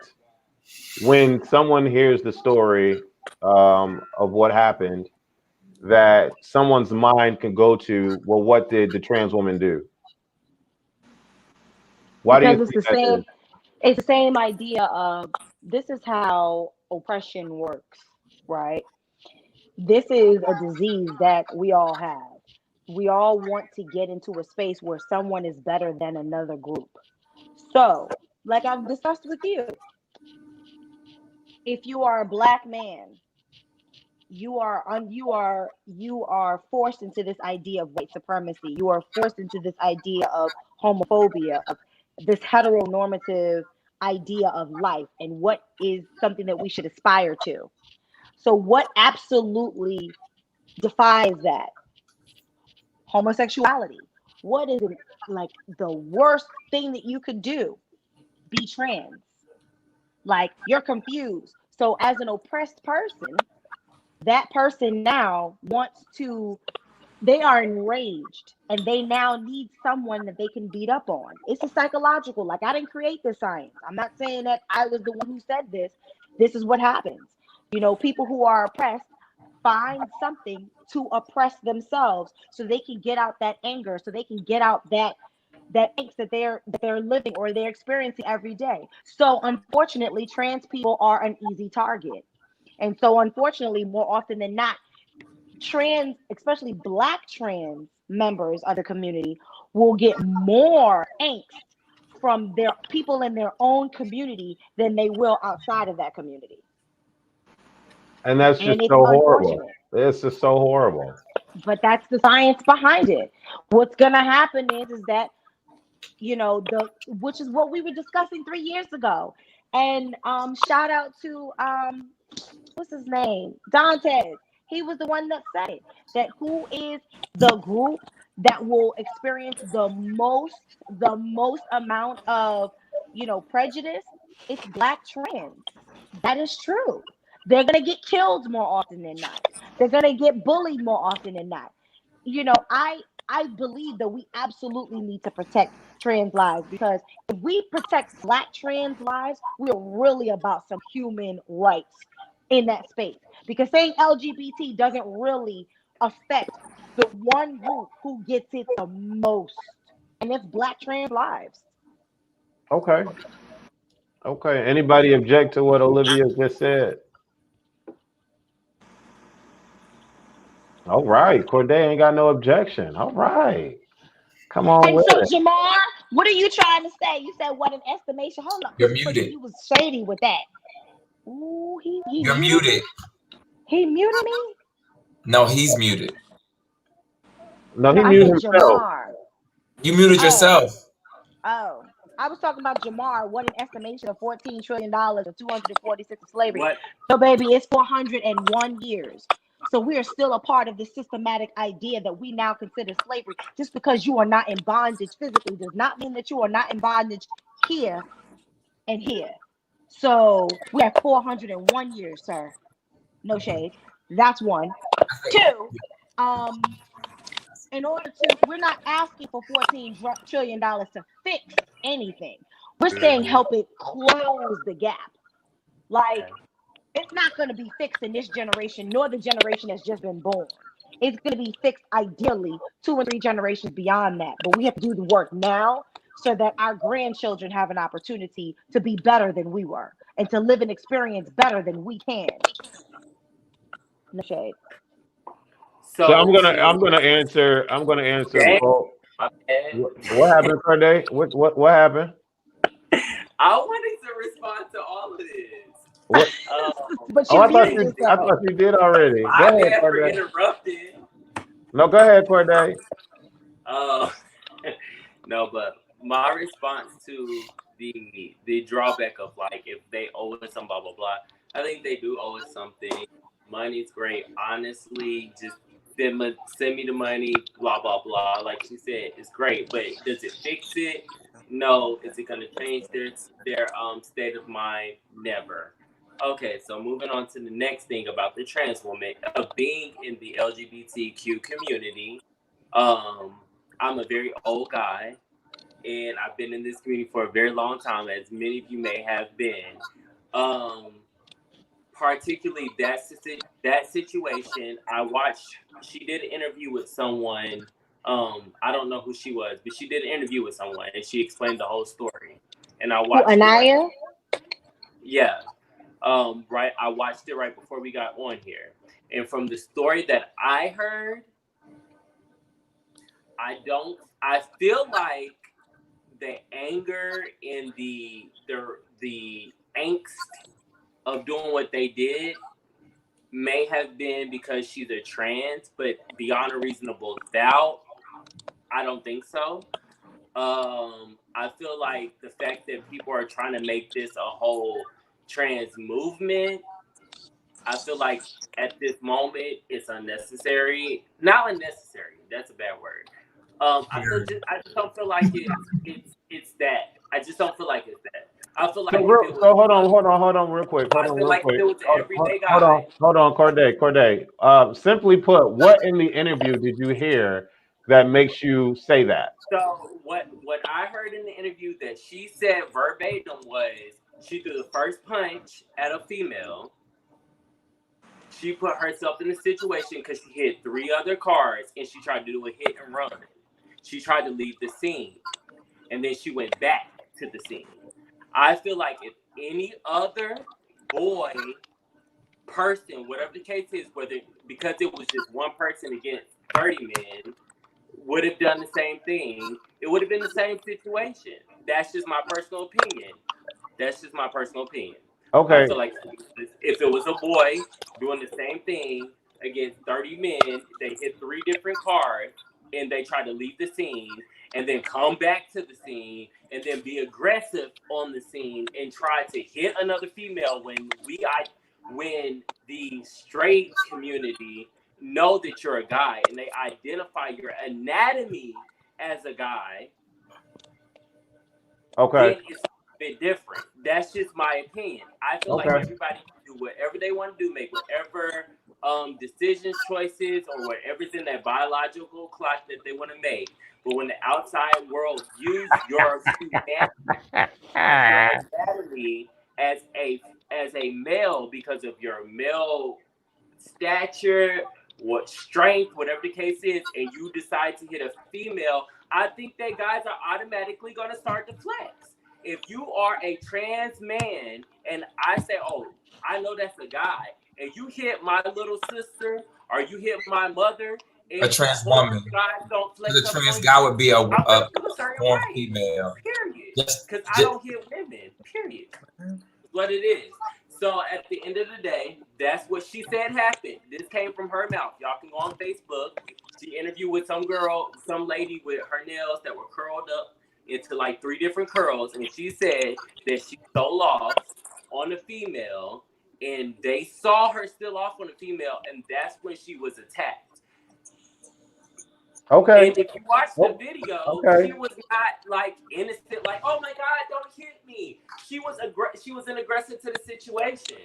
when someone hears the story of what happened, that someone's mind can go to, well, what did the trans woman do? Why do you Because think that is? it's the same idea of this is how oppression works, right? This is a disease that we all have. We all want to get into a space where someone is better than another group. So, like I've discussed with you, if you are a black man, you are forced into this idea of white supremacy. You are forced into this idea of homophobia, of this heteronormative idea of life and what is something that we should aspire to. So what absolutely defies that? Homosexuality. What is it, like the worst thing that you could do? Be trans. Like you're confused. So as an oppressed person, that person now wants to, they are enraged and they now need someone that they can beat up on. It's a psychological, like I didn't create this science. I'm not saying that I was the one who said this. This is what happens. People who are oppressed find something to oppress themselves so they can get out that anger, so they can get out that angst that they're living or they're experiencing every day. So unfortunately, trans people are an easy target. And so unfortunately, more often than not, trans, especially black trans members of the community, will get more angst from their people in their own community than they will outside of that community. And that's And just it's so horrible. unfortunate. It's just so horrible. But that's the science behind it. What's gonna happen is that the which is what we were discussing 3 years ago. And shout out to what's his name? Dantes. He was the one that said it. That who is the group that will experience the most amount of prejudice? It's black trans. That is true. They're gonna get killed more often than not. They're gonna get bullied more often than not. I believe that we absolutely need to protect trans lives, because if we protect black trans lives, we're really about some human rights in that space. Because saying LGBT doesn't really affect the one group who gets it the most, and it's black trans lives. Okay. Okay. Anybody object to what Olivia just said? All right. Corday ain't got no objection. All right. Come on And with so, it. Jamar, what are you trying to say? You said what an estimation. Hold up, You're because muted. you was shady with that. Ooh, he You're muted me. muted. He muted me. No, he's muted. No, No, he I muted said himself. Jamar. You muted Oh, yourself. oh. I was talking about Jamar. What an estimation of $14 trillion and 246 of slavery. What? So, baby, it's 401 years. So we are still a part of the systematic idea that we now consider slavery. Just because you are not in bondage physically does not mean that you are not in bondage here and here. So we have 401 years, sir. No shade. That's one. Two, um, in order to, we're not asking for $14 trillion to fix anything. We're saying help it close the gap. Like, it's not going to be fixed in this generation, nor the generation that's just been born. It's going to be fixed ideally 2 and 3 generations beyond that. But we have to do the work now so that our grandchildren have an opportunity to be better than we were and to live an experience better than we can. No shade. So I'm So gonna to answer Dang, Paul. my bad. What happened, Corday? What happened? I wanted to respond to all of this. What? But Oh, you I thought muted I yourself. thought you did already. Go My ahead, bad for Corday. interrupting. No, go ahead, Corday. Uh, no, but my response to the drawback of like if they owe us some blah blah blah, I think they do owe us something. Money's great, honestly. Just send me the money, blah blah blah. Like she said, it's great, but does it fix it? No. Is it gonna change their state of mind? Never. Okay, so moving on to the next thing about the trans woman of being in the LGBTQ community. Um, I'm a very old guy, and I've been in this community for a very long time, as many of you may have been. Um, Particularly that situation, I watched. She did an interview with someone. I don't know who she was, but she did an interview with someone, and she explained the whole story. And I Who, watched it right. Anaya? Yeah. Right. I watched it right before we got on here, and from the story that I heard, I feel like the anger and the angst of doing what they did may have been because she's a trans, but beyond a reasonable doubt, I don't think so. I feel like the fact that people are trying to make this a whole trans movement, I feel like at this moment it's unnecessary. Not unnecessary. That's a bad word. I just don't feel like it's that. I just don't feel like it's that. I feel like if it was, So hold on, real quick. I feel like if it was an everyday guy. Hold on, Corday. Simply put, what in the interview did you hear that makes you say that? So what I heard in the interview that she said verbatim was she threw the first punch at a female. She put herself in a situation because she hit 3 other cars and she tried to do a hit and run. She tried to leave the scene and then she went back to the scene. I feel like if any other boy, person, whatever the case is, whether because it was just one person against 30 men, would have done the same thing, it would have been the same situation. That's just my personal opinion. I Okay. feel like if it was a boy doing the same thing against 30 men, they hit 3 different cars and they try to leave the scene and then come back to the scene and then be aggressive on the scene and try to hit another female when the straight community know that you're a guy and they identify your anatomy as a guy, Okay. then it's a bit different. That's just my opinion. I feel like Okay. everybody can do whatever they want to do, make whatever decisions, choices, or whatever's in that biological clock that they want to make. But when the outside world views your humanity, your anatomy as a male because of your male stature, what strength, whatever the case is, and you decide to hit a female, I think that guys are automatically going to start to flex. If you are a trans man and I say, oh, I know that's a guy, and you hit my little sister or you hit my mother, A trans woman. Guys don't flex The trans guy would be a form right. female. Period. Just, Because I don't hit women. Period. That's what it is. So at the end of the day, that's what she said happened. This came from her mouth. Y'all can go on Facebook. She interviewed with some girl, some lady with her nails that were curled up into like 3 different curls. And she said that she stole off on a female and they saw her still off on a female. And that's when she was attacked. Okay. And if you watch the video, she was not like innocent, like, oh my God, don't hit me. She was an aggressor to the situation.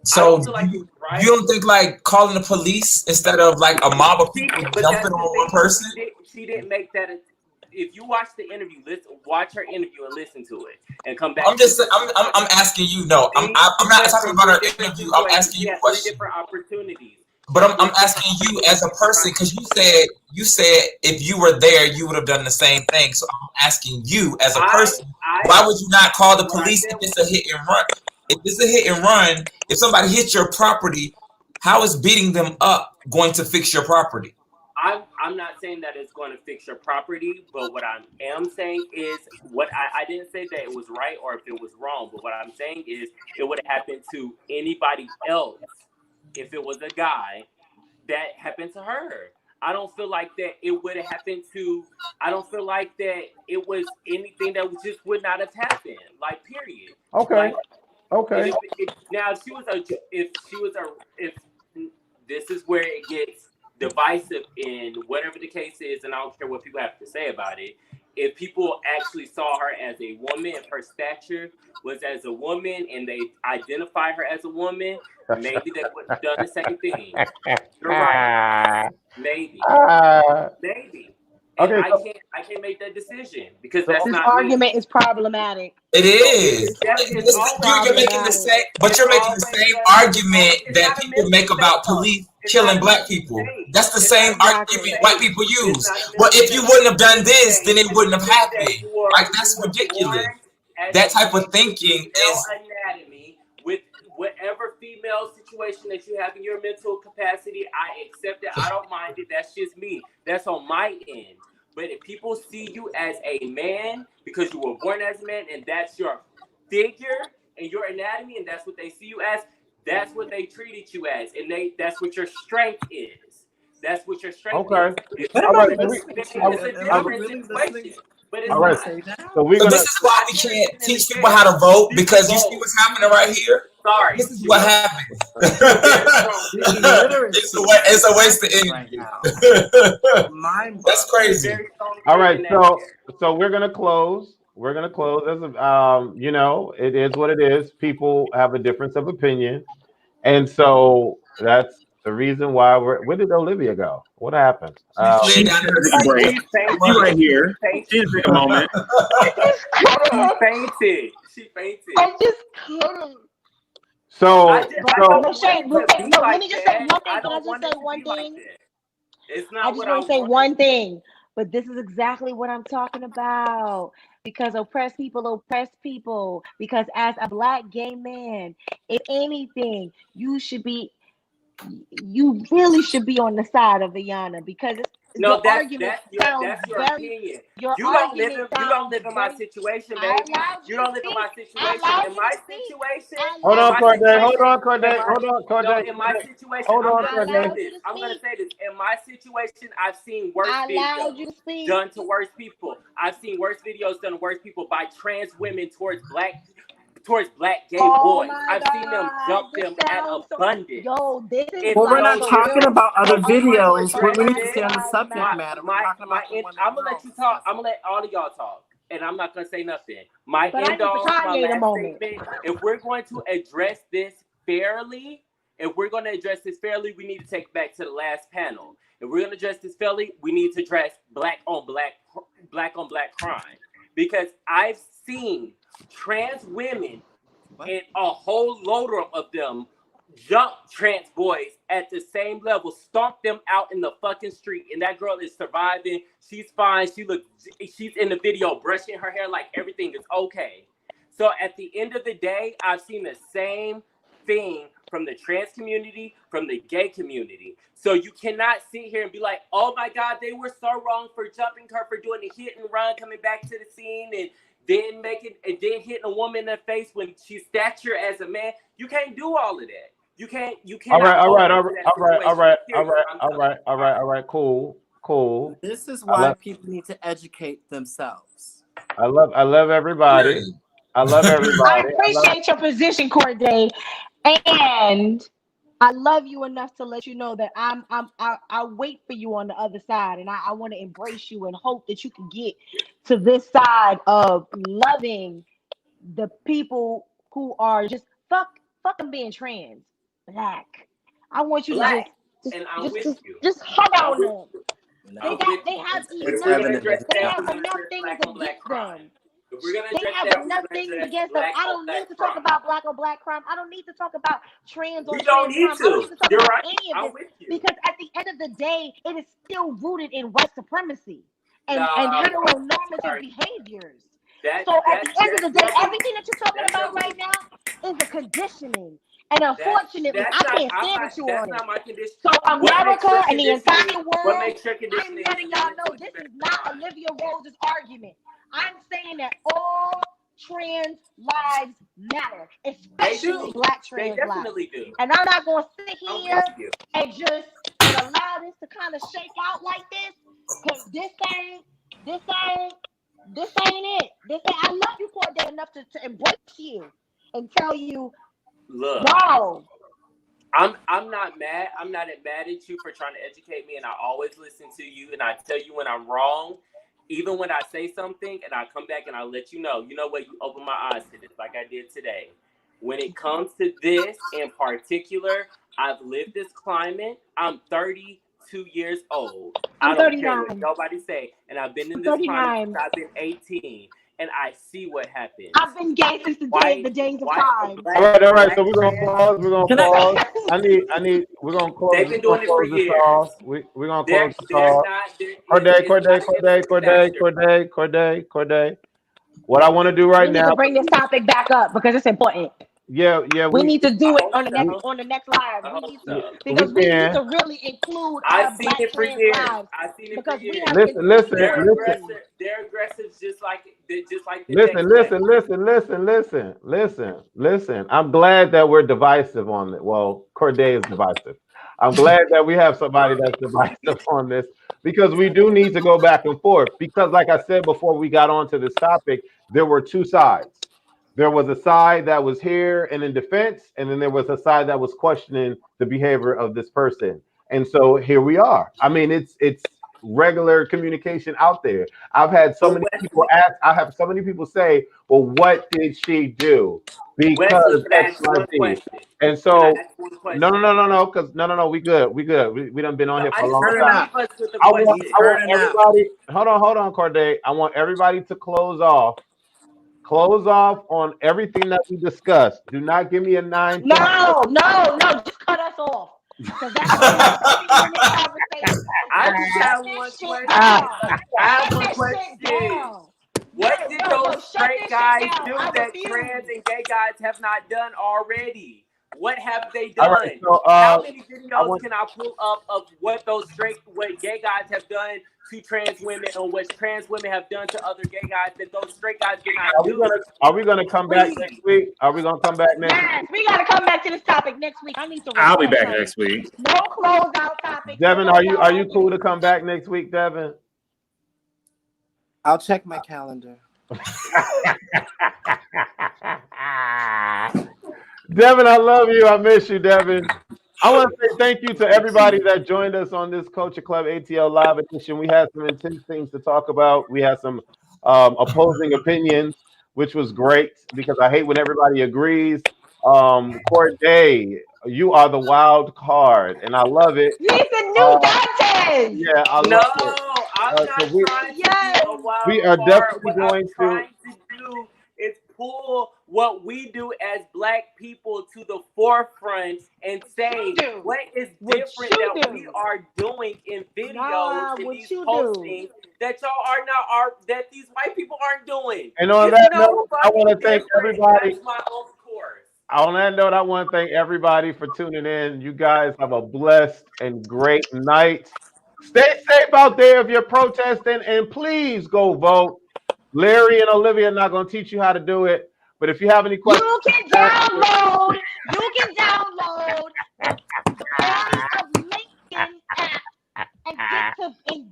So you don't think like calling the police instead of like a mob of people jumping on one person? She didn't make that. If you watch the interview, watch her interview and listen to it, and come back. I'm asking you. No, I'm not talking about her interview. I'm asking you questions. Different opportunities. But I'm asking you as a person because you said if you were there you would have done the same thing. So I'm asking you as a person, why would you not call the police if it's a hit and run? If it's a hit and run, if somebody hits your property, how is beating them up going to fix your property? I'm not saying that it's going to fix your property, but what I am saying is I didn't say that it was right or if it was wrong, but what I'm saying is it would have happened to anybody else. If it was a guy, that happened to her. I don't feel like that it would have happened to. I don't feel like that it was anything that just would not have happened. Like, period. Okay. Like, okay. If this is where it gets divisive in whatever the case is, and I don't care what people have to say about it. If people actually saw her as a woman, if her stature was as a woman, and they identify her as a woman, maybe they would have done the same thing. You're right. Maybe. Maybe. And Okay. I can't make that decision because that's this not argument is problematic. It is. You're making the same, but you're making the same argument that people make about police killing black people. That's the same argument white people use. Well, if you wouldn't have done this, then it wouldn't have happened. Like, that's ridiculous. That type of thinking is anatomy with whatever female situation that you have in your mental capacity. I accept it. I don't mind it. That's just me. That's on my end. But if people see you as a man because you were born as a man and that's your figure and your anatomy and that's what they see you as, that's what they treated you as, and that's what your strength is. That's what your strength is. All right. It's a different situation. But it's All right. So this is why we can't teach people how to vote, because you see what's happening right here. Sorry. This is what happens. It's a waste of energy. That's crazy. All right. So we're gonna close. We're gonna close. As it is what it is. People have a difference of opinion, and so that's the reason why where did Olivia go? What happened? She's right here. She took a moment. She fainted. I just couldn't. So let me just say one thing. Can I just say one thing? I just want to say one thing. But this is exactly what I'm talking about. Because oppressed people. Because as a black gay man, if anything, you really should be on the side of Iyanla, because that's your opinion. You don't live in my situation, baby. You don't live in my situation. In my situation. Hold on, Corday. In my situation, I'm gonna say this. In my situation, I've seen worse videos done to worse people. I've seen worse videos done to worse people by trans women towards black gay boys. I've seen them jump them at abundance. Well, we're not talking about other videos. We need to stay on the subject matter. I'm gonna let you talk. I'm gonna let all of y'all talk, and I'm not gonna say nothing. My last statement. If we're going to address this fairly, If we're going to address this fairly, we need to take it back to the last panel. If we're going to address this fairly, we need to address black on black crime. Because I've seen trans women and a whole load of them jump trans boys at the same level, stomp them out in the fucking street, and that girl is surviving. She's fine. She's in the video brushing her hair like everything is okay. So at the end of the day, I've seen the same thing from the trans community, from the gay community. So you cannot sit here and be like, oh my God, they were so wrong for jumping her, for doing a hit and run, coming back to the scene, and then hitting a woman in the face when she's stature as a man. You can't do all of that. You can't. All right. Cool. This is why people need to educate themselves. I love everybody. I love everybody. I appreciate your position, Corday, and I love you enough to let you know that I wait for you on the other side, and I want to embrace you and hope that you can get to this side of loving the people who are just fucking being trans, black. I want you to just hug on them. They have enough things against them. They have enough things against them. I don't need to talk about black on black crime. I don't need to talk about trans on trans crime. I don't need to talk about any of this because at the end of the day, it is still rooted in white supremacy and heteronormative behaviors. So at the end of the day, everything that you're talking about right now is a conditioning. And unfortunately, I can't stand with you on it. So America and the entire world, I'm letting y'all know this is not Olivia Rose's argument. I'm saying that all trans lives matter, especially black trans lives. And I'm not going to sit here and just allow this to kind of shake out like this, because this ain't it. I love you, Corday, enough to embrace you and tell you, look, no. I'm not mad. I'm not mad at you for trying to educate me, and I always listen to you, and I tell you when I'm wrong. Even when I say something and I come back and I let you know what, you open my eyes to this like I did today. When it comes to this in particular, I've lived this climate. I'm 32 years old. I'm I don't 39. care what nobody say. And I've been in this climate since I've been 18. And I see what happens. I've been gay since the days of time. All right. So we're gonna pause. We're gonna close. They've been doing it for years. We're gonna close the call. Corday. What I want to do right now. We need to bring this topic back up because it's important. Yeah. We need to do it on the next live. We need to, because we need to really include our black trans lives. I've seen it because for years. Listen. They're aggressive, just like the Listen. I'm glad that we're divisive on it. Well, Corday is divisive. I'm glad that we have somebody that's divisive on this, because we do need to go back and forth. Because, like I said before we got onto this topic, there were two sides. There was a side that was here and in defense, and then there was a side that was questioning the behavior of this person. And so here we are. I mean, it's regular communication out there. I've had so many people ask. I have so many people say, "Well, what did she do?" Because X, Y, Z. And so, no, because no, we good. We done been on here for a long time. I want everybody. Hold on, Corday. I want everybody to close off on everything that we discussed. Do not give me a 9. No, just cut us off. Because that's I just have one question. I have one question. What did those straight guys do that trans and gay guys have not done already? What have they done? Right, so, how many videos can I pull up of what gay guys have done to trans women, and what trans women have done to other gay guys that those straight guys did not do? Are we gonna come back next week? Are we gonna come back next week? Yes, we gotta come back to this topic next week. I'll be back next week. No closeout topic. Devin, are you cool to come back next week, Devin? I'll check my calendar. Devin, I love you. I miss you, Devin. I want to say thank you to everybody that joined us on this Culture Club ATL Live edition. We had some intense things to talk about. We had some opposing opinions, which was great because I hate when everybody agrees. Corday, You are the wild card, and I love it. He's the new Dantes. Yeah, I No, love it. I'm not So trying to be a wild we are card. definitely What I'm going to. trying to do is pull what we do as Black people to the forefront and say what is different that we are doing in videos and these postings that y'all are not that these white people aren't doing. And on It's that no note, I want to thank different. everybody. That's my own course. On that note, I want to thank everybody for tuning in. You guys have a blessed and great night. Stay safe out there if you're protesting, and please go vote. Larry and Olivia are not going to teach you how to do it, but if you have any questions, You can download the Party of Lincoln app and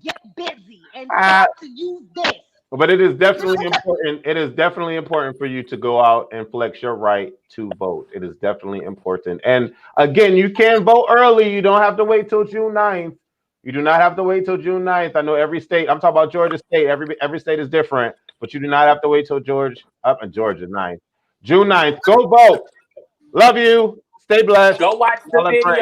get busy and start to use this. but it is definitely important. It is definitely important for you to go out and flex your right to vote. It is definitely important. And again, you can vote early. You don't have to wait till June 9th. You do not have to wait till June 9th. I know every state, I'm talking about Georgia State, every state is different, but you do not have to wait till Georgia 9th. June 9th. Go vote. Love you. Stay blessed. Go watch the Y'all are great. video.